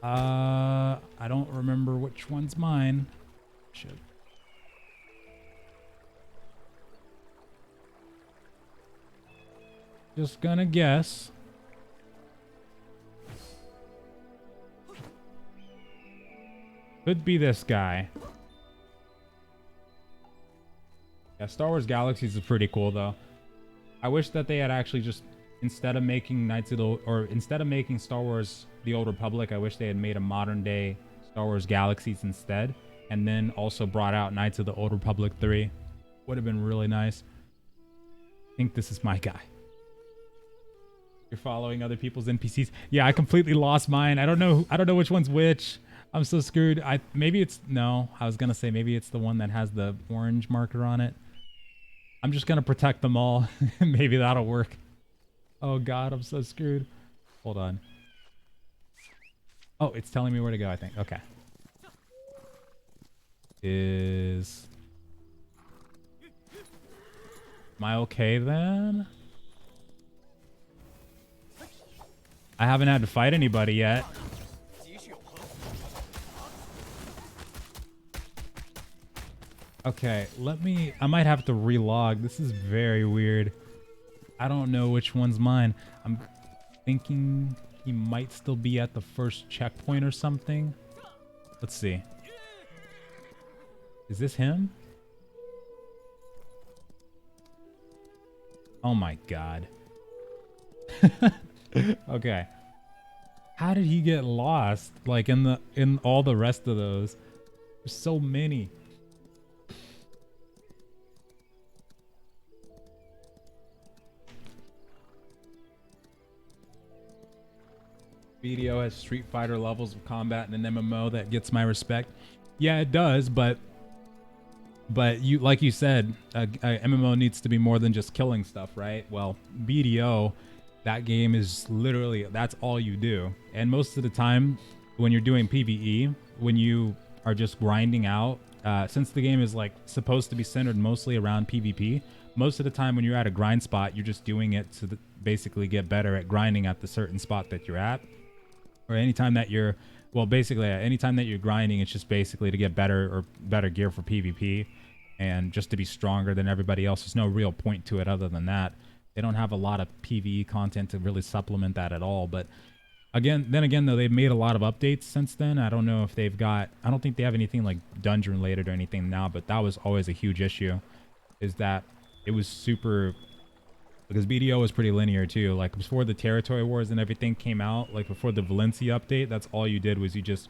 I don't remember which one's mine. Shit. Just gonna guess. Could be this guy. Yeah, Star Wars Galaxies is pretty cool though. I wish that they had actually just instead of making instead of making Star Wars The Old Republic, I wish they had made a modern day Star Wars Galaxies instead, and then also brought out Knights of the Old Republic 3. Would have been really nice. I think this is my guy. You're following other people's NPCs. Yeah, I completely lost mine. I don't know which one's which. I'm so screwed. Maybe it's no. I was gonna say maybe it's the one that has the orange marker on it. I'm just gonna protect them all. Maybe that'll work. Oh god, I'm so screwed. Hold on. Oh, it's telling me where to go, I think. Okay. Am I okay then? I haven't had to fight anybody yet. Okay, I might have to relog. This is very weird. I don't know which one's mine. I'm thinking he might still be at the first checkpoint or something. Let's see. Is this him? Oh my god. Okay. How did he get lost? Like in all the rest of those. There's so many. BDO has Street Fighter levels of combat in an MMO that gets my respect. Yeah, it does, but you, like you said, a MMO needs to be more than just killing stuff, right? Well, BDO, that game is literally, that's all you do. And most of the time, when you're doing PvE, when you are just grinding out, since the game is like supposed to be centered mostly around PvP, most of the time when you're at a grind spot, you're just doing it to basically get better at grinding at the certain spot that you're at. Or anytime that you're, well, basically anytime that you're grinding, it's just basically to get better gear for PvP and just to be stronger than everybody else. There's no real point to it other than that. They don't have a lot of PvE content to really supplement that at all. But then again, though, they've made a lot of updates since then. I don't know if they've got, I don't think they have anything like dungeon related or anything now, but that was always a huge issue, is that it was super, because BDO was pretty linear too. Like before the territory wars and everything came out, like before the Valencia update, that's all you did was you just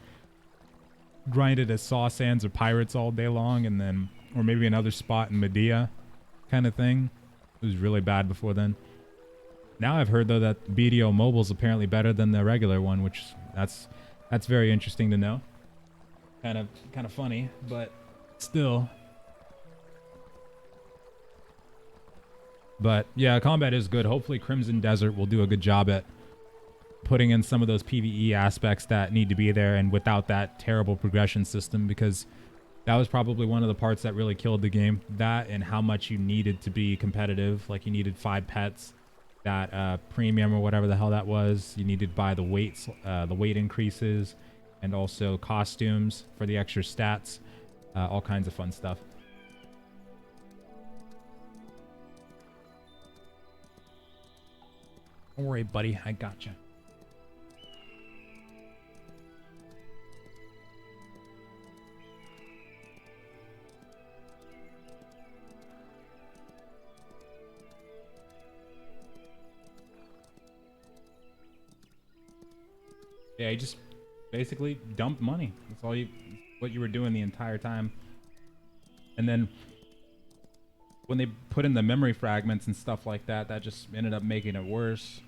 grinded as Saw Sands or Pirates all day long, and then, or maybe another spot in Medea kind of thing. It was really bad before then. Now I've heard though that BDO mobile is apparently better than the regular one, which that's very interesting to know. Kind of funny, but still. But yeah, combat is good. Hopefully Crimson Desert will do a good job at putting in some of those PvE aspects that need to be there, and without that terrible progression system, because that was probably one of the parts that really killed the game. That and how much you needed to be competitive. Like you needed 5 pets, that premium or whatever the hell that was. You needed to buy the weights, the weight increases, and also costumes for the extra stats. All kinds of fun stuff. Don't worry, buddy. I gotcha. Yeah, you just basically dumped money. That's all what you were doing the entire time. And then when they put in the memory fragments and stuff like that, that just ended up making it worse.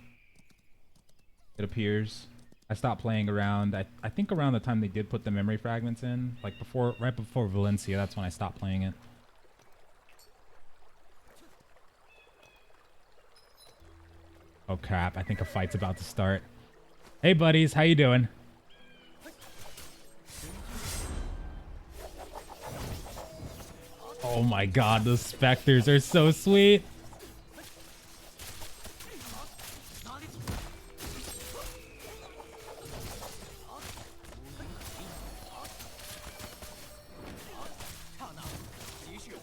It appears. I stopped playing around. I think around the time they did put the memory fragments in, like right before Valencia, that's when I stopped playing it. Oh crap, I think a fight's about to start. Hey buddies, how you doing? Oh my god, those Specters are so sweet.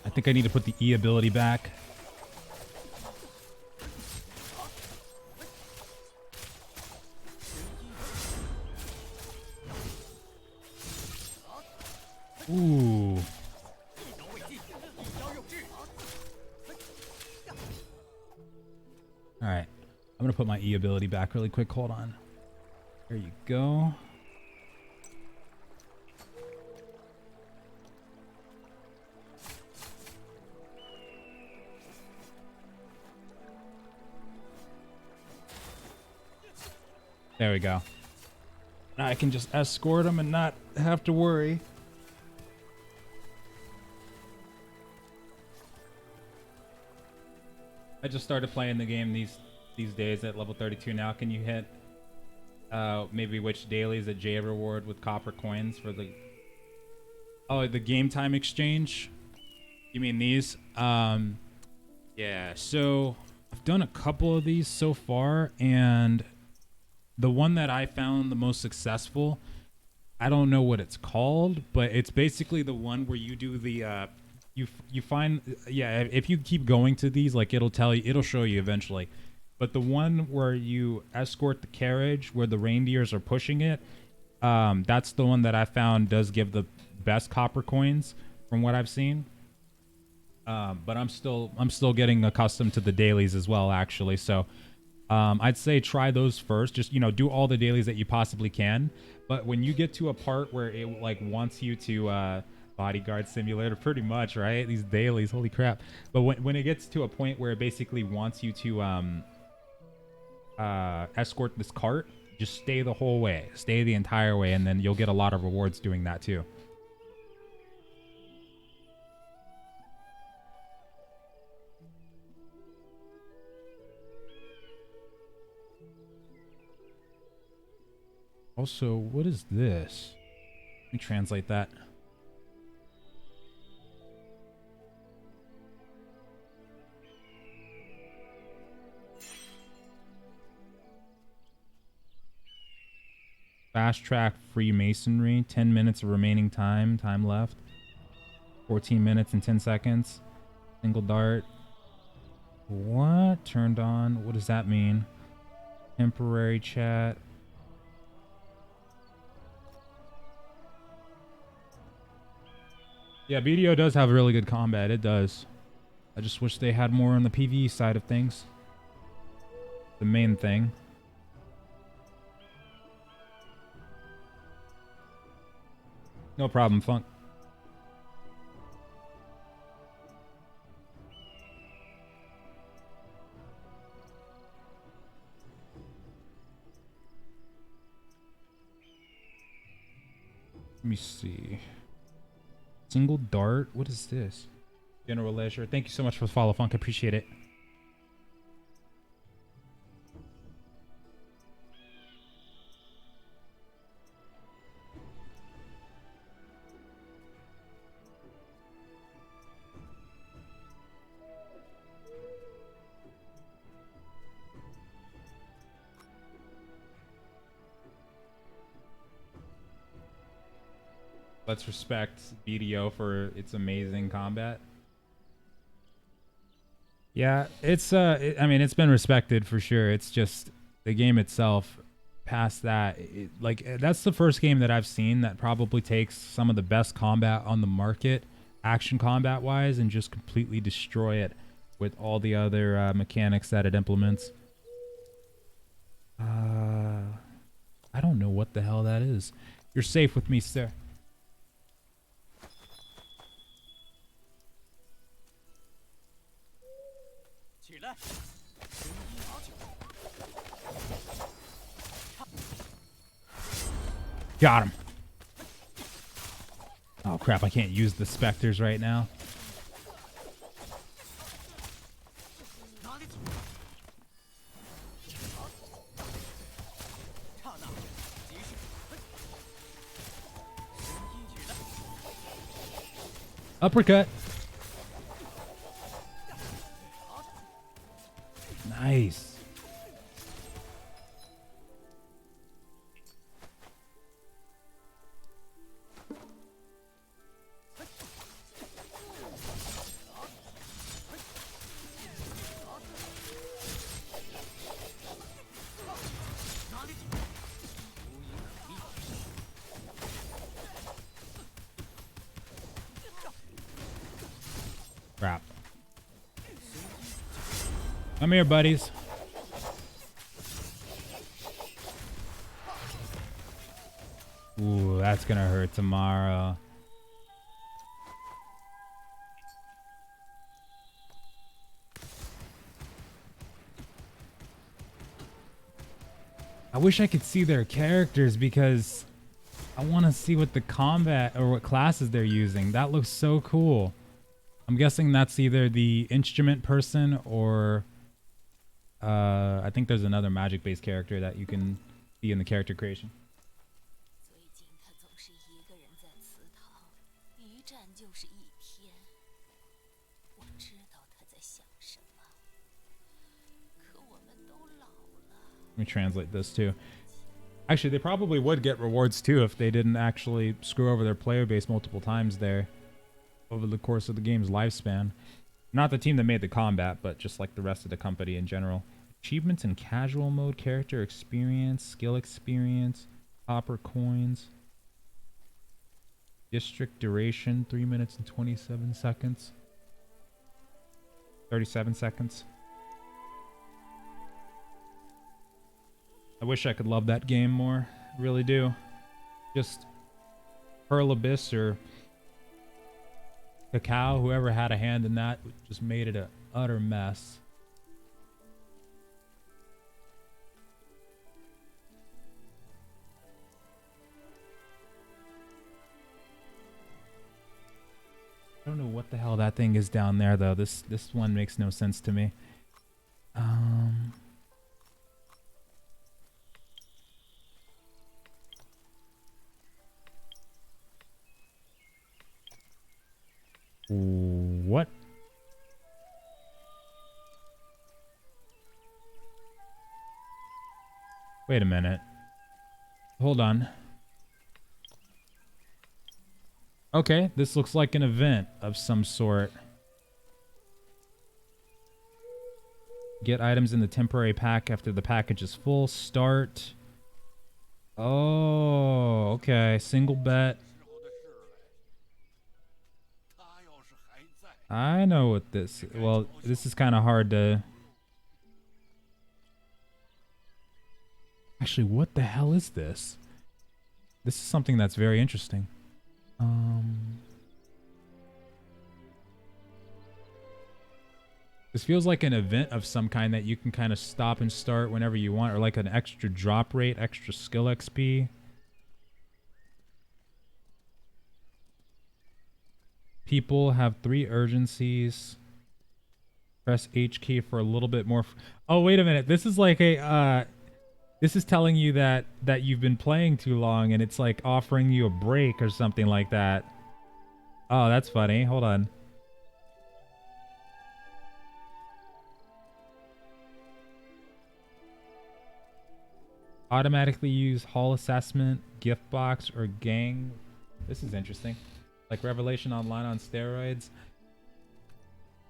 I think I need to put the E ability back. Ooh. Alright. I'm going to put my E ability back really quick. Hold on. There you go. There we go. Now I can just escort them and not have to worry. I just started playing the game these days at level 32 now. Can you hit Maybe which dailies that Jay reward with copper coins for the... Oh, the game time exchange? You mean these? Yeah, so I've done a couple of these so far, and the one that I found the most successful, I don't know what it's called, but it's basically the one where you do the you find, yeah, if you keep going to these, like it'll show you eventually. But the one where you escort the carriage where the reindeers are pushing it, that's the one that I found does give the best copper coins from what I've seen. But I'm still getting accustomed to the dailies as well, actually. So I'd say try those first. Just, do all the dailies that you possibly can. But when you get to a part where it like wants you to bodyguard simulator, pretty much, right? These dailies, holy crap. But when it gets to a point where it basically wants you to escort this cart, just stay the whole way, stay the entire way, and then you'll get a lot of rewards doing that too. Also, what is this? Let me translate that. Fast track Freemasonry. 10 minutes of remaining time. Time left. 14 minutes and 10 seconds. Single dart. What? Turned on. What does that mean? Temporary chat. Yeah, BDO does have really good combat. It does. I just wish they had more on the PvE side of things. The main thing. No problem, Funk. Let me see. Single dart? What is this? General Leisure. Thank you so much for the follow, Funk. I appreciate it. Let's respect BDO for its amazing combat. Yeah, it's I mean, it's been respected for sure. It's just the game itself. Past that, that's the first game that I've seen that probably takes some of the best combat on the market, action combat wise, and just completely destroy it with all the other mechanics that it implements. I don't know what the hell that is. You're safe with me, sir. Got him. Oh crap, I can't use the Specters right now. Uppercut. Nice. Crap. Come here, buddies. Ooh, that's gonna hurt tomorrow. I wish I could see their characters because I want to see what the combat or what classes they're using. That looks so cool. I'm guessing that's either the instrument person or I think there's another magic-based character that you can be in the character creation. Let me translate this too. Actually, they probably would get rewards too if they didn't actually screw over their player base multiple times there over the course of the game's lifespan. Not the team that made the combat, but just like the rest of the company in general. Achievements in casual mode, character experience, skill experience, copper coins. District duration, 3 minutes and 27 seconds. 37 seconds. I wish I could love that game more. I really do. Just Pearl Abyss or Cacao, whoever had a hand in that, just made it an utter mess. I don't know what the hell that thing is down there though. This one makes no sense to me. What? Wait a minute. Hold on. Okay, this looks like an event of some sort. Get items in the temporary pack after the package is full. Start. Oh, okay. Single bet. I know what this... Well, this is kind of hard to... Actually, what the hell is this? This is something that's very interesting. This feels like an event of some kind that you can kind of stop and start whenever you want, or like an extra drop rate, extra skill XP. People have 3 urgencies. Press H key for a little bit more. Oh, wait a minute. This is like a... this is telling you that you've been playing too long, and it's like offering you a break or something like that. Oh, that's funny. Hold on. Automatically use haul assessment, gift box, or gang. This is interesting. Like Revelation Online on steroids.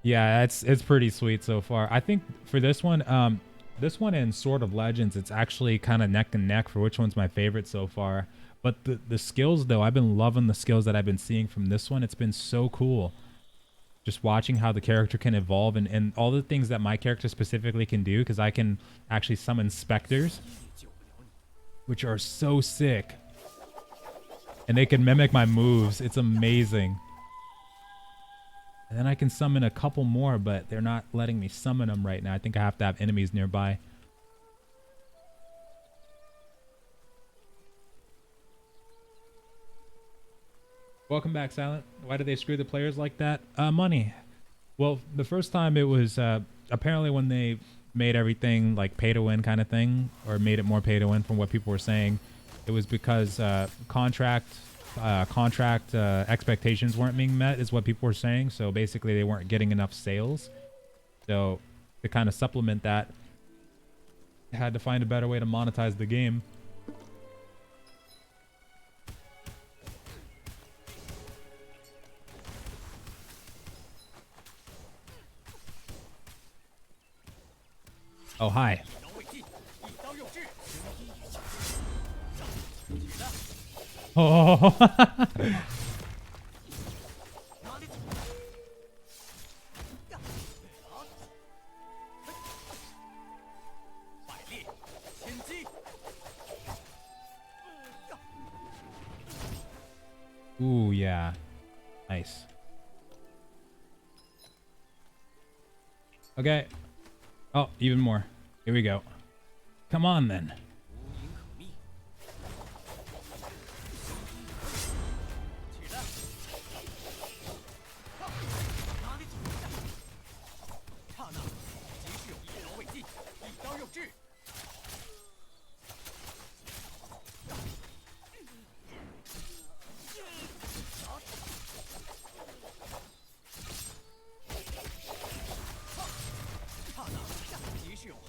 Yeah, it's pretty sweet so far. I think for this one and Sword of Legends, it's actually kind of neck and neck for which one's my favorite so far. But the skills, though, I've been loving the skills that I've been seeing from this one. It's been so cool. Just watching how the character can evolve and all the things that my character specifically can do, because I can actually summon Specters, which are so sick. And they can mimic my moves. It's amazing. And then I can summon a couple more, but they're not letting me summon them right now. I think I have to have enemies nearby. Welcome back, Silent. Why did they screw the players like that? Money. Well, the first time it was apparently when they made everything like pay to win kind of thing, or made it more pay to win from what people were saying. It was because contract expectations weren't being met, is what people were saying. So basically, they weren't getting enough sales. So to kind of supplement that, they had to find a better way to monetize the game. Oh, hi. Oh. Ooh, yeah. Nice. Okay. Oh, even more. Here we go. Come on, then.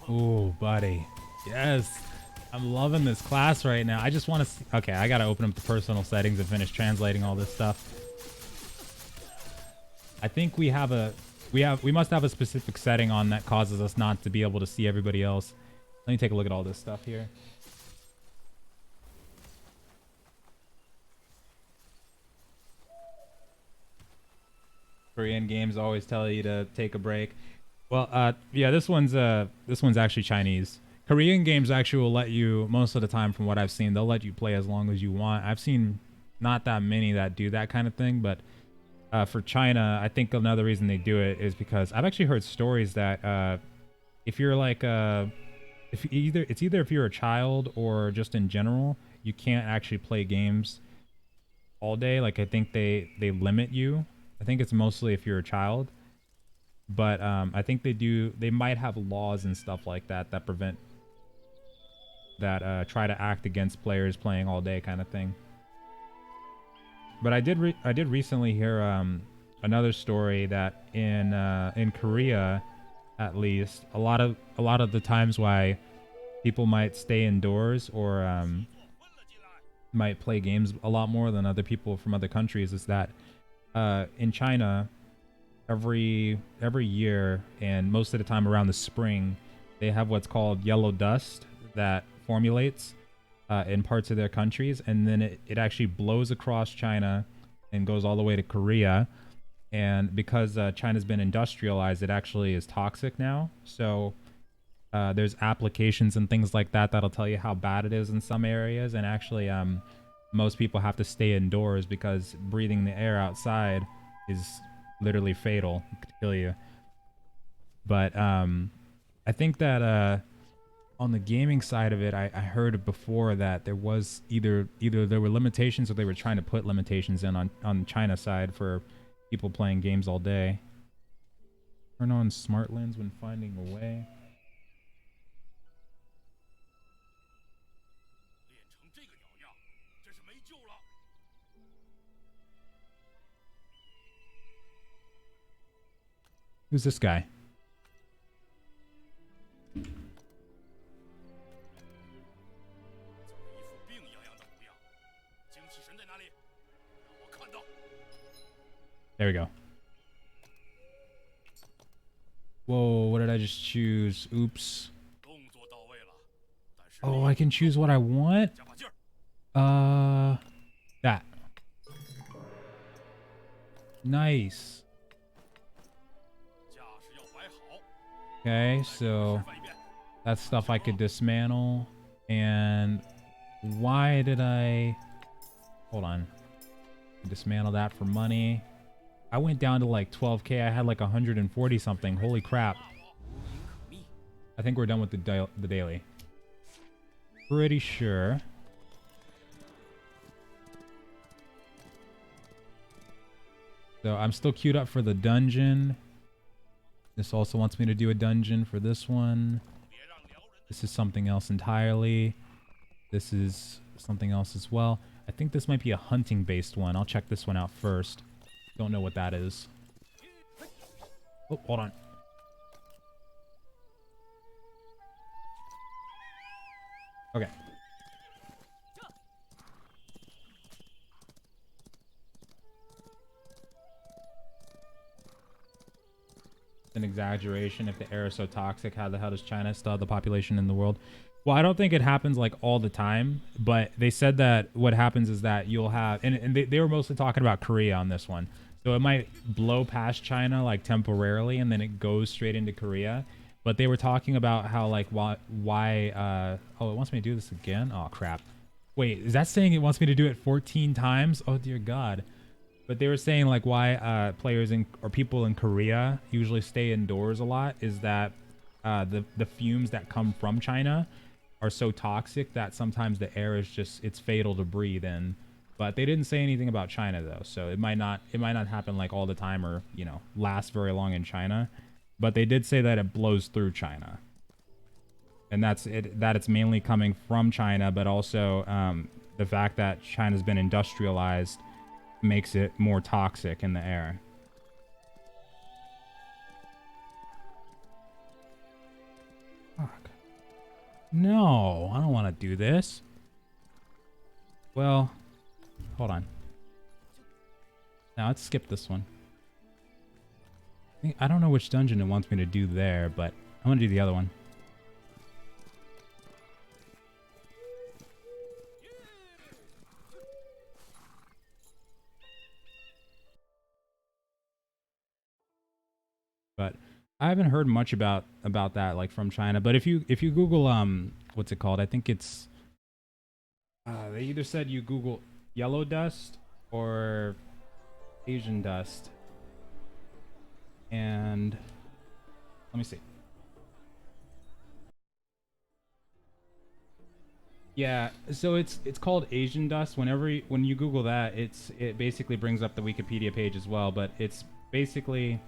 Ooh, buddy. Yes. I'm loving this class right now. I just want to... Okay, I got to open up the personal settings and finish translating all this stuff. I think we have a... We must have a specific setting on that causes us not to be able to see everybody else. Let me take a look at all this stuff here. Korean games always tell you to take a break. Well, yeah, this one's actually Chinese. Korean games actually will let you, most of the time from what I've seen, they'll let you play as long as you want. I've seen not that many that do that kind of thing, but for China, I think another reason they do it is because I've actually heard stories that if you're like if you're a child or just in general, you can't actually play games all day. Like I think they limit you. I think it's mostly if you're a child, but I think they might have laws and stuff like that that prevent that try to act against players playing all day kind of thing. But I did recently hear another story that in Korea, at least, a lot of the times why people might stay indoors or might play games a lot more than other people from other countries is that in China, every year and most of the time around the spring, they have what's called yellow dust that formulates in parts of their countries, and then it actually blows across China and goes all the way to Korea. And because China's been industrialized, it actually is toxic now. So there's applications and things like that that'll tell you how bad it is in some areas. And actually, most people have to stay indoors because breathing the air outside is literally fatal. It could kill you. But I think that on the gaming side of it, I heard before that there was either there were limitations or they were trying to put limitations in on China side for people playing games all day. Turn on smart lens when finding a way. Who's this guy? There we go. Whoa, what did I just choose? Oops. Oh, I can choose what I want? That. Nice. Okay, so that's stuff I could dismantle. And why did I... Hold on. Dismantle that for money. I went down to like 12k. I had like 140 something. Holy crap. I think we're done with the daily. Pretty sure. So I'm still queued up for the dungeon. This also wants me to do a dungeon for this one. This is something else entirely. This is something else as well. I think this might be a hunting based one. I'll check this one out first. Don't know what that is. Oh, hold on. Okay. An exaggeration. If the air is so toxic, how the hell does China still have the population in the world? Well, I don't think it happens like all the time, but they said that what happens is that you'll have, and they were mostly talking about Korea on this one. So it might blow past China like temporarily and then it goes straight into Korea. But they were talking about how like why oh, it wants me to do this again? Oh crap. Wait, is that saying it wants me to do it 14 times? Oh dear God. But they were saying like why players or people in Korea usually stay indoors a lot is that the fumes that come from China are so toxic that sometimes the air is just, it's fatal to breathe in. But they didn't say anything about China though, so it might not happen like all the time or, you know, last very long in China. But they did say that it blows through China. And that's it, that it's mainly coming from China, but also the fact that China's been industrialized makes it more toxic in the air. Oh, No, I don't want to do this. Well, hold on. Now let's skip this one. I don't know which dungeon it wants me to do there, but I'm going to do the other one. But I haven't heard much about that like from China. But if you Google what's it called? I think it's they either said you Google yellow dust or Asian dust. And let me see. Yeah, so it's called Asian dust. When you Google that, it basically brings up the Wikipedia page as well. But it's basically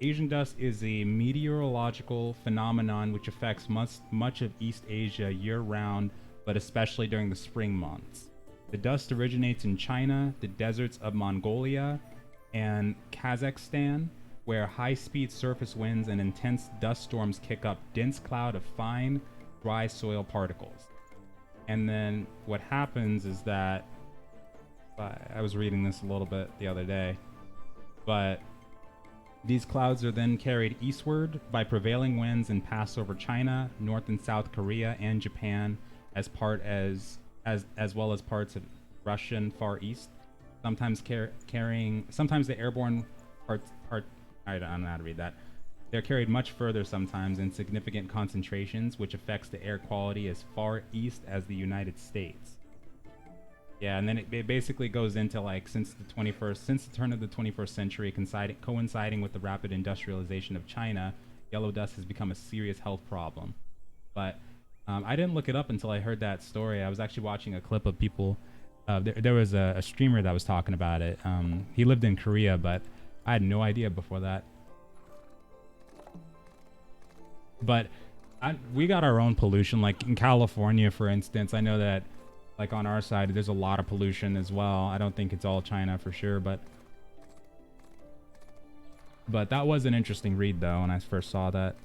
Asian dust is a meteorological phenomenon which affects much of East Asia year-round, but especially during the spring months. The dust originates in China, the deserts of Mongolia, and Kazakhstan, where high-speed surface winds and intense dust storms kick up dense cloud of fine, dry soil particles. And then what happens is that I was reading this a little bit the other day, but these clouds are then carried eastward by prevailing winds and pass over China, North and South Korea, and Japan, as well as parts of Russian Far East. Sometimes sometimes the airborne I don't know how to read that. They're carried much further sometimes in significant concentrations, which affects the air quality as far east as the United States. Yeah, and then it basically goes into like since the turn of the 21st century, coinciding with the rapid industrialization of China, yellow dust has become a serious health problem. But I didn't look it up until I heard that story. I was actually watching a clip of people. There was a streamer that was talking about it. He lived in Korea, but I had no idea before that. But we got our own pollution. Like in California, for instance, I know that like on our side, there's a lot of pollution as well. I don't think it's all China for sure, but that was an interesting read though when I first saw that.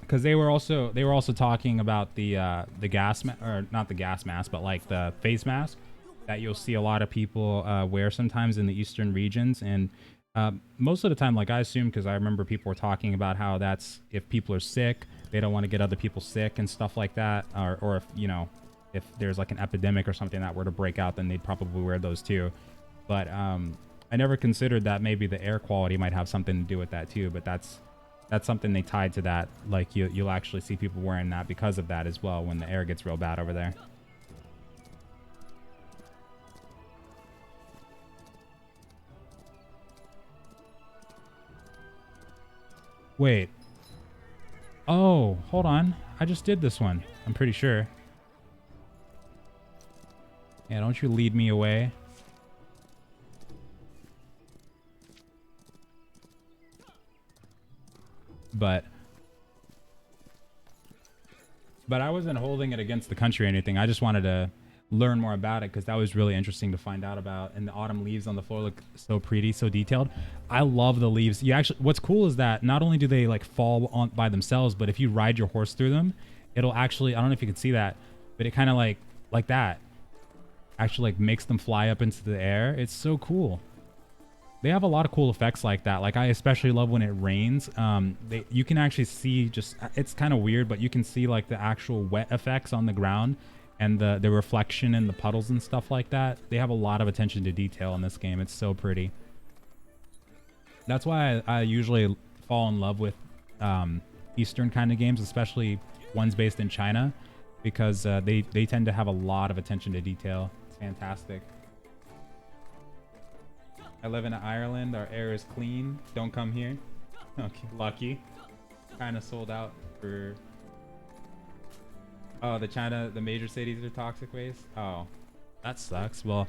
Because they were also talking about the gas or not the gas mask, but like the face mask that you'll see a lot of people wear sometimes in the eastern regions. And most of the time, like I assume, because I remember people were talking about how that's if people are sick, they don't want to get other people sick and stuff like that. Or if, you know, if there's like an epidemic or something that were to break out, then they'd probably wear those too. But I never considered that maybe the air quality might have something to do with that too. But that's something they tied to that. Like you'll actually see people wearing that because of that as well when the air gets real bad over there. Wait. Oh, hold on. I just did this one. I'm pretty sure. Yeah, don't you lead me away. But I wasn't holding it against the country or anything. I just wanted to learn more about it because that was really interesting to find out about. And the autumn leaves on the floor look so pretty, so detailed. I love the leaves. You actually, what's cool is that not only do they like fall on by themselves, but if you ride your horse through them, it'll actually, I don't know if you can see that, but it kind of like that actually like makes them fly up into the air. It's so cool. They have a lot of cool effects like that. Like I especially love when it rains. You can actually see just, it's kind of weird, but you can see like the actual wet effects on the ground and the reflection in the puddles and stuff like that. They have a lot of attention to detail in this game. It's so pretty. That's why I usually fall in love with Eastern kind of games, especially ones based in China, because they tend to have a lot of attention to detail. It's fantastic. I live in Ireland. Our air is clean. Don't come here. Okay, lucky. Kind of sold out for... Oh, the major cities are toxic waste? Oh, that sucks. Well,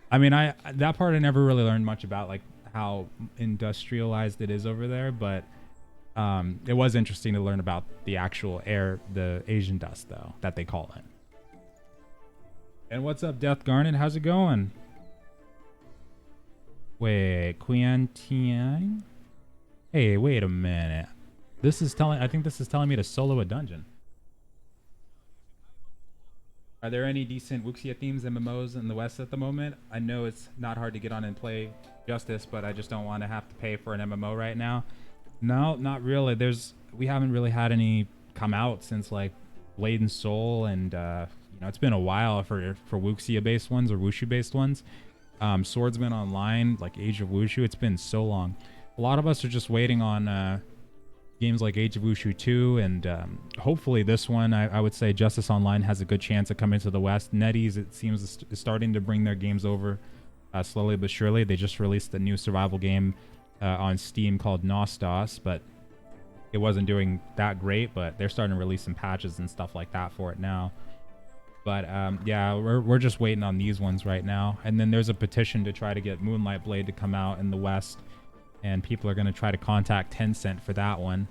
I mean, that part I never really learned much about, like how industrialized it is over there, but it was interesting to learn about the actual air, the Asian dust, though, that they call it. And what's up, Death Garnet? How's it going? Wait, Qian Tian? Hey, wait a minute. This is telling. I think this is telling me to solo a dungeon. Are there any decent Wuxia themes MMOs in the West at the moment? I know it's not hard to get on and play Justice, but I just don't want to have to pay for an MMO right now. No, not really. We haven't really had any come out since like Blade and Soul, and it's been a while for Wuxia-based ones or Wushu-based ones. Swordsman Online, like Age of Wushu, it's been so long. A lot of us are just waiting on games like Age of Wushu 2, and hopefully this one, I would say Justice Online has a good chance of coming to the West. NetEase, it seems, is starting to bring their games over slowly but surely. They just released a new survival game on Steam called Nostos, but it wasn't doing that great, but they're starting to release some patches and stuff like that for it now. But yeah, we're just waiting on these ones right now. And then there's a petition to try to get Moonlight Blade to come out in the West, and people are going to try to contact TenCent for that one.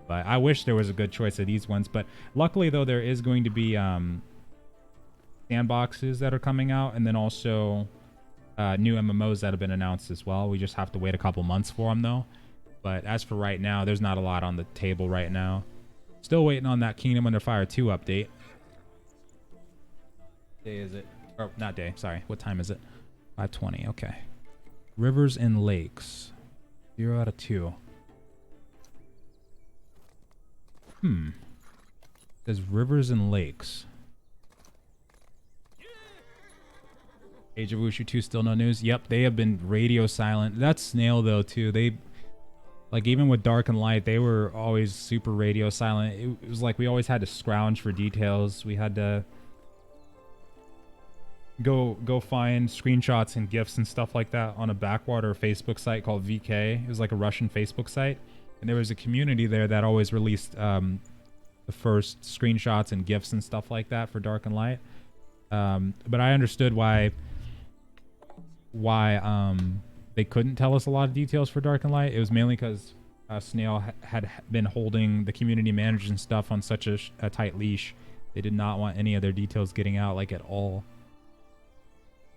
But I wish there was a good choice of these ones. But luckily, though, there is going to be sandboxes that are coming out, and then also new MMOs that have been announced as well. We just have to wait a couple months for them, though. But as for right now, there's not a lot on the table right now. Still waiting on that Kingdom Under Fire 2 update. Day is it? Oh, not day. Sorry. What time is it? 5:20. Okay. Rivers and lakes. 0 out of 2. There's rivers and lakes. Age of Wushu 2 still no news. Yep, they have been radio silent. That's Snail though too. They, like, even with Dark and Light, they were always super radio silent. It was like we always had to scrounge for details. We had to go find screenshots and GIFs and stuff like that on a backwater Facebook site called VK. It was like a Russian Facebook site, and there was a community there that always released the first screenshots and GIFs and stuff like that for Dark and Light. But I understood why they couldn't tell us a lot of details for Dark and Light. It was mainly because Snail had been holding the community managers and stuff on such a tight leash. They did not want any of their details getting out, like, at all.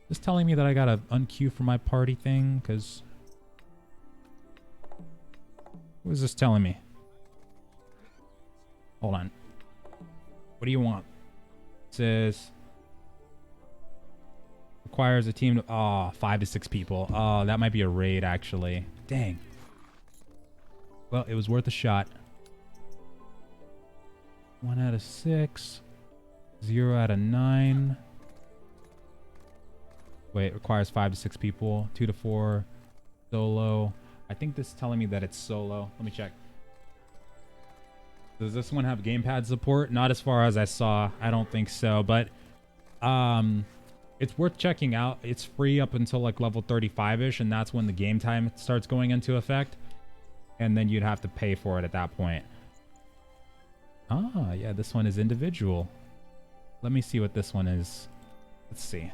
Just telling me that I gotta unqueue for my party thing, because... What is this telling me? Hold on. What do you want? It says... Requires a team to... 5 to 6 people. Oh, that might be a raid, actually. Dang. Well, it was worth a shot. 1 out of 6. 0 out of 9. Wait, requires 5 to 6 people. 2 to 4. Solo. I think this is telling me that it's solo. Let me check. Does this one have gamepad support? Not as far as I saw. I don't think so, but it's worth checking out. It's free up until like level 35-ish, and that's when the game time starts going into effect. And then you'd have to pay for it at that point. Ah, yeah, this one is individual. Let me see what this one is. Let's see.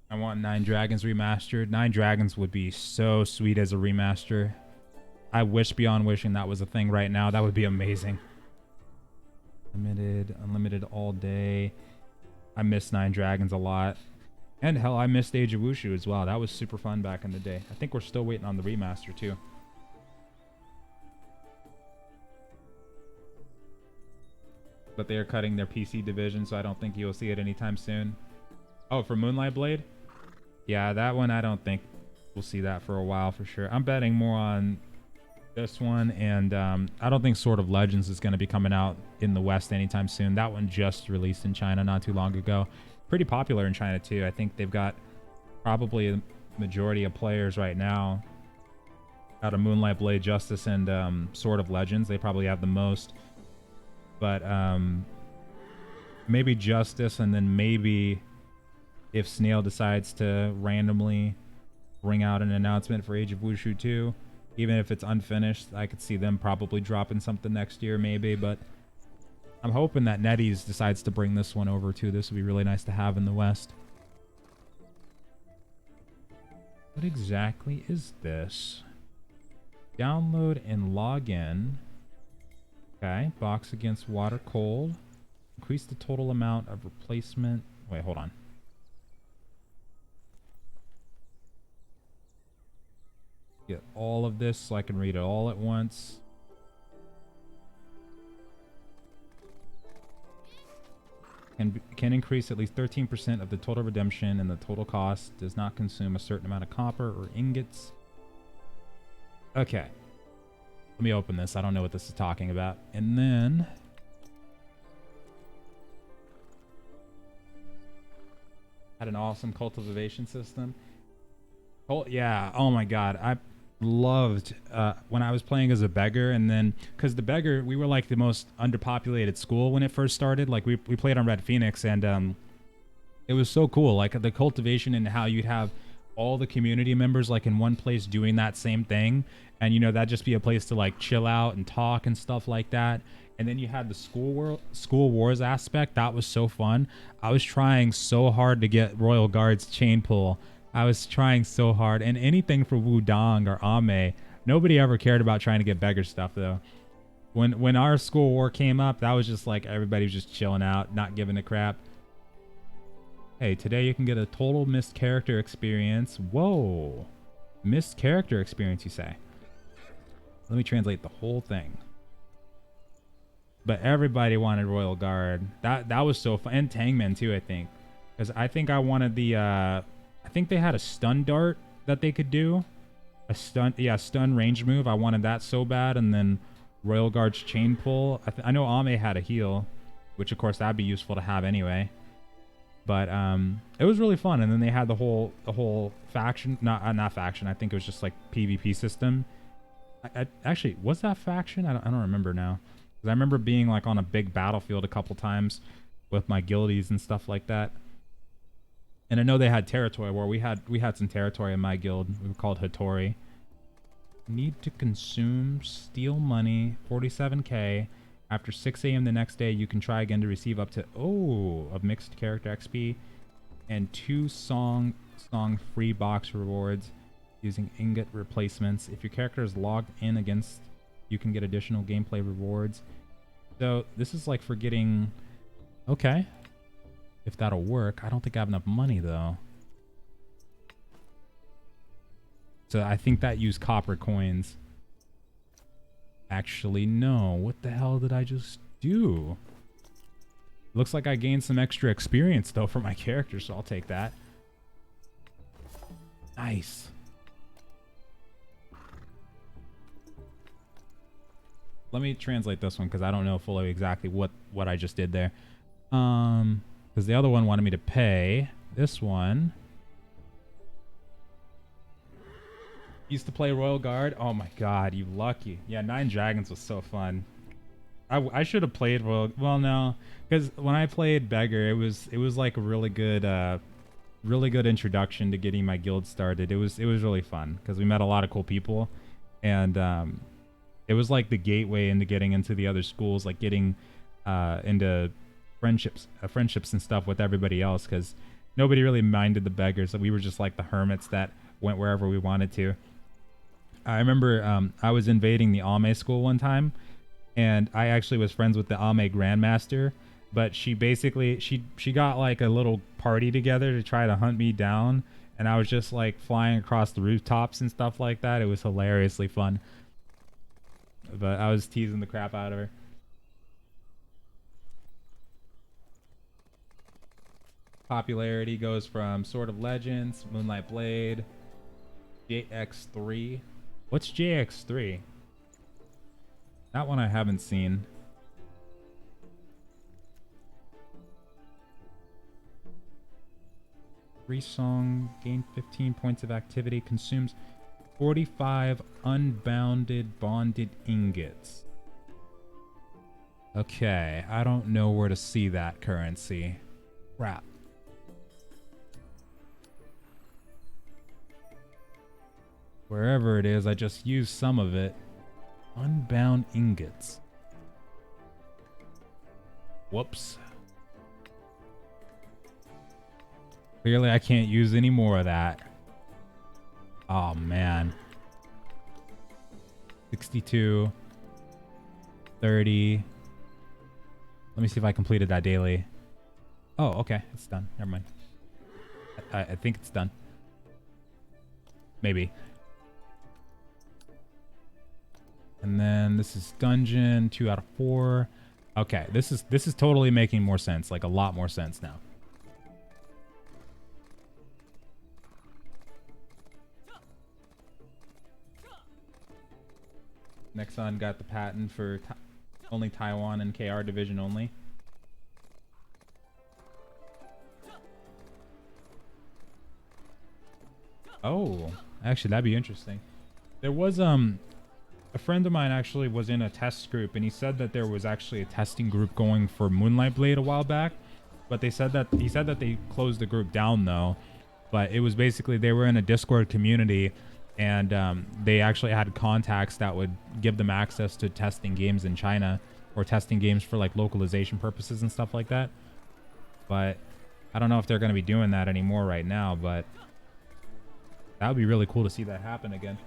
I want Nine Dragons remastered. Nine Dragons would be so sweet as a remaster. I wish beyond wishing that was a thing right now. That would be amazing. Limited, unlimited all day. I miss Nine Dragons a lot. And hell, I missed Age of Wushu as well. That was super fun back in the day. I think we're still waiting on the remaster too. But they are cutting their PC division, so I don't think you'll see it anytime soon. Oh, for Moonlight Blade? Yeah, that one I don't think we'll see that for a while for sure. I'm betting more on this one, and I don't think Sword of Legends is going to be coming out in the West anytime soon. That one just released in China not too long ago. Pretty popular in China too. I think they've got probably a majority of players right now out of Moonlight Blade, Justice, and Sword of Legends. They probably have the most. But maybe Justice, and then maybe if Snail decides to randomly bring out an announcement for Age of Wushu 2, even if it's unfinished, I could see them probably dropping something next year maybe, but I'm hoping that NetEase decides to bring this one over too. This would be really nice to have in the West. What exactly is this? Download and log in. Okay, box against water cold. Increase the total amount of replacement. Wait, hold on. Get all of this so I can read it all at once. Can increase at least 13% of the total redemption, and the total cost does not consume a certain amount of copper or ingots. Okay. Let me open this. I don't know what this is talking about. And then... had an awesome cultivation system. Oh, yeah. Oh, my God. I loved when I was playing as a beggar, and then... because the beggar, we were like the most underpopulated school when it first started. Like, we played on Red Phoenix, and it was so cool. Like, the cultivation and how you'd have all the community members like in one place doing that same thing, and you know, that'd just be a place to like chill out and talk and stuff like that. And then you had the school wars aspect. That was so fun. I was trying so hard to get Royal Guard's chain pull. I was trying so hard, and anything for Wudong or Ame. Nobody ever cared about trying to get beggar stuff though. When our school war came up, that was just like everybody was just chilling out, not giving a crap. Hey, today you can get a total missed character experience. Whoa. Missed character experience, you say? Let me translate the whole thing. But everybody wanted Royal Guard. That was so fun. And Tangmen too, I think. Because I think I wanted the... I think they had a stun dart that they could do. A stun... yeah, stun range move. I wanted that so bad. And then Royal Guard's chain pull. I know Ame had a heal. Which, of course, that'd be useful to have anyway. But it was really fun, and then they had the whole faction, not faction. I think it was just like PvP system. Actually, was that faction? I don't remember now. 'Cause I remember being like on a big battlefield a couple times with my guildies and stuff like that. And I know they had territory war. We had some territory in my guild. We were called Hattori. Need to consume steel money 47k. After 6 a.m. the next day, you can try again to receive up to, of mixed character XP and 2 song free box rewards using ingot replacements. If your character is logged in against, you can get additional gameplay rewards. So this is like for getting, okay, if that'll work. I don't think I have enough money though. So I think that used copper coins. Actually, no. What the hell did I just do? Looks like I gained some extra experience, though, for my character, so I'll take that. Nice. Let me translate this one, because I don't know fully exactly what I just did there. Because the other one wanted me to pay. This one... used to play Royal Guard. Oh my god, you lucky. Yeah, 9 Dragons was so fun. I should have played Royal... well, no. Because when I played Beggar, it was like a really good introduction to getting my guild started. It was really fun, because we met a lot of cool people. And it was like the gateway into getting into the other schools, like getting into friendships and stuff with everybody else, because nobody really minded the beggars. We were just like the hermits that went wherever we wanted to. I remember I was invading the Ame school one time, and I actually was friends with the Ame Grandmaster, but she basically, she got like a little party together to try to hunt me down, and I was just like flying across the rooftops and stuff like that. It was hilariously fun. But I was teasing the crap out of her. Popularity goes from Sword of Legends, Moonlight Blade, JX3. What's JX3? That one I haven't seen. Free song, gain 15 points of activity, consumes 45 unbounded bonded ingots. Okay, I don't know where to see that currency. Crap. Wherever it is, I just used some of it. Unbound ingots. Whoops. Clearly, I can't use any more of that. Oh, man. 62. 30. Let me see if I completed that daily. Oh, okay. It's done. Never mind. I think it's done. Maybe. And then this is dungeon, 2 out of 4. Okay, this is totally making more sense, like a lot more sense now. Nexon got the patent for only Taiwan and KR division only. Oh, actually, that'd be interesting. There was a friend of mine actually was in a test group, and he said that there was actually a testing group going for Moonlight Blade a while back, but he said that they closed the group down though. But it was basically they were in a Discord community, and they actually had contacts that would give them access to testing games in China or testing games for like localization purposes and stuff like that. But I don't know if they're going to be doing that anymore right now, but that would be really cool to see that happen again.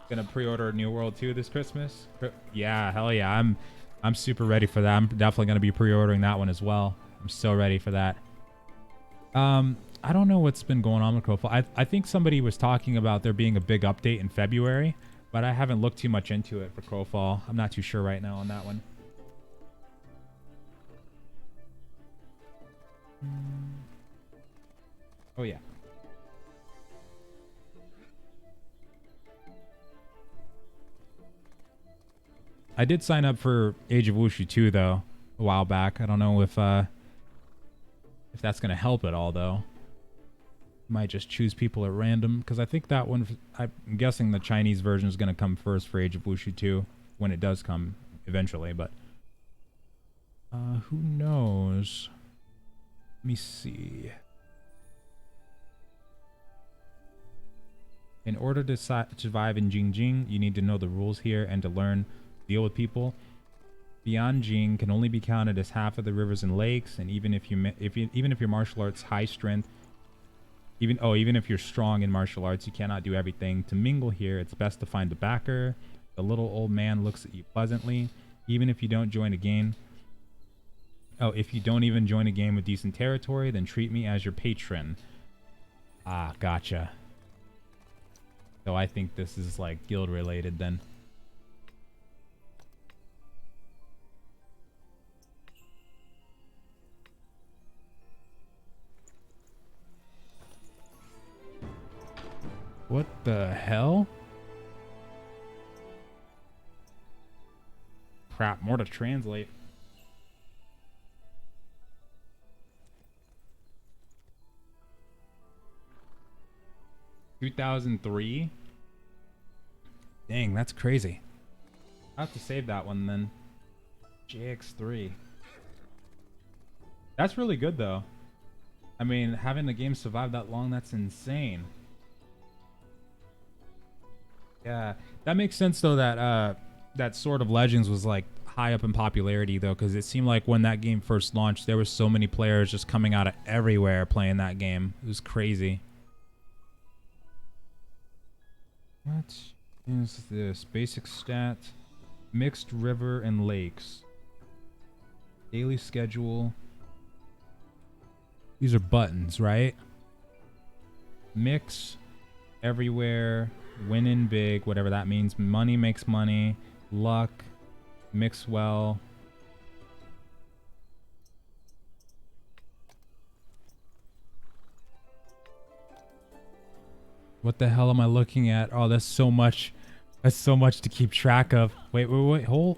Gonna pre-order New World 2 this Christmas. Yeah, hell yeah. I'm super ready for that. I'm definitely gonna be pre-ordering that one as well. I'm so ready for that. I don't know what's been going on with Crowfall. I think somebody was talking about there being a big update in February, but I haven't looked too much into it for Crowfall. I'm not too sure right now on that one. Oh yeah. I did sign up for Age of Wushu 2 though a while back. I don't know if that's gonna help at all though. Might just choose people at random because I think that one. I'm guessing the Chinese version is gonna come first for Age of Wushu 2 when it does come eventually. But who knows? Let me see. In order to survive in Jingjing, you need to know the rules here and to learn deal with people. Beyond Jing can only be counted as half of the rivers and lakes, and even if your martial arts high strength, even if you're strong in martial arts, you cannot do everything. To mingle here, it's best to find a backer. The little old man looks at you pleasantly, even if you don't join a game. Oh, if you don't even join a game with decent territory, then treat me as your patron. Ah, gotcha. So I think this is like guild related then. What the hell? Crap, more to translate. $2003? Dang, that's crazy. I'll have to save that one then. JX3. That's really good though. I mean, having the game survive that long, that's insane. Yeah, that makes sense though that that Sword of Legends was like high up in popularity though, because it seemed like when that game first launched, there were so many players just coming out of everywhere playing that game. It was crazy. What is this? Basic stat, mixed river and lakes, daily schedule. These are buttons, right? Mix everywhere. Win in big, whatever that means. Money makes money. Luck. Mix well. What the hell am I looking at? Oh, that's so much. That's so much to keep track of. Wait, hold.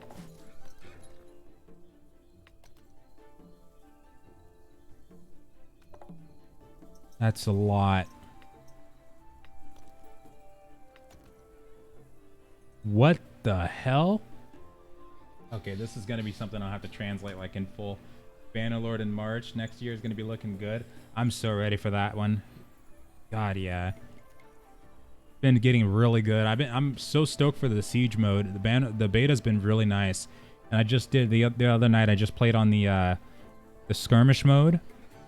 That's a lot. What the hell? Okay, this is going to be something I'll have to translate like in full. Bannerlord in March. Next year is going to be looking good. I'm so ready for that one. God, yeah. Been getting really good. I'm so stoked for the siege mode. The beta's been really nice. And I just did the other night I just played on the skirmish mode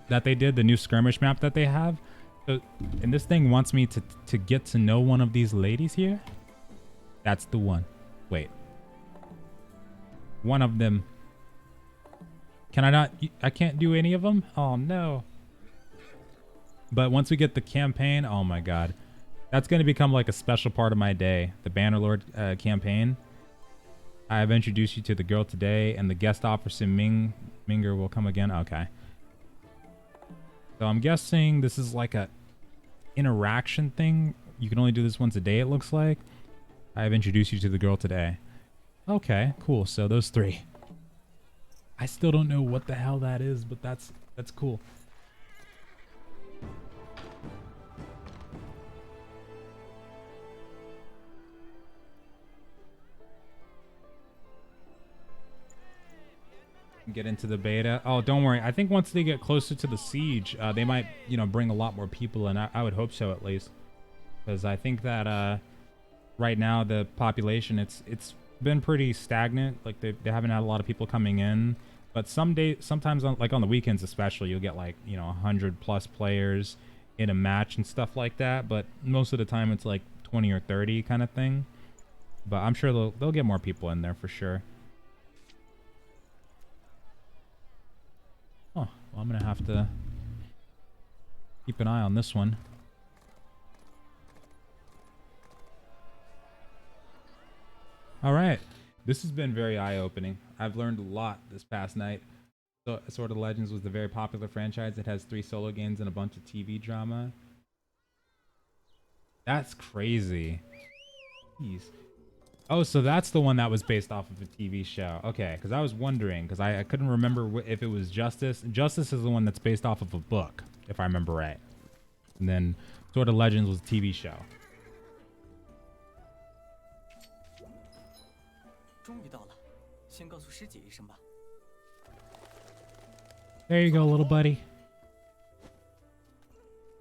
that they did, the new skirmish map that they have. So, and this thing wants me to get to know one of these ladies here. That's the one. Wait. One of them. Can I not? I can't do any of them? Oh, no. But once we get the campaign, oh my god. That's going to become like a special part of my day. The Bannerlord campaign. I have introduced you to the girl today, and the guest officer Minger will come again. Okay. So I'm guessing this is like a interaction thing. You can only do this once a day, it looks like. I have introduced you to the girl today. Okay, cool. So those 3. I still don't know what the hell that is, but that's cool. Get into the beta. Oh, don't worry. I think once they get closer to the siege, they might, bring a lot more people in. I would hope so, at least, because I think that right now the population it's been pretty stagnant. Like they haven't had a lot of people coming in. But sometimes on the weekends especially, you'll get like 100+ players in a match and stuff like that. But most of the time it's like 20 or 30 kind of thing. But I'm sure they'll get more people in there for sure. Oh, well, I'm gonna have to keep an eye on this one. All right, this has been very eye-opening. I've learned a lot this past night. So, Sword of Legends was the very popular franchise. It has 3 solo games and a bunch of TV drama. That's crazy. Jeez. Oh, so that's the one that was based off of a TV show. Okay, because I was wondering, because I couldn't remember if it was Justice. Justice is the one that's based off of a book, if I remember right. And then Sword of Legends was a TV show. There you go, little buddy.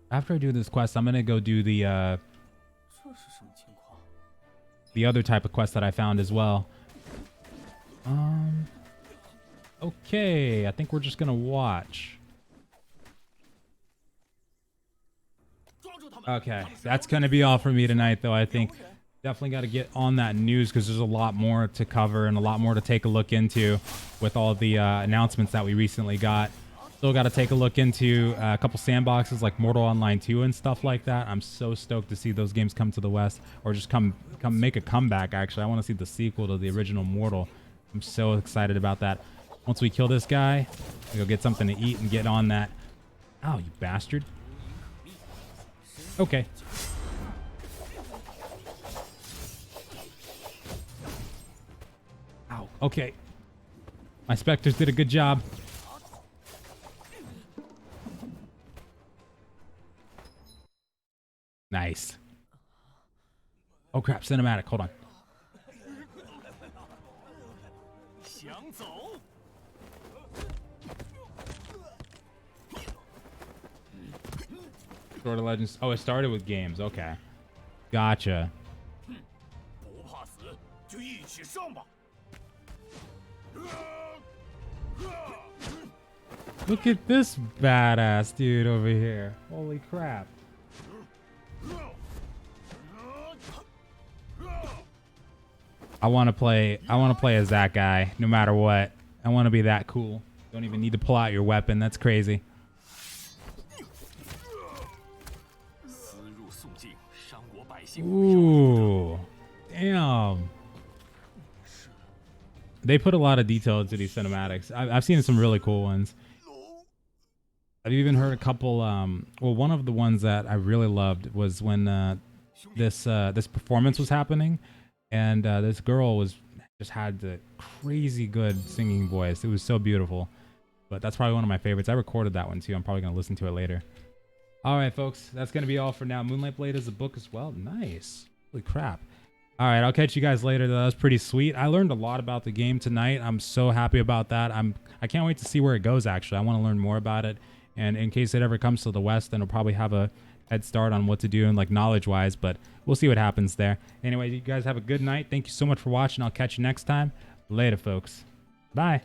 After I do this quest, I'm going to go do the other type of quest that I found as well. Okay, I think we're just gonna watch. Okay, that's gonna be all for me tonight, though. I think definitely got to get on that news because there's a lot more to cover and a lot more to take a look into with all the announcements that we recently got. Still got to take a look into a couple sandboxes like Mortal Online 2 and stuff like that. I'm so stoked to see those games come to the West, or just come make a comeback. Actually, I want to see the sequel to the original Mortal. I'm so excited about that. Once we kill this guy, we go get something to eat and get on that. Oh, you bastard. Okay. Ow. Okay. My Specters did a good job. Nice. Oh crap, cinematic. Hold on. Sword of Legends. Oh, it started with games. Okay. Gotcha. Look at this badass dude over here. Holy crap. I want to play as that guy no matter what. I want to be that cool. Don't even need to pull out your weapon. That's crazy. Ooh. Damn. They put a lot of detail into these cinematics. I've seen some really cool ones. I've even heard a couple well, one of the ones that I really loved was when this performance was happening, and this girl just had the crazy good singing voice. It was so beautiful. But that's probably one of my favorites. I recorded that one too. I'm probably going to listen to it later. All right, folks. That's going to be all for now. Moonlight Blade is a book as well. Nice. Holy crap. All right, I'll catch you guys later. That was pretty sweet. I learned a lot about the game tonight. I'm so happy about that. I can't wait to see where it goes, actually. I want to learn more about it. And in case it ever comes to the West, then it'll probably have a head start on what to do and like knowledge-wise, but we'll see what happens there. Anyway, you guys have a good night. Thank you so much for watching. I'll catch you next time. Later, folks. Bye.